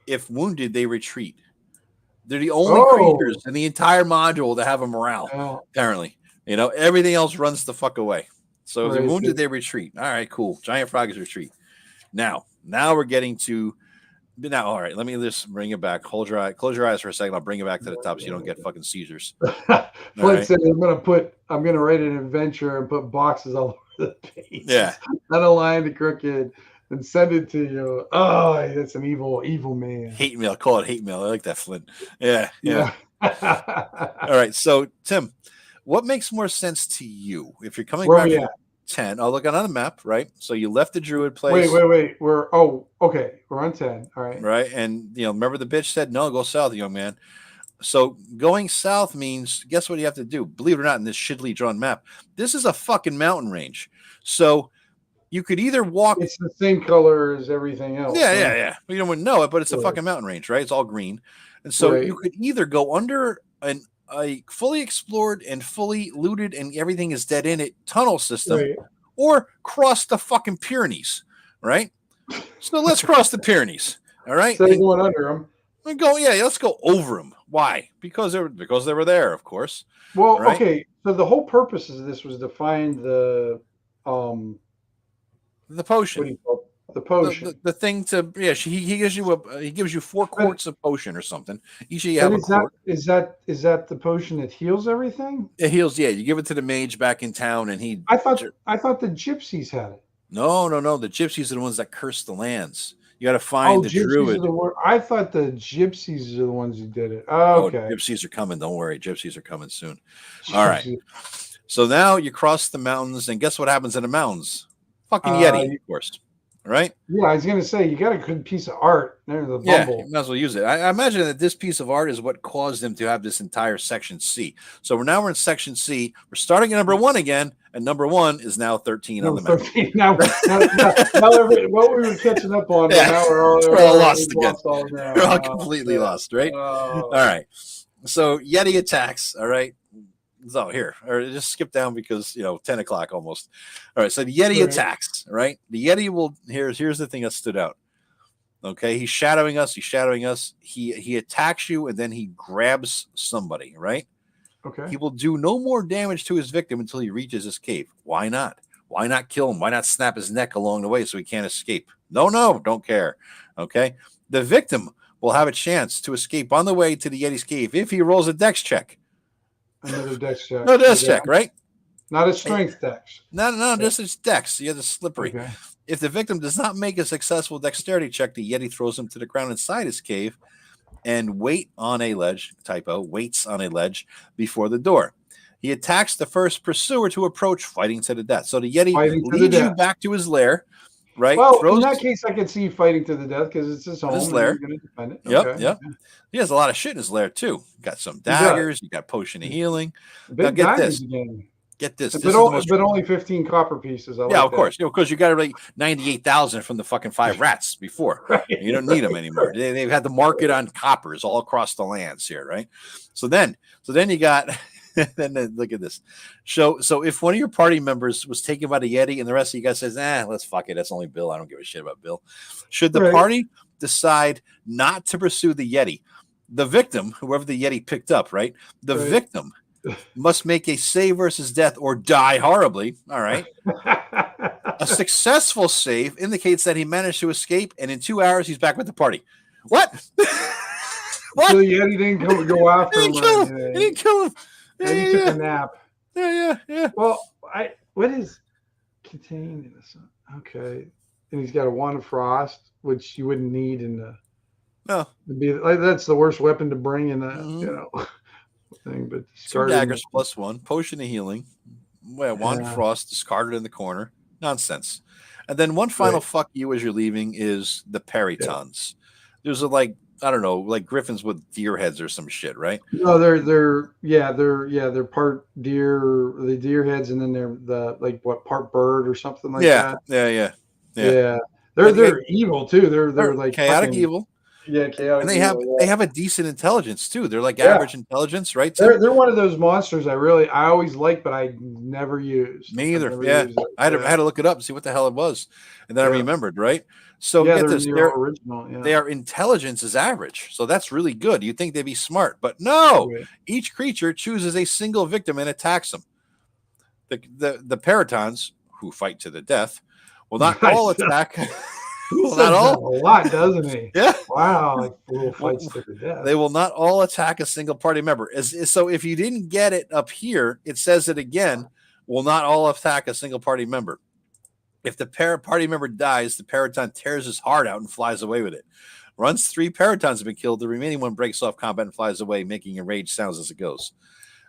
if wounded, they retreat. They're the only creatures in the entire module that have a morale. Apparently, everything else runs the fuck away. So if they're wounded, they retreat. All right, cool. Giant frogs retreat. Now we're getting to. Now, all right, let me just bring it back. Close your eyes for a second. I'll bring it back to the top so you don't get fucking seizures. Flint said, I'm gonna write an adventure and put boxes all over the page. Yeah. Unaligned to crooked and send it to you. Oh, that's an evil man. Hate mail. Call it hate mail. I like that, Flint. Yeah. All right. So, Tim, what makes more sense to you if you're coming back from 10? I'll look on the map, right? So you left the druid place. Wait. We're on 10. All right. Right. And remember the bitch said, no, go south, young man. So going south means, guess what you have to do? Believe it or not, in this shittily drawn map, this is a fucking mountain range. So you could either walk. It's the same color as everything else. Yeah. You don't know it, but it's a fucking mountain range, right? It's all green. And so you could either go under a fully explored and fully looted and everything is dead in it tunnel system, or cross the fucking Pyrenees, right? So let's cross the Pyrenees, all right? So you're going under them. Let's go over them. Why? Because they were there, of course. Well, right? Okay. So the whole purpose of this was to find the potion. What do you call it? The potion. The thing to he gives you 4 quarts of potion or something. Each of you have a quart. Is that the potion that heals everything? It heals. Yeah, you give it to the mage back in town, and he. I thought the gypsies had it. No. The gypsies are the ones that curse the lands. You got to find the druid. I thought the gypsies are the ones who did it. Oh, okay. Gypsies are coming. Don't worry. Gypsies are coming soon. All right. So now you cross the mountains, and guess what happens in the mountains? Fucking Yeti, of course. Right? Yeah, I was going to say, you got a good piece of art. There's the bumble. Yeah, you might as well use it. I imagine that this piece of art is what caused them to have this entire section C. So we're in section C. We're starting at number 1 again, and number 1 is now 13 on the map. 13. Now what we were catching up on, now we're all lost again. We're all completely lost, right? All right. So Yeti attacks, all right? So here, or just skip down because 10 o'clock almost. All right, so the Yeti attacks, right? The Yeti will here's the thing that stood out. Okay, he's shadowing us. He attacks you and then he grabs somebody, right? Okay. He will do no more damage to his victim until he reaches his cave. Why not? Why not kill him? Why not snap his neck along the way so he can't escape? No, don't care. Okay. The victim will have a chance to escape on the way to the Yeti's cave if he rolls a dex check. Another dex check. No dex check, right? Not a strength dex. No, just it's dex. You have the slippery. Okay. If the victim does not make a successful dexterity check, the Yeti throws him to the ground inside his cave and waits on a ledge before the door. He attacks the first pursuer to approach, fighting to the death. So the Yeti leads you back to his lair, right? Well, in that case, I could see you fighting to the death because it's his home. His lair. You're going to defend it. Yep. Okay. He has a lot of shit in his lair too. Got some daggers. You got potion of healing. Now get this. Get this. But only 15 copper pieces. Of course. Because you got like 98,000 from the fucking 5 rats before. Right. You don't need them anymore. They've had the market on coppers all across the lands here, right? So then you got. Then look at this. So if one of your party members was taken by the Yeti and the rest of you guys says, let's fuck it. That's only Bill. I don't give a shit about Bill. Should the party decide not to pursue the Yeti, the victim, whoever the Yeti picked up, right? The victim must make a save versus death or die horribly. All right. A successful save indicates that he managed to escape, and in 2 hours he's back with the party. What? What? So the Yeti didn't go after him. He didn't kill him. He took a nap. Yeah. Well, what is contained in this? Okay, and he's got a wand of frost, which you wouldn't need in the. No, that's the worst weapon to bring in a thing. But 2 daggers +1 potion of healing. Wand of frost discarded in the corner. Nonsense. And then one final fuck you as you're leaving is the peritons. There's I don't know, like griffins with deer heads or some shit, right? No, they're part deer, the deer heads, and then they're part bird or something like that. Yeah. They're evil too. They're like chaotic fucking, evil. Yeah, chaotic. And they have a decent intelligence too. They're like average intelligence, right? They're one of those monsters I always liked, but I never used. Me either. I had to look it up and see what the hell it was, and then I remembered, right? So get this, their intelligence is average, so that's really good. You'd think they'd be smart, but no. Each creature chooses a single victim and attacks them. The peritons, who fight to the death, will not all attack. Well, not all. A lot, doesn't he? Yeah. Wow. Like fights to the death. They will not all attack a single party member. So if you didn't get it up here, it says it again. Will not all attack a single party member. If the party member dies, the periton tears his heart out and flies away with it. Once 3 peritons have been killed, the remaining one breaks off combat and flies away, making enraged sounds as it goes.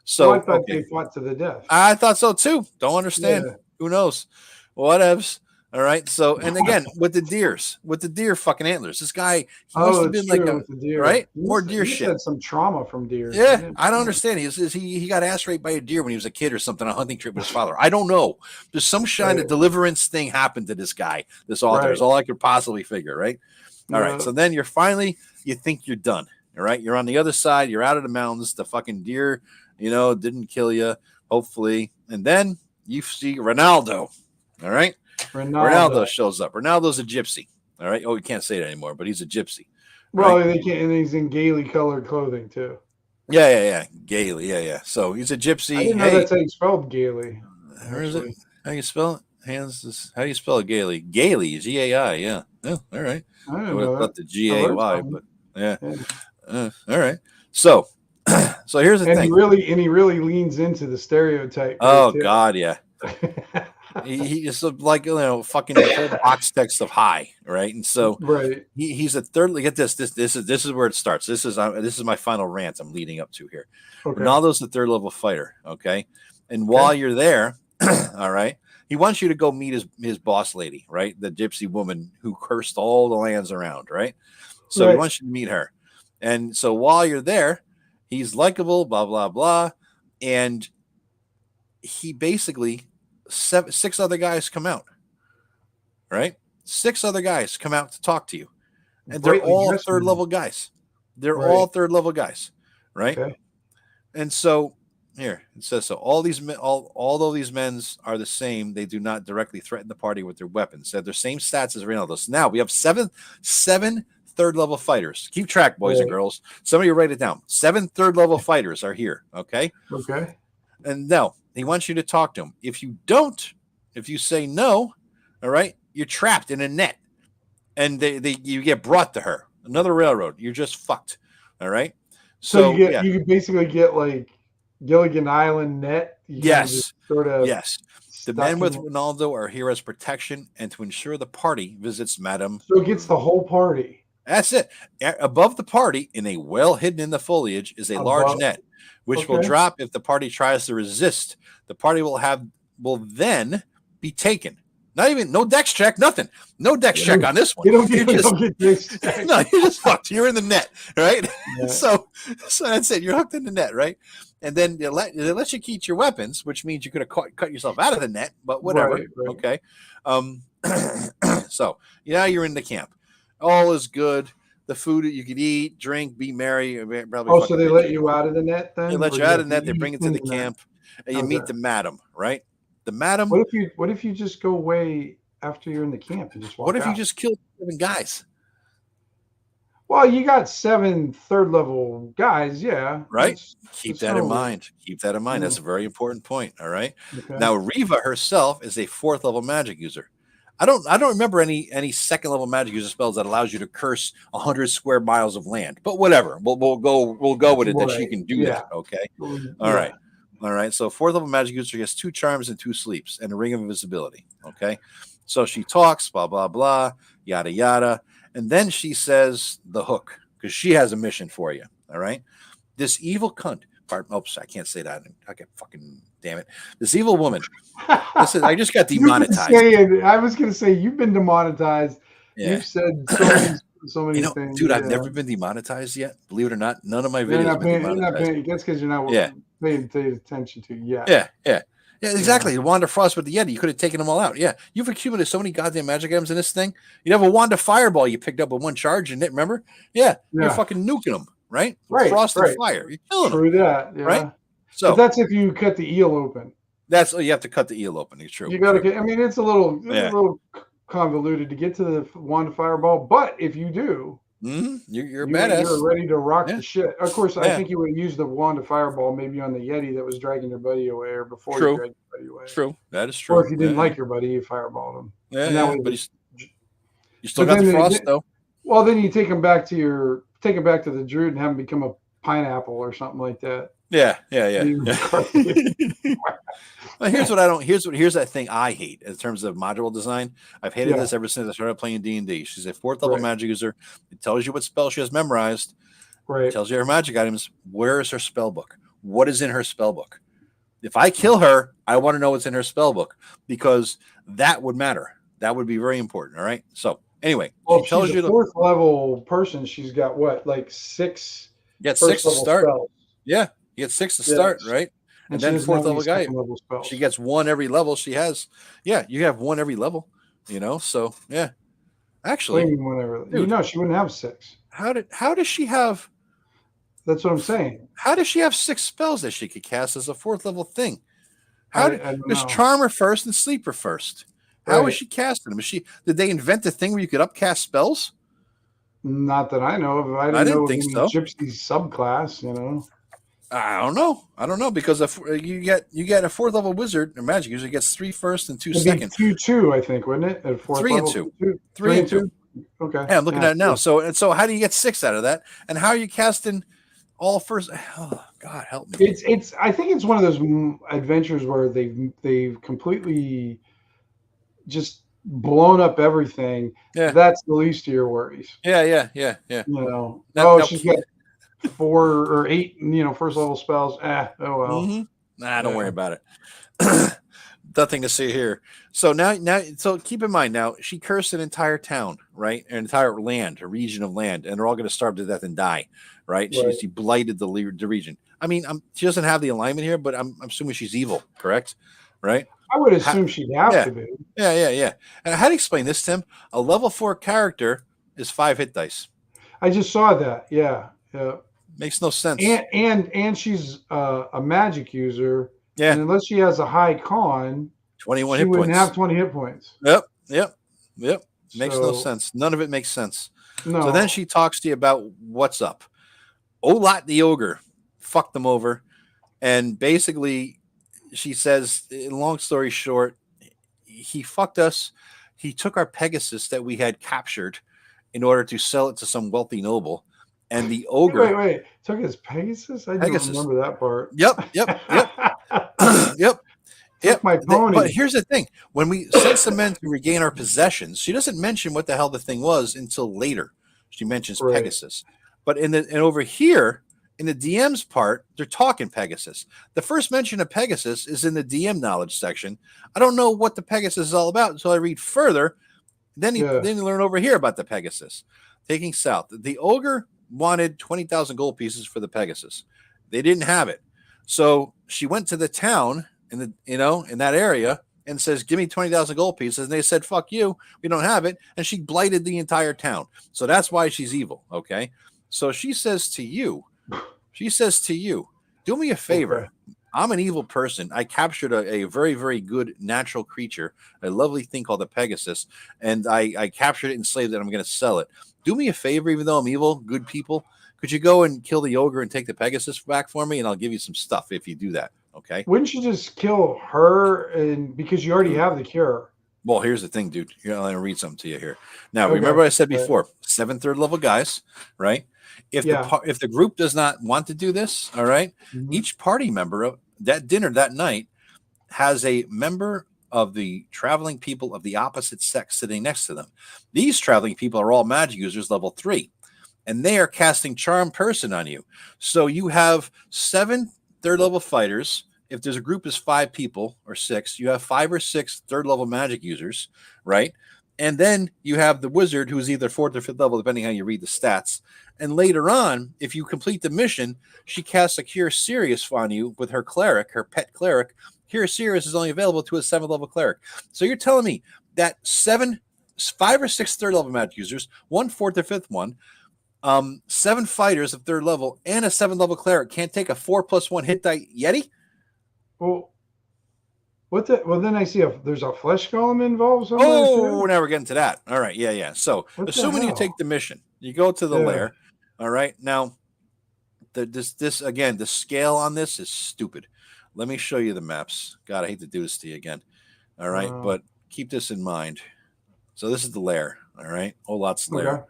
So I thought they fought to the death. I thought so too. Don't understand. Yeah. Who knows? Whatevs. All right. So, and again, with the deer fucking antlers, this guy, he must have been like right? More deer shit. Had some trauma from deer. Yeah. I don't understand. He got ass raped by a deer when he was a kid or something on a hunting trip with his father. I don't know. There's some kind of deliverance thing happened to this guy, this author is all I could possibly figure. Right. All right. So then you think you're done. All right. You're on the other side. You're out of the mountains. The fucking deer, didn't kill you, hopefully. And then you see Ronaldo. All right. Ronaldo shows up. Ronaldo's a gypsy. All right. Oh, we can't say that anymore, but he's a gypsy. Well, they can't, and he's in gaily colored clothing too. Yeah. Gaily. Yeah. So he's a gypsy. I didn't know that's how you spelled gaily. Where is it? How you spell it? How do you spell it? Gaily? Gaily, G-A-I. Yeah. Oh, all right. I would have thought the G-A-Y, but yeah. All right. So here's the thing. He really leans into the stereotype. Oh God, yeah. He is like fucking whole box text of high, right? And so he's a third. Get this. This is where it starts. This is my final rant I'm leading up to here. Okay. Ronaldo's the 3rd level fighter. Okay, and while you're there, all right, he wants you to go meet his boss lady, right? The gypsy woman who cursed all the lands around, right? So he wants you to meet her, and so while you're there, he's likable, blah blah blah, and he basically. 6 other guys come out, right? 6 other guys come out to talk to you, and they're all 3rd level guys. They're all 3rd level guys, right? Okay. And so here it says so. Although these men are the same, they do not directly threaten the party with their weapons. They have their same stats as Ronaldo. So now we have seven 3rd level fighters. Keep track, boys and girls. Somebody write it down. 7 3rd level fighters are here. Okay. Okay. And now he wants you to talk to him. If you say no, all right, you're trapped in a net, and you get brought to her. Another railroad. You're just fucked. All right. So you basically get like Gilligan Island net. Yes. Yes. The men with Ronaldo are here as protection and to ensure the party visits Madame. So it gets the whole party. That's it. Above the party, in a well hidden in the foliage, is a large net, which will drop if the party tries to resist. The party will then be taken. No dex check, nothing. No dex check on this one. You don't get dex check. No, you're just fucked. You're in the net, right? Yeah. So that's it. You're hooked in the net, right? And then they let you keep your weapons, which means you could have cut yourself out of the net, but whatever. Right. Okay. So now you're in the camp. All is good. The food that you could eat, drink, be merry. So they let you out of the net then? They let you out of the net. They bring it to the camp, and you meet the madam, right? The madam. What if you just go away after you're in the camp and just walk out? What if you just killed 7 guys? Well, you got 7 3rd level guys, yeah. Right. Keep that in mind. That's a very important point. All right. Okay. Now, Riva herself is a 4th level magic user. I don't remember any 2nd level magic user spells that allows you to curse 100 square miles of land. But whatever, we'll go with it that she can do that. Okay. All right. So 4th level magic user gets 2 charms and 2 sleeps and a ring of invisibility. Okay. So she talks, blah blah blah, yada yada, and then she says the hook because she has a mission for you. All right. This evil cunt Oops, I can't say that. Okay, fucking damn it. This evil woman. Listen, I just got demonetized. I was going to say, you've been demonetized. Yeah. You've said so many things. Dude, I've never been demonetized yet. Believe it or not, none of my videos have been demonetized. That's because you're not paying attention to yet. Yeah, exactly. Yeah. Wanda Frost with the Yeti. You could have taken them all out. Yeah. You've accumulated so many goddamn magic items in this thing. You'd have a Wanda Fireball you picked up with one charge in it, remember? Yeah. You're fucking nuking them, right? Right. Frost and fire. You're killing them. True that. Yeah. Right? So but that's if you cut the eel open. You have to cut the eel open. It's true. You got to get, I mean, it's a little convoluted to get to the Wanda Fireball, but if you do, you're badass. You're ready to rock the shit. Of course, I think you would use the Wanda Fireball maybe on the Yeti that was dragging your buddy away, or before you dragged your buddy away. True, that is true. Or if you didn't like your buddy, you fireballed him. But you still got the frost though. Well, then you take him back to the Druid and have him become a pineapple or something like that. Yeah. Well, here's that thing I hate in terms of module design. I've hated this ever since I started playing D&D. She's a 4th level magic user. It tells you what spell she has memorized. Right. It tells you her magic items. Where is her spell book? What is in her spell book? If I kill her, I want to know what's in her spell book, because that would matter. That would be very important. All right. So anyway, she tells you the 4th level person. She's got what, like 6? You got 6 to start. Spells. Yeah. You get 6 to start, right? And then 4th level guy, she gets 1 every level. She has, you have 1 every level, So actually, dude, she wouldn't have 6. How does she have? That's what I'm saying. How does she have 6 spells that she could cast as a 4th level thing? There's Charmer first and Sleeper first. How is she casting them? Did they invent a thing where you could upcast spells? Not that I know of. I didn't think so. Gypsy subclass, I don't know, because if you get a 4th level wizard or magic user gets 3 first and 2 second. 2, I think, wouldn't it? At 4th 3 level, and 2. 3 and 2. Okay. Yeah, I'm looking at it now. So how do you get 6 out of that? And how are you casting all first? Oh God, help me. I think it's one of those adventures where they've completely just blown up everything. Yeah. That's the least of your worries. Yeah. She's got 4 or 8, first level spells. Oh well. Mm-hmm. Don't worry about it. Nothing to see here. So so keep in mind now, she cursed an entire town, right? An entire land, a region of land, and they're all going to starve to death and die, right? She blighted the region. I mean, she doesn't have the alignment here, but I'm assuming she's evil, correct? Right? I would assume she'd have to be. Yeah. And how do you explain this, Tim? A level 4 character is 5 hit dice. I just saw that. Yeah. Makes no sense. And she's a magic user. Yeah. And unless she has a high con, 21 hit points. She wouldn't have 20 hit points. Yep. Makes no sense. None of it makes sense. No. So then she talks to you about what's up. Olat the ogre fucked them over. And basically, she says, long story short, he fucked us. He took our Pegasus that we had captured in order to sell it to some wealthy noble. And the ogre. Wait. Took his Pegasus? I don't remember that part. Yep. Took my pony. But here's the thing. When we sent some men to regain our possessions, she doesn't mention what the hell the thing was until later. She mentions Pegasus. But and over here, in the DM's part, they're talking Pegasus. The first mention of Pegasus is in the DM knowledge section. I don't know what the Pegasus is all about until I read further. Then you learn over here about the Pegasus. Taking south. The ogre wanted 20,000 gold pieces for the Pegasus. They didn't have it. So she went to the town in that area and says, give me 20,000 gold pieces. And they said, fuck you. We don't have it. And she blighted the entire town. So that's why she's evil. Okay. So she says to you, do me a favor. Okay. I'm an evil person. I captured a very, very good natural creature, a lovely thing called the Pegasus. And I captured it and enslaved it. I'm going to sell it. Do me a favor, even though I'm evil, good people. Could you go and kill the ogre and take the Pegasus back for me? And I'll give you some stuff if you do that. Okay. Wouldn't you just kill her because you already have the cure? Well, here's the thing, dude. You're going to read something to you here. Now, remember what I said before, 7th, 3rd level guys, right? If the group does not want to do this, all right, each party member of that dinner that night has a member of the traveling people of the opposite sex sitting next to them. These traveling people are all magic users level 3, and they are casting Charm Person on you. So you have 7 third level fighters. If there's a group is 5 people or 6, you have 5 or 6 third level magic users, right? And then you have the wizard who's either 4th or 5th level, depending how you read the stats. And later on, if you complete the mission, she casts a Cure Serious on you with her cleric, her pet cleric. Cure Serious is only available to a 7th level cleric. So you're telling me that 5 or 6 third level magic users, 1 4th or 5th one, 7 fighters of 3rd level, and a 7th level cleric can't take a 4+1 hit die Yeti? Well, well, then I see there's a flesh golem involved somewhere. Oh, now we're getting to that. All right, yeah. So assuming you take the mission, you go to the lair. All right, now this again, the scale on this is stupid. Let me show you the maps. God, I hate to do this to you again. All right, but keep this in mind. So this is the lair. All right, Olot's lair. Okay.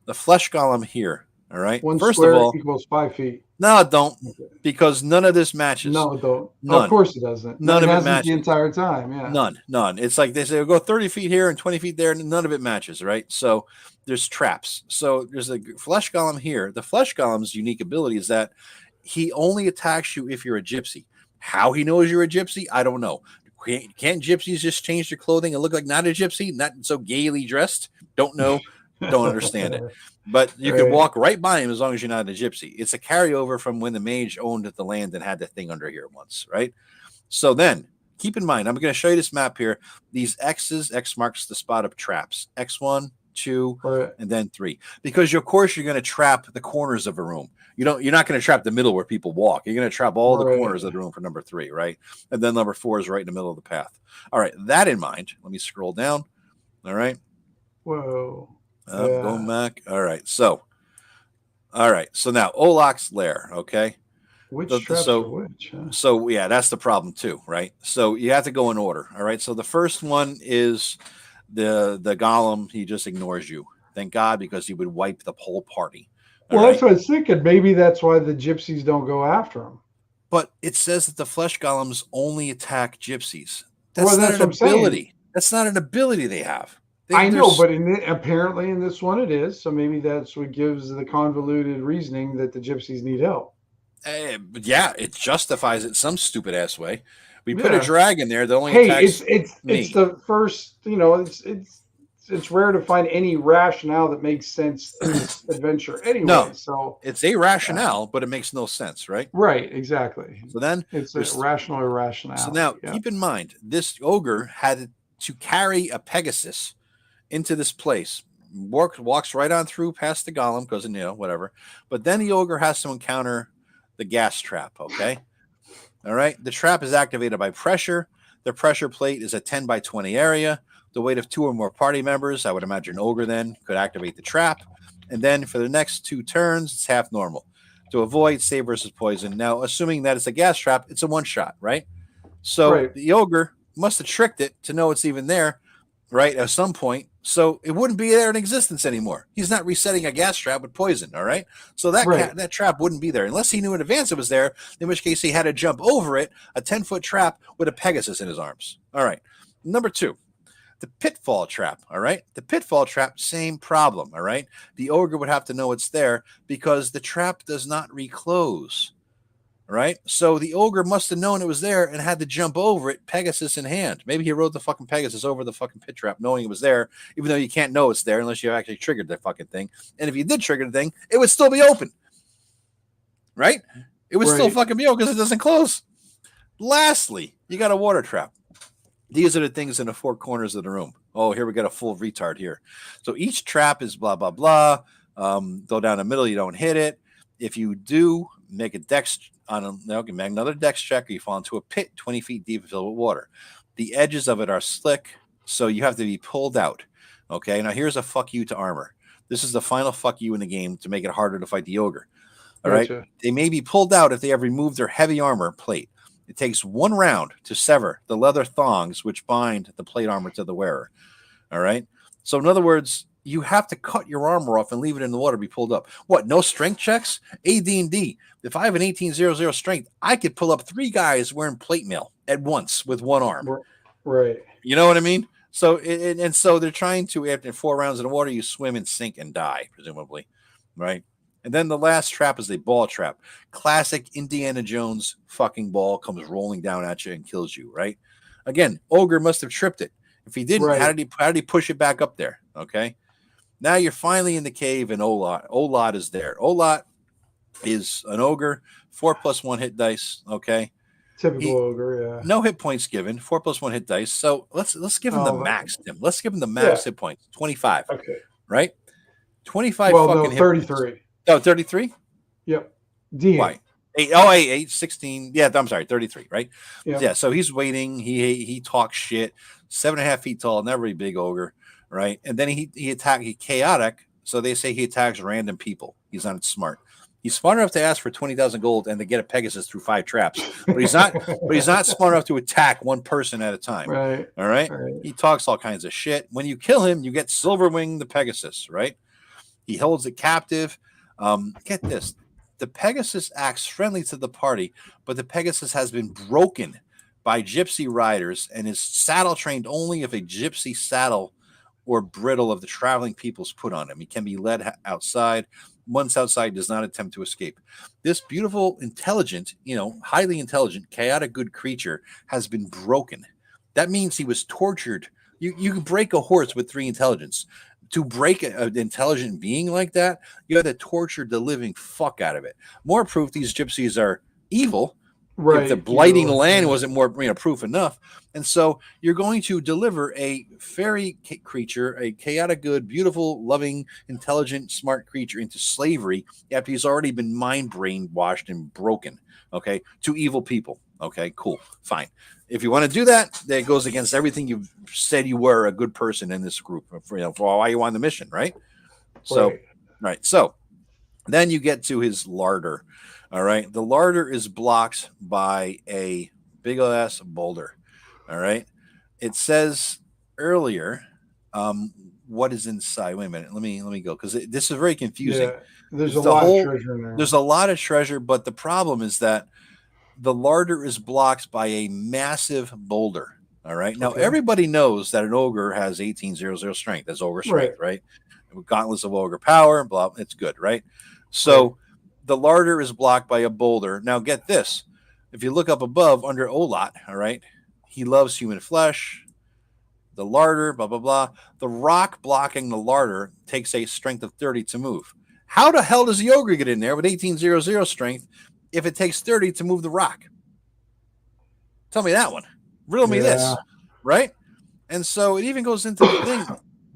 The flesh golem here. All right. One first square of all, equals 5 feet. No, it don't, because none of this matches. No, it don't. None. Of course it doesn't. None of it matches the entire time. Yeah. None. It's like they say, go 30 feet here and 20 feet there, and none of it matches, right? So there's traps. So there's a flesh golem here. The flesh golem's unique ability is that he only attacks you if you're a gypsy. How he knows you're a gypsy, I don't know. Can't gypsies just change their clothing and look like not a gypsy, not so gaily dressed? Don't know. Don't understand it. But you can walk right by him as long as you're not a gypsy. It's a carryover from when the mage owned the land and had the thing under here once, right? So then, keep in mind, I'm going to show you this map here. These X's, X marks the spot of traps. X1, 2, and then 3. Because, of course, you're going to trap the corners of a room. You're not going to trap the middle where people walk. You're going to trap all the corners of the room for number 3, right? And then number 4 is right in the middle of the path. All right, that in mind, let me scroll down. All right. Whoa. Going back. All right. So now Olok's lair. Okay. Which traps are which? Huh? So yeah, that's the problem too, right? So you have to go in order. All right. So the first one is the golem. He just ignores you. Thank God, because he would wipe the whole party. Well, that's what I was thinking. Maybe that's why the gypsies don't go after him. But it says that the flesh golems only attack gypsies. That's not an ability. That's not an ability they have. I know, but apparently in this one it is. So maybe that's what gives the convoluted reasoning that the gypsies need help. But yeah, it justifies it some stupid ass way. We put a dragon there that only attacks it's the first. It's rare to find any rationale that makes sense in this adventure. Anyway, no, so it's a rationale, but it makes no sense, right? Right, exactly. So then it's a rational irrationality. So now keep in mind, this ogre had to carry a Pegasus into this place, walks right on through past the golem because whatever, but then the ogre has to encounter the gas trap. Okay, all right. The trap is activated by pressure. The pressure plate is a 10 by 20 area. The weight of 2 or more party members, I would imagine ogre then, could activate the trap, and then for the next 2 turns, it's half normal. To avoid save versus poison. Now, assuming that it's a gas trap, it's a 1-shot, right? So the ogre must have tricked it to know it's even there, right, at some point. So it wouldn't be there in existence anymore. He's not resetting a gas trap with poison, all right? So that trap wouldn't be there unless he knew in advance it was there, in which case he had to jump over it, a 10-foot trap with a Pegasus in his arms. All right. Number 2, the pitfall trap, all right? The pitfall trap, same problem, all right? The ogre would have to know it's there because the trap does not reclose. Right, so the ogre must have known it was there and had to jump over it, Pegasus in hand. Maybe he rode the fucking Pegasus over the fucking pit trap, knowing it was there, even though you can't know it's there unless you actually triggered the fucking thing. And if you did trigger the thing, it would still be open. Right? It would still fucking be open because it doesn't close. Lastly, you got a water trap. These are the things in the 4 corners of the room. Oh, here we got a full retard here. So each trap is blah, blah, blah. Go down the middle, you don't hit it. If you do, make a dex make another dex check, or you fall into a pit 20 feet deep and filled with water. The edges of it are slick, so you have to be pulled out. Okay, now here's a fuck you to armor. This is the final fuck you in the game to make it harder to fight the ogre. All right, they may be pulled out if they have removed their heavy armor plate. It takes 1 round to sever the leather thongs which bind the plate armor to the wearer. All right, so in other words, you have to cut your armor off and leave it in the water to be pulled up. What, no strength checks? AD&D. If I have an 1800 strength, I could pull up 3 guys wearing plate mail at once with 1 arm. Right. You know what I mean? So, so they're trying to, after 4 rounds in the water, you swim and sink and die, presumably. Right? And then the last trap is a ball trap. Classic Indiana Jones fucking ball comes rolling down at you and kills you, right? Again, Ogre must have tripped it. If he didn't, Right. how did he push it back up there? Okay. Now you're finally in the cave and Olot. Olot is there. Olot is an ogre, 4+1 hit dice. Okay. Typical ogre, yeah. No hit points given, 4+1 hit dice. So let's give him the max, Tim. Let's give him the max hit points. 25. Okay. Right? 25 well, fucking no, 33. Hit points. Oh, 33? Yep. DM. Why? 8, 16. Yeah, I'm sorry, 33, right? Yep. Yeah, so he's waiting. He talks shit. 7.5 feet tall, not very big ogre, right? And then he chaotic. So they say he attacks random people. He's not smart. He's smart enough to ask for 20,000 gold and to get a Pegasus through 5 traps, but he's not. But he's not smart enough to attack one person at a time. Right. All right. He talks all kinds of shit. When you kill him, you get Silverwing the Pegasus. Right. He holds it captive. Get this: the Pegasus acts friendly to the party, but the Pegasus has been broken by gypsy riders and is saddle trained only if a gypsy saddle or bridle of the traveling peoples put on him. He can be led outside. Once outside, does not attempt to escape. This beautiful, intelligent, highly intelligent, chaotic good creature has been broken. That means he was tortured. You can break a horse with 3 intelligence. To break an intelligent being like that, you have to torture the living fuck out of it. More proof these gypsies are evil. Right. If the blighting land wasn't more proof enough. And so you're going to deliver a fairy creature, a chaotic good, beautiful, loving, intelligent, smart creature into slavery after he's already been mind brainwashed and broken, okay, to evil people. Okay, cool, fine. If you want to do that, that goes against everything you've said you were a good person in this group for why you on the mission, right? So, right. So then you get to his larder. All right. The larder is blocked by a big ass boulder. All right. It says earlier what is inside. Wait a minute. Let me go because this is very confusing. Yeah, there's a lot of treasure in there. There's a lot of treasure, but the problem is that the larder is blocked by a massive boulder. All right. Now, everybody knows that an ogre has 1800 strength. That's ogre strength, right? Gauntlets of ogre power, blah. It's good, right? So the larder is blocked by a boulder. Now, get this. If you look up above under Olot, all right, he loves human flesh, the larder, blah, blah, blah. The rock blocking the larder takes a strength of 30 to move. How the hell does the ogre get in there with 1800 strength if it takes 30 to move the rock? Tell me that one. Riddle me this, right? And so it even goes into the thing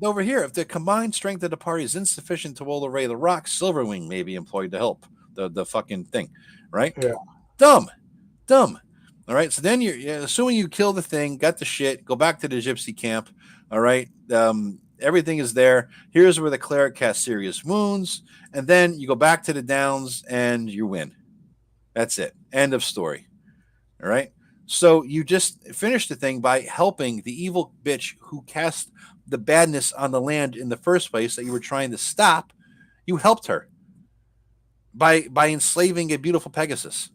over here. If the combined strength of the party is insufficient to roll away the rock, Silverwing may be employed to help the fucking thing, right? Yeah. Dumb. All right. So then you're assuming you kill the thing, got the shit, go back to the gypsy camp. All right. Everything is there. Here's where the cleric casts serious wounds. And then you go back to the downs and you win. That's it. End of story. All right. So you just finished the thing by helping the evil bitch who cast the badness on the land in the first place that you were trying to stop. You helped her by enslaving a beautiful Pegasus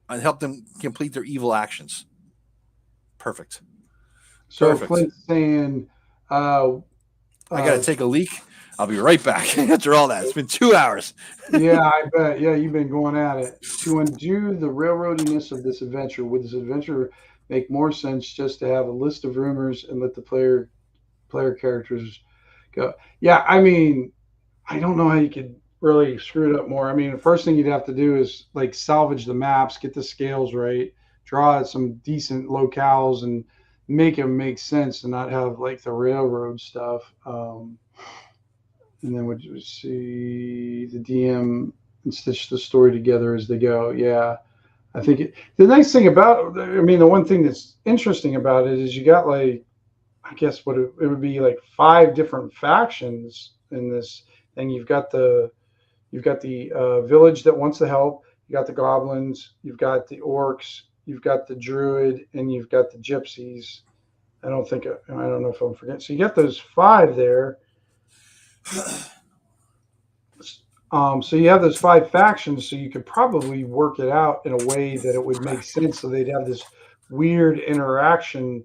and helped them complete their evil actions. Perfect. So Clint's saying, I got to take a leak. I'll be right back after all that. It's been 2 hours. Yeah, I bet. Yeah, you've been going at it. To undo the railroadiness of this adventure, would this adventure make more sense just to have a list of rumors and let the player characters go? Yeah, I mean, I don't know how you could really screw it up more. I mean, the first thing you'd have to do is like salvage the maps, get the scales right, draw some decent locales, and make them make sense and not have like the railroad stuff. And then would see the DM and stitch the story together as they go. Yeah, I think the nice thing about, I mean, the one thing that's interesting about it is you got like, I guess what it would be like 5 different factions in this thing. You've got the village that wants to help. You got the goblins. You've got the orcs. You've got the druid, and you've got the gypsies. I don't know if I'm forgetting. So you got those 5 there. So you have those 5 factions, so you could probably work it out in a way that it would make sense, so they'd have this weird interaction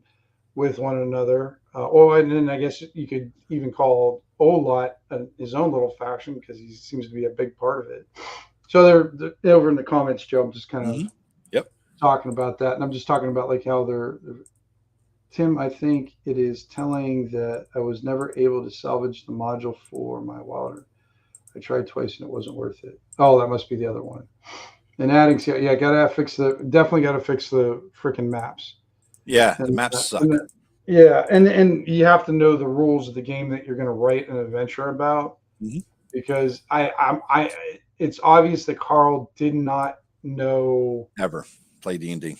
with one another. and then I guess you could even call Olot his own little faction because he seems to be a big part of it. So they're over in the comments, Joe. I'm just kind of talking about that, and I'm just talking about like how they're Tim. I think it is telling that I was never able to salvage the module for my Wilder. I tried twice and it wasn't worth it. Oh, that must be the other one. And adding, definitely got to fix the freaking maps. Yeah, the maps suck. And you have to know the rules of the game that you're going to write an adventure about, because it's obvious that Carl did not know ever play D&D.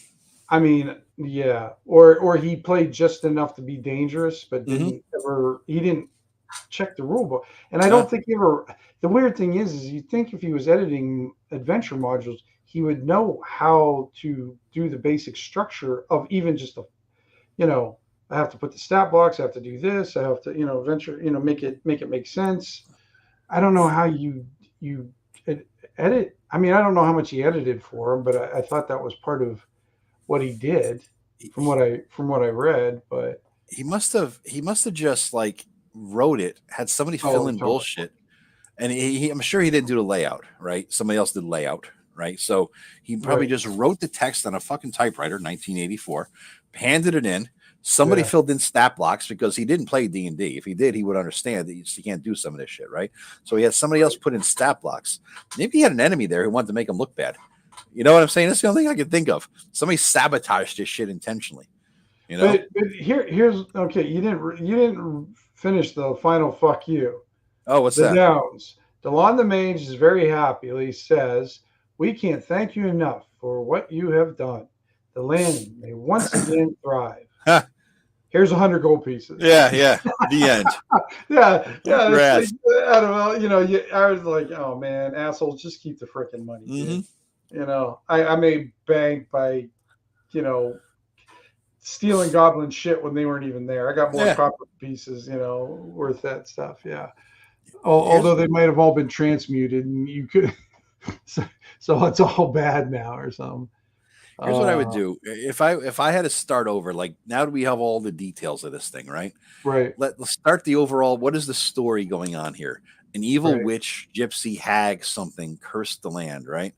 I mean, yeah, or he played just enough to be dangerous, but he didn't check the rule book. And I don't think he ever. The weird thing is you think if he was editing adventure modules, he would know how to do the basic structure of even just I have to put the stat blocks, I have to do this, I have to, venture, make it make sense. I don't know how you edit. I mean, I don't know how much he edited for him, but I thought that was part of what he did from what I read. But he must have just like wrote it, had somebody fill in bullshit. And I'm sure he didn't do the layout, right? Somebody else did layout, right? So he probably just wrote the text on a fucking typewriter, 1984, handed it in. Somebody filled in stat blocks because he didn't play D&D. If he did, he would understand that you can't do some of this shit, right? So he had somebody else put in stat blocks. Maybe he had an enemy there who wanted to make him look bad. You know what I'm saying? That's the only thing I can think of. Somebody sabotaged this shit intentionally. But here's okay. You didn't finish the final fuck you. Oh, what's that? Downs. Delon the Mage is very happy. He says, "We can't thank you enough for what you have done. The landing may once again thrive." Here's 100 gold pieces. Yeah. The end. yeah. Like, I don't know. I was like, oh man, assholes, just keep the freaking money. I made bank by, stealing goblin shit when they weren't even there. I got more copper pieces, worth that stuff. Yeah. Although they might have all been transmuted, and you could, so it's all bad now or something. Here's what I would do if I had to start over. Like now that we have all the details of this thing, right? Right. Let's start the overall. What is the story going on here? An evil witch, gypsy, hag, something cursed the land, right?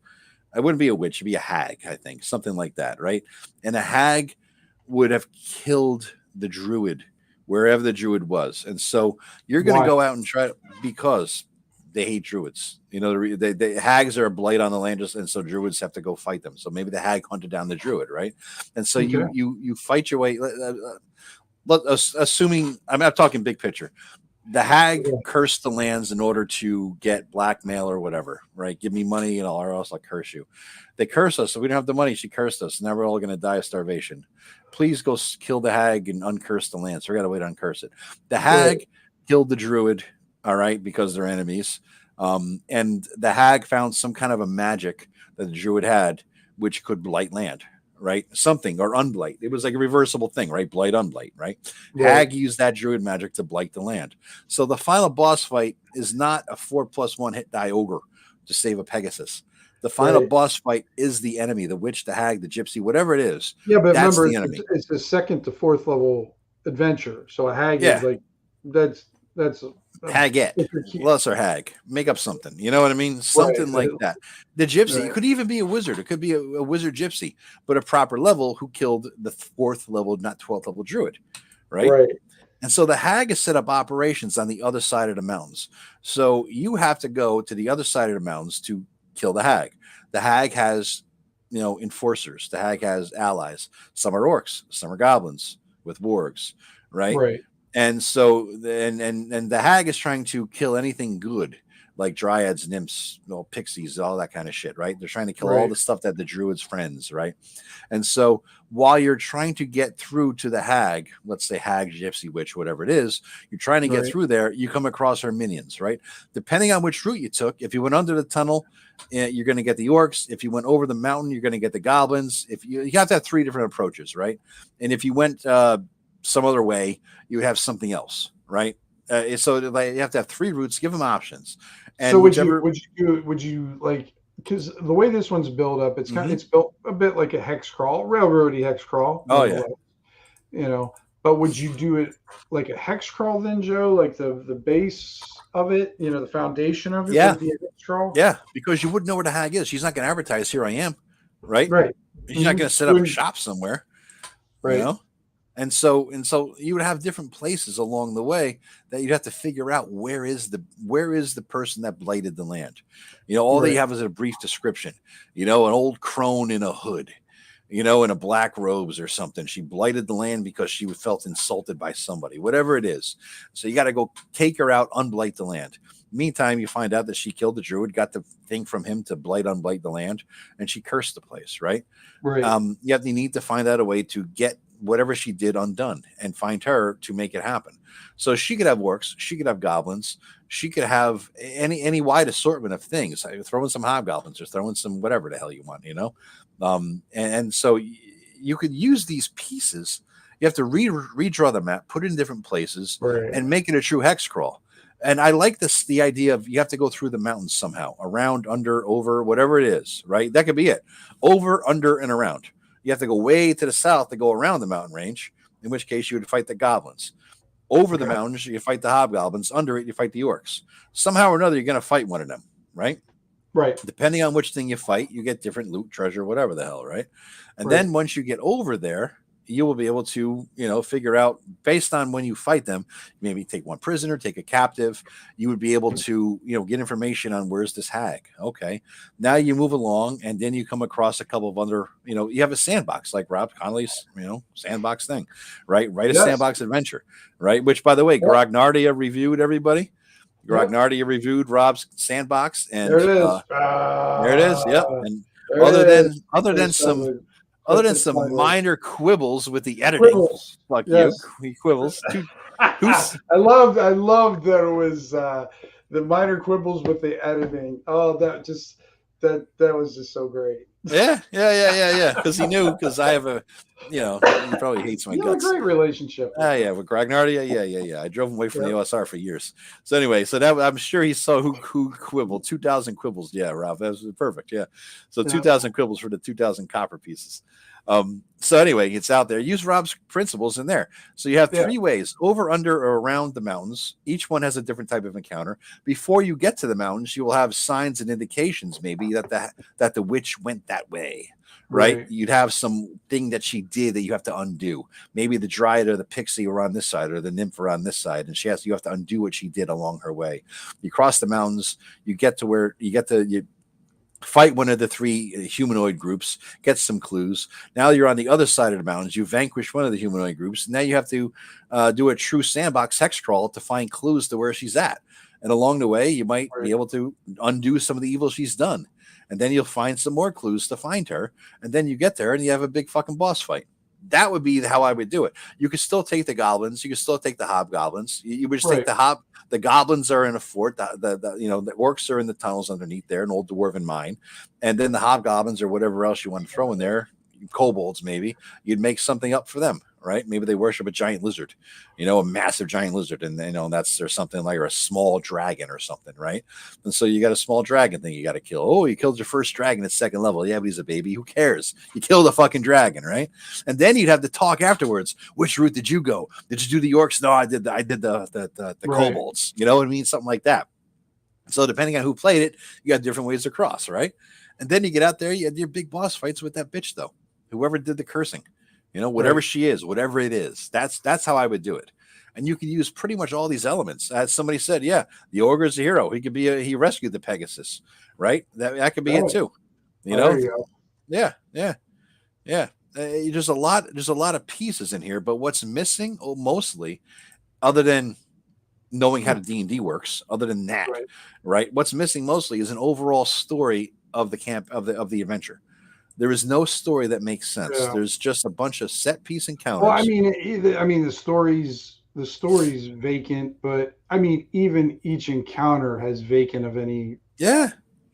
I wouldn't be a witch; it'd be a hag, I think, something like that, right? And a hag would have killed the druid wherever the druid was, and so you're going to go out and try because they hate druids. The hags are a blight on the land, and so druids have to go fight them. So maybe the hag hunted down the druid, right? And so you fight your way. Assuming I'm not talking big picture, the hag cursed the lands in order to get blackmail or whatever, right? Give me money, or else I'll curse you. They curse us, so we don't have the money. She cursed us. Now we're all going to die of starvation. Please go kill the hag and uncurse the land. So we got to wait to uncurse it. The hag killed the druid. All right, because they're enemies. And the hag found some kind of a magic that the druid had, which could blight land, right? Something, or unblight. It was like a reversible thing, right? Blight, unblight, right? Hag used that druid magic to blight the land. So the final boss fight is not a 4+1 hit die ogre to save a Pegasus. The final boss fight is the enemy, the witch, the hag, the gypsy, whatever it is. Yeah, but remember, it's a 2nd to 4th level adventure. So a hag is like, that's Hagette, lesser hag, make up something. You know what I mean? Something like that. The gypsy, it could even be a wizard. It could be a wizard gypsy, but a proper level who killed the 4th level, not 12th level druid, right? And so the hag has set up operations on the other side of the mountains. So you have to go to the other side of the mountains to kill the hag. The hag has, enforcers. The hag has allies. Some are orcs, some are goblins with wargs, right? And so, and the hag is trying to kill anything good, like dryads, nymphs, pixies, all that kind of shit, right? They're trying to kill all the stuff that the druid's friends, right? And so, while you're trying to get through to the hag, let's say hag, gypsy, witch, whatever it is, you're trying to get through there. You come across her minions, right? Depending on which route you took, if you went under the tunnel, you're going to get the orcs. If you went over the mountain, you're going to get the goblins. If you have to have 3 different approaches, right? And if you went some other way, you would have something else, right? So you have to have 3 routes. Give them options. And so would you like, because the way this one's built up, it's kind of it's built a bit like a hex crawl, railroady hex crawl. Oh yeah. But would you do it like a hex crawl then, Joe? Like the base of it, the foundation of it Yeah, would be a hex crawl? yeah, because you wouldn't know where the hag is. She's not going to advertise, "Here I am," right? Right. She's not going to set up a Right. shop somewhere, you know. And so you would have different places along the way that you'd have to figure out where is the person that blighted the land. All that you have is a brief description. An old crone in a hood, in a black robes or something. She blighted the land because she felt insulted by somebody, whatever it is. So you got to go take her out, unblight the land. Meantime, you find out that she killed the druid, got the thing from him to unblight the land, and she cursed the place, right? You need to find out a way to get whatever she did undone and find her to make it happen. So she could have orcs, she could have goblins, she could have any wide assortment of things. Throw in some hobgoblins or throw in some whatever the hell you want, and so you could use these pieces. You have to redraw the map, put it in different places, and make it a true hex crawl. And I like the idea of you have to go through the mountains somehow, around, under, over, whatever it is, right? That could be it. Over, under, and around. You have to go way to the south to go around the mountain range, in which case you would fight the goblins. Over the mountains, you fight the hobgoblins. Under it, you fight the orcs. Somehow or another, you're going to fight one of them, right? Right. Depending on which thing you fight, you get different loot, treasure, whatever the hell, right? And then once you get over there, you will be able to, figure out based on when you fight them, maybe take one prisoner, take a captive. You would be able to, get information on where's this hag. Okay. Now you move along and then you come across a couple of other, you have a sandbox like Rob Connolly's, sandbox thing, right? Write a sandbox adventure, right? Which by the way, Grognardia reviewed everybody. Grognardia reviewed Rob's sandbox and there it is. There it is. Yep. And other than some minor quibbles with the editing. Quibbles. Fuck you. Quibbles. I loved that it was the minor quibbles with the editing. Oh, that was just so great. Yeah. Because he knew, because I have he probably hates my guts. You have a great relationship. Yeah, with Grognardia. Yeah. I drove him away from the OSR for years. So anyway, that I'm sure he saw who quibbled. 2,000 quibbles. Yeah, Ralph, that was perfect. Yeah. So 2,000 quibbles for the 2,000 copper pieces. So anyway, it's out there. Use Rob's principles in there. So you have 3 ways: over, under, or around the mountains. Each one has a different type of encounter. Before you get to the mountains, you will have signs and indications, maybe that the witch went that way. Right? You'd have some thing that she did that you have to undo. Maybe the dryad or the pixie are on this side, or the nymph are on this side, and you have to undo what she did along her way. You cross the mountains, you get to where you fight one of the 3 humanoid groups, get some clues. Now you're on the other side of the mountains. You vanquish one of the humanoid groups. Now you have to do a true sandbox hex crawl to find clues to where she's at. And along the way, you might be able to undo some of the evil she's done. And then you'll find some more clues to find her. And then you get there and you have a big fucking boss fight. That would be how I would do it. You could still take the goblins. You could still take the hobgoblins. You would just take the goblins are in a fort. The orcs are in the tunnels underneath there, an old dwarven mine. And then the hobgoblins or whatever else you want to throw in there, kobolds maybe, you'd make something up for them, right? Maybe they worship a giant lizard, a massive giant lizard. And there's something like, or a small dragon or something, right? And so you got a small dragon thing you got to kill. Oh, you killed your first dragon at 2nd level. Yeah, but he's a baby. Who cares? You killed a fucking dragon, right? And then you'd have to talk afterwards. Which route did you go? Did you do the orcs? No, I did the kobolds. You know what I mean? Something like that. So depending on who played it, you got different ways to cross, right? And then you get out there, you had your big boss fights with that bitch, though. Whoever did the cursing. Whatever she is, whatever it is, that's how I would do it. And you can use pretty much all these elements. As somebody said, the ogre is a hero. He could be he rescued the Pegasus, right? That could be it too. There you go. Yeah. There's a lot of pieces in here, but what's missing mostly, other than knowing how the D&D works, other than that, right? What's missing mostly is an overall story of the camp of the adventure. There is no story that makes sense. There's just a bunch of set piece encounters. Well, the story's vacant, but even each encounter has vacant of any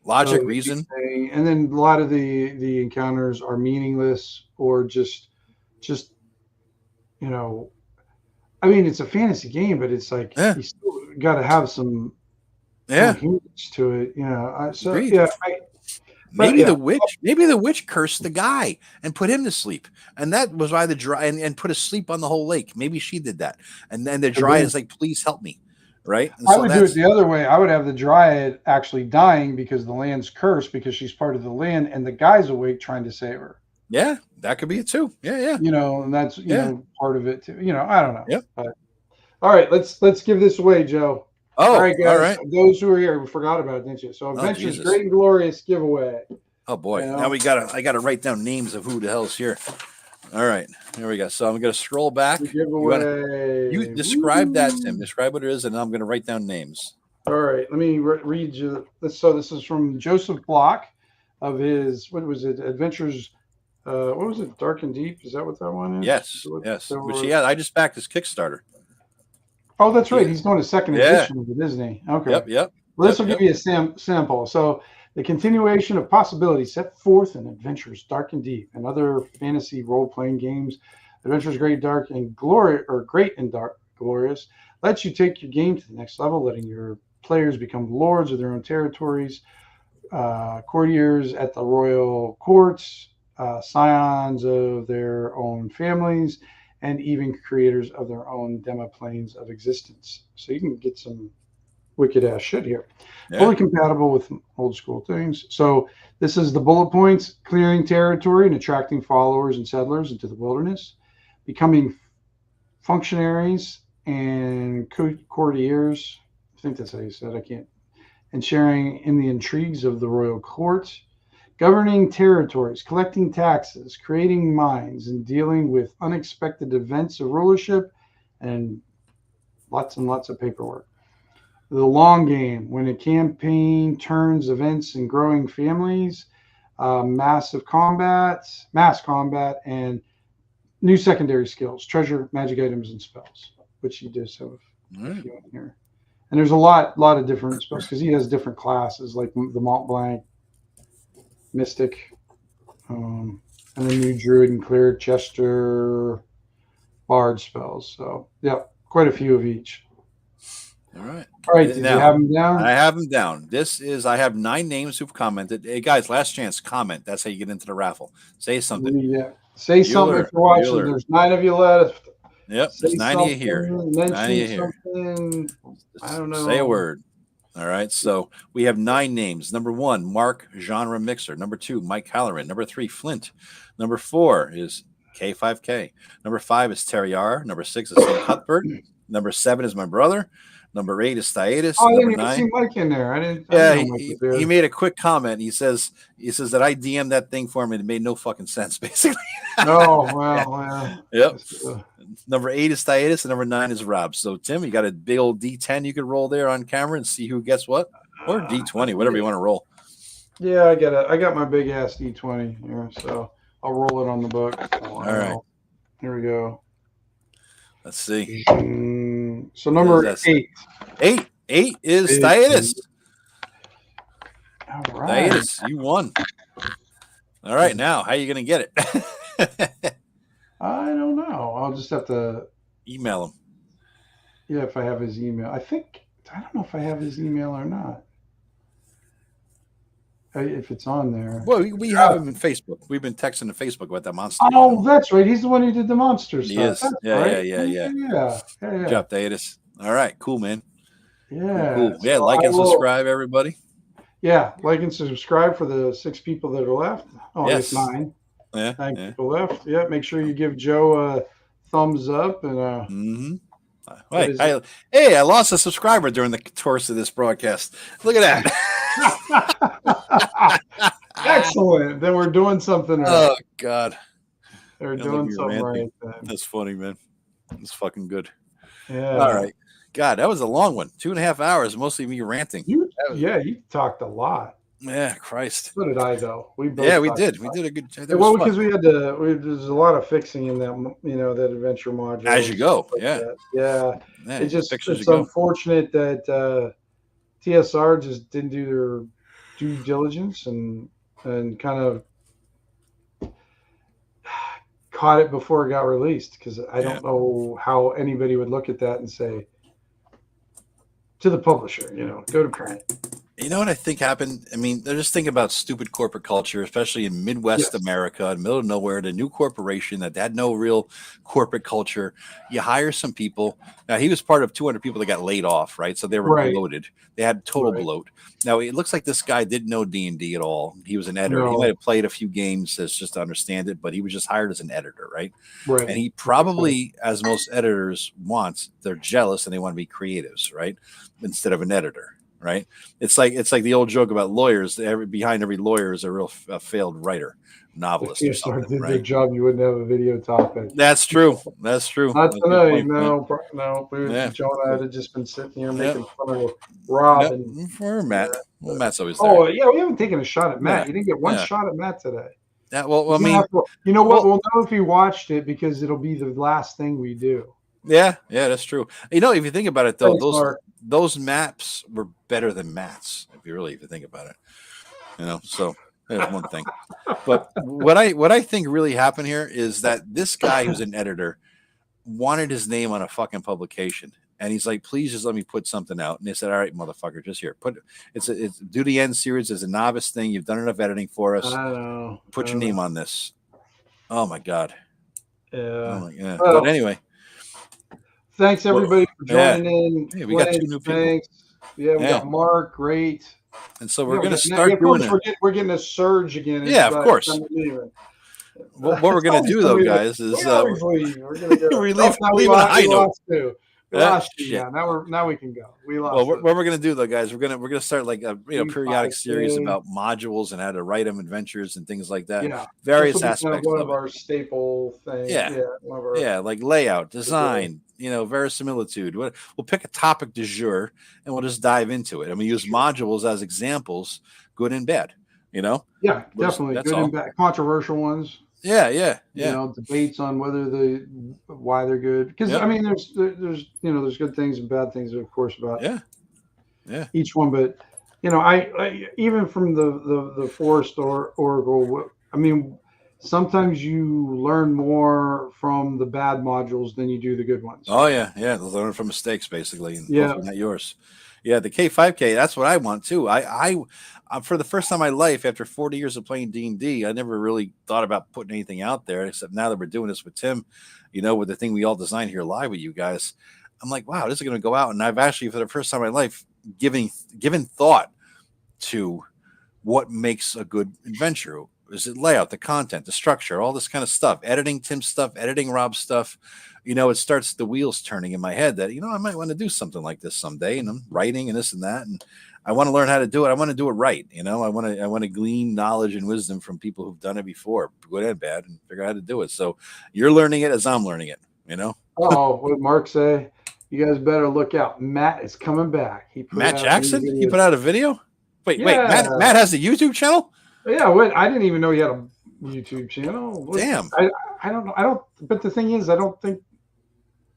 logic, reason, and then a lot of the encounters are meaningless or just it's a fantasy game, but it's like you still got to have some hints to it, Maybe the witch cursed the guy and put him to sleep, and that was why the dry and put a sleep on the whole lake. Maybe she did that, and then the dryad is like, "Please help me," right? And I would do it the other way. I would have the dryad actually dying because the land's cursed because she's part of the land, and the guy's awake trying to save her. Yeah, that could be it too. Yeah. And that's part of it too. I don't know. Yeah. All right, let's give this away, Joe. Oh, all right, guys. All right. Those who are here, we forgot about it, didn't you? So, Adventures Great and Glorious giveaway. Oh boy! Now I gotta write down names of who the hell's here. All right, here we go. So I'm gonna scroll back. You describe that, Tim. Describe what it is, and I'm gonna write down names. All right, let me read you this. So this is from Joseph Block of his Adventures. What was it? Dark and Deep. Is that what that one is? Yes. Which I just backed his Kickstarter. Oh, that's right. He's doing a second edition of it, isn't he? Okay. Yep. Well, this will give you a sample. So, the continuation of possibilities set forth in Adventures Dark and Deep and other fantasy role-playing games. Adventures Great and Glorious lets you take your game to the next level, letting your players become lords of their own territories, courtiers at the royal courts, scions of their own families, and even creators of their own demo planes of existence. So you can get some wicked ass shit here. Yeah. Fully compatible with old school things. So this is the bullet points: clearing territory and attracting followers and settlers into the wilderness, becoming functionaries and courtiers. I think that's how you said. I can't. And sharing in the intrigues of the royal court, governing territories, collecting taxes, creating mines, and dealing with unexpected events of rulership, and lots of paperwork. The long game, when a campaign turns events and growing families, mass combat, and new secondary skills, treasure, magic items, and spells, which he does have a few in here. And there's a lot of different spells because he has different classes like the Mont Blanc, Mystic, and the new Druid and Cleric, Jester, Bard spells. So, yeah, quite a few of each. All right. Did you have them down? I have them down. I have 9 names who've commented. Hey, guys, last chance, comment. That's how you get into the raffle. Say something. Yeah. Say something if you're watching. There's 9 of you left. Yep, there's 9 of you here. 9 of you here. I don't know. Say a word. All right, so we have 9 names. Number 1, Mark Genre Mixer. Number 2, Mike Halloran. Number 3, Flint. Number 4 is K5K. Number 5 is Terry R. Number 6 is Sam Cuthbert. Number 7 is my brother. Number 8 is Thaitis. Oh, I didn't even see Mike in there. He made a quick comment. He says that I DM'd that thing for him and it made no fucking sense, basically. Oh, well. Yep. Number 8 is Thaitis and number 9 is Rob. So, Tim, you got a big old D10 you could roll there on camera and see who gets what? Or D20, whatever you want to roll. Yeah, I got my big ass D20 here, so I'll roll it on the book. All right. Here we go. Let's see. So number 8. 8 is Thaitis. All right. Thaitis, you won. All right, now how are you going to get it? I don't know. I'll just have to email him. Yeah, if I have his email. I don't know if I have his email or not. If it's on there. Well, we have him in Facebook. We've been texting to Facebook about that monster. Oh, that's right. He's the one who did the monster stuff. He is. Yeah. Good job, Thaddeus. All right, cool, man. Yeah. Cool. Yeah, so like and subscribe, everybody. Yeah, like and subscribe for the 6 people that are left. Oh, yes. I guess 9. Yeah. 9 people left. Yeah, make sure you give Joe a thumbs up and Wait, I lost a subscriber during the course of this broadcast. Look at that. Excellent. Then we're doing something right. Oh, God. They're doing something right then. That's funny, man. It's fucking good. Yeah. All right. God, that was a long one. 2.5 hours, mostly me ranting. You talked a lot. Yeah, Christ. So did I, though. We did. We did a good job. Well, because there's a lot of fixing in that, that adventure module. As you go, It's unfortunate that TSR just didn't do their due diligence and kind of caught it before it got released, because I don't know how anybody would look at that and say to the publisher, go to print. You know what I think happened? I mean, they're just thinking about stupid corporate culture, especially in Midwest America, in the middle of nowhere, the new corporation that had no real corporate culture. You hire some people. Now, he was part of 200 people that got laid off, right? So they were bloated. They had total bloat. Now, it looks like this guy didn't know D&D at all. He was an editor. He might have played a few games as just to understand it, but he was just hired as an editor, right? And he probably, as most editors want, they're jealous and they want to be creatives, right? Instead of an editor. Right, it's like the old joke about lawyers. Behind every lawyer is a real failed writer, novelist. If you did their job, you wouldn't have a video topic. That's true. That's true. Not today. No. Joe and I had just been sitting here making fun of Rob and for Matt. Well, Matt's always there. Oh yeah, we haven't taken a shot at Matt. You didn't get one shot at Matt today. Yeah. Well, I mean, you know what? We'll know if you watched it because it'll be the last thing we do. Yeah, that's true. You know, if you think about it, though, those maps were better than Matt's. If you think about it, you know. So there's one thing. But what I think really happened here is that this guy who's an editor wanted his name on a fucking publication, and he's like, "Please just let me put something out." And they said, "All right, motherfucker, just here. It's do the end series as a novice thing. You've done enough editing for us. Put your name on this." Oh my god. Yeah. But anyway. Thanks everybody for joining in. Hey, we got 2 new people. Yeah, we got Mark. Great. And so we're going to start doing it. We're getting a surge again. Yeah, of course. What we're going to do, though, guys, is we're going to go. we leave on a high note. Now we can go. What we're going to do, though, guys, we're going to start like a periodic series about modules and how to write them, adventures and things like that. Yeah, various aspects. One of our staple things. Yeah, like layout, design. Verisimilitude. We'll pick a topic du jour and we'll just dive into it. And we use modules as examples, good and bad. Yeah, definitely good and bad, controversial ones. Yeah. Debates on why they're good. Because I mean, there's good things and bad things, of course, about each one. But I even from the Forest Oracle, I mean, sometimes you learn more from the bad modules than you do the good ones. Oh yeah, learn from mistakes basically, and not yours. Yeah, the K5K, that's what I want too. I for the first time in my life, after 40 years of playing D&D, I never really thought about putting anything out there, except now that we're doing this with Tim, with the thing we all designed here live with you guys. I'm like, wow, this is going to go out, and I've actually, for the first time in my life, given thought to what makes a good adventure. Is it layout, the content, the structure, all this kind of stuff, editing Tim's stuff, editing Rob's stuff. It starts the wheels turning in my head that, I might want to do something like this someday. And I'm writing and this and that. And I want to learn how to do it. I want to do it right. I want to glean knowledge and wisdom from people who've done it before, good and bad, and figure out how to do it. So you're learning it as I'm learning it, Oh, what did Mark say? You guys better look out. Matt is coming back. Matt Jackson? He put out a video? Wait, Matt has a YouTube channel? Yeah, I didn't even know he had a YouTube channel. Damn. I don't know. But the thing is, I don't think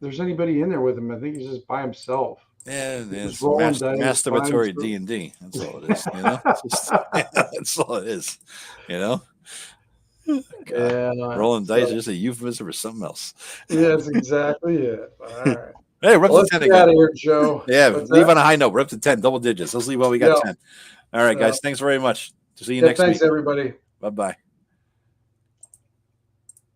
there's anybody in there with him. I think he's just by himself. Yeah, it's masturbatory D&D. That's all it is. That's all it is. Rolling dice is just a euphemism for something else. Yeah, that's exactly it. All right. Hey, we're up to 10 again. Get out of here, Joe. Yeah, leave on a high note. We're up to 10, double digits. Let's leave while we got 10. All right, guys. Thanks very much. See you next week. Thanks, everybody. Bye-bye.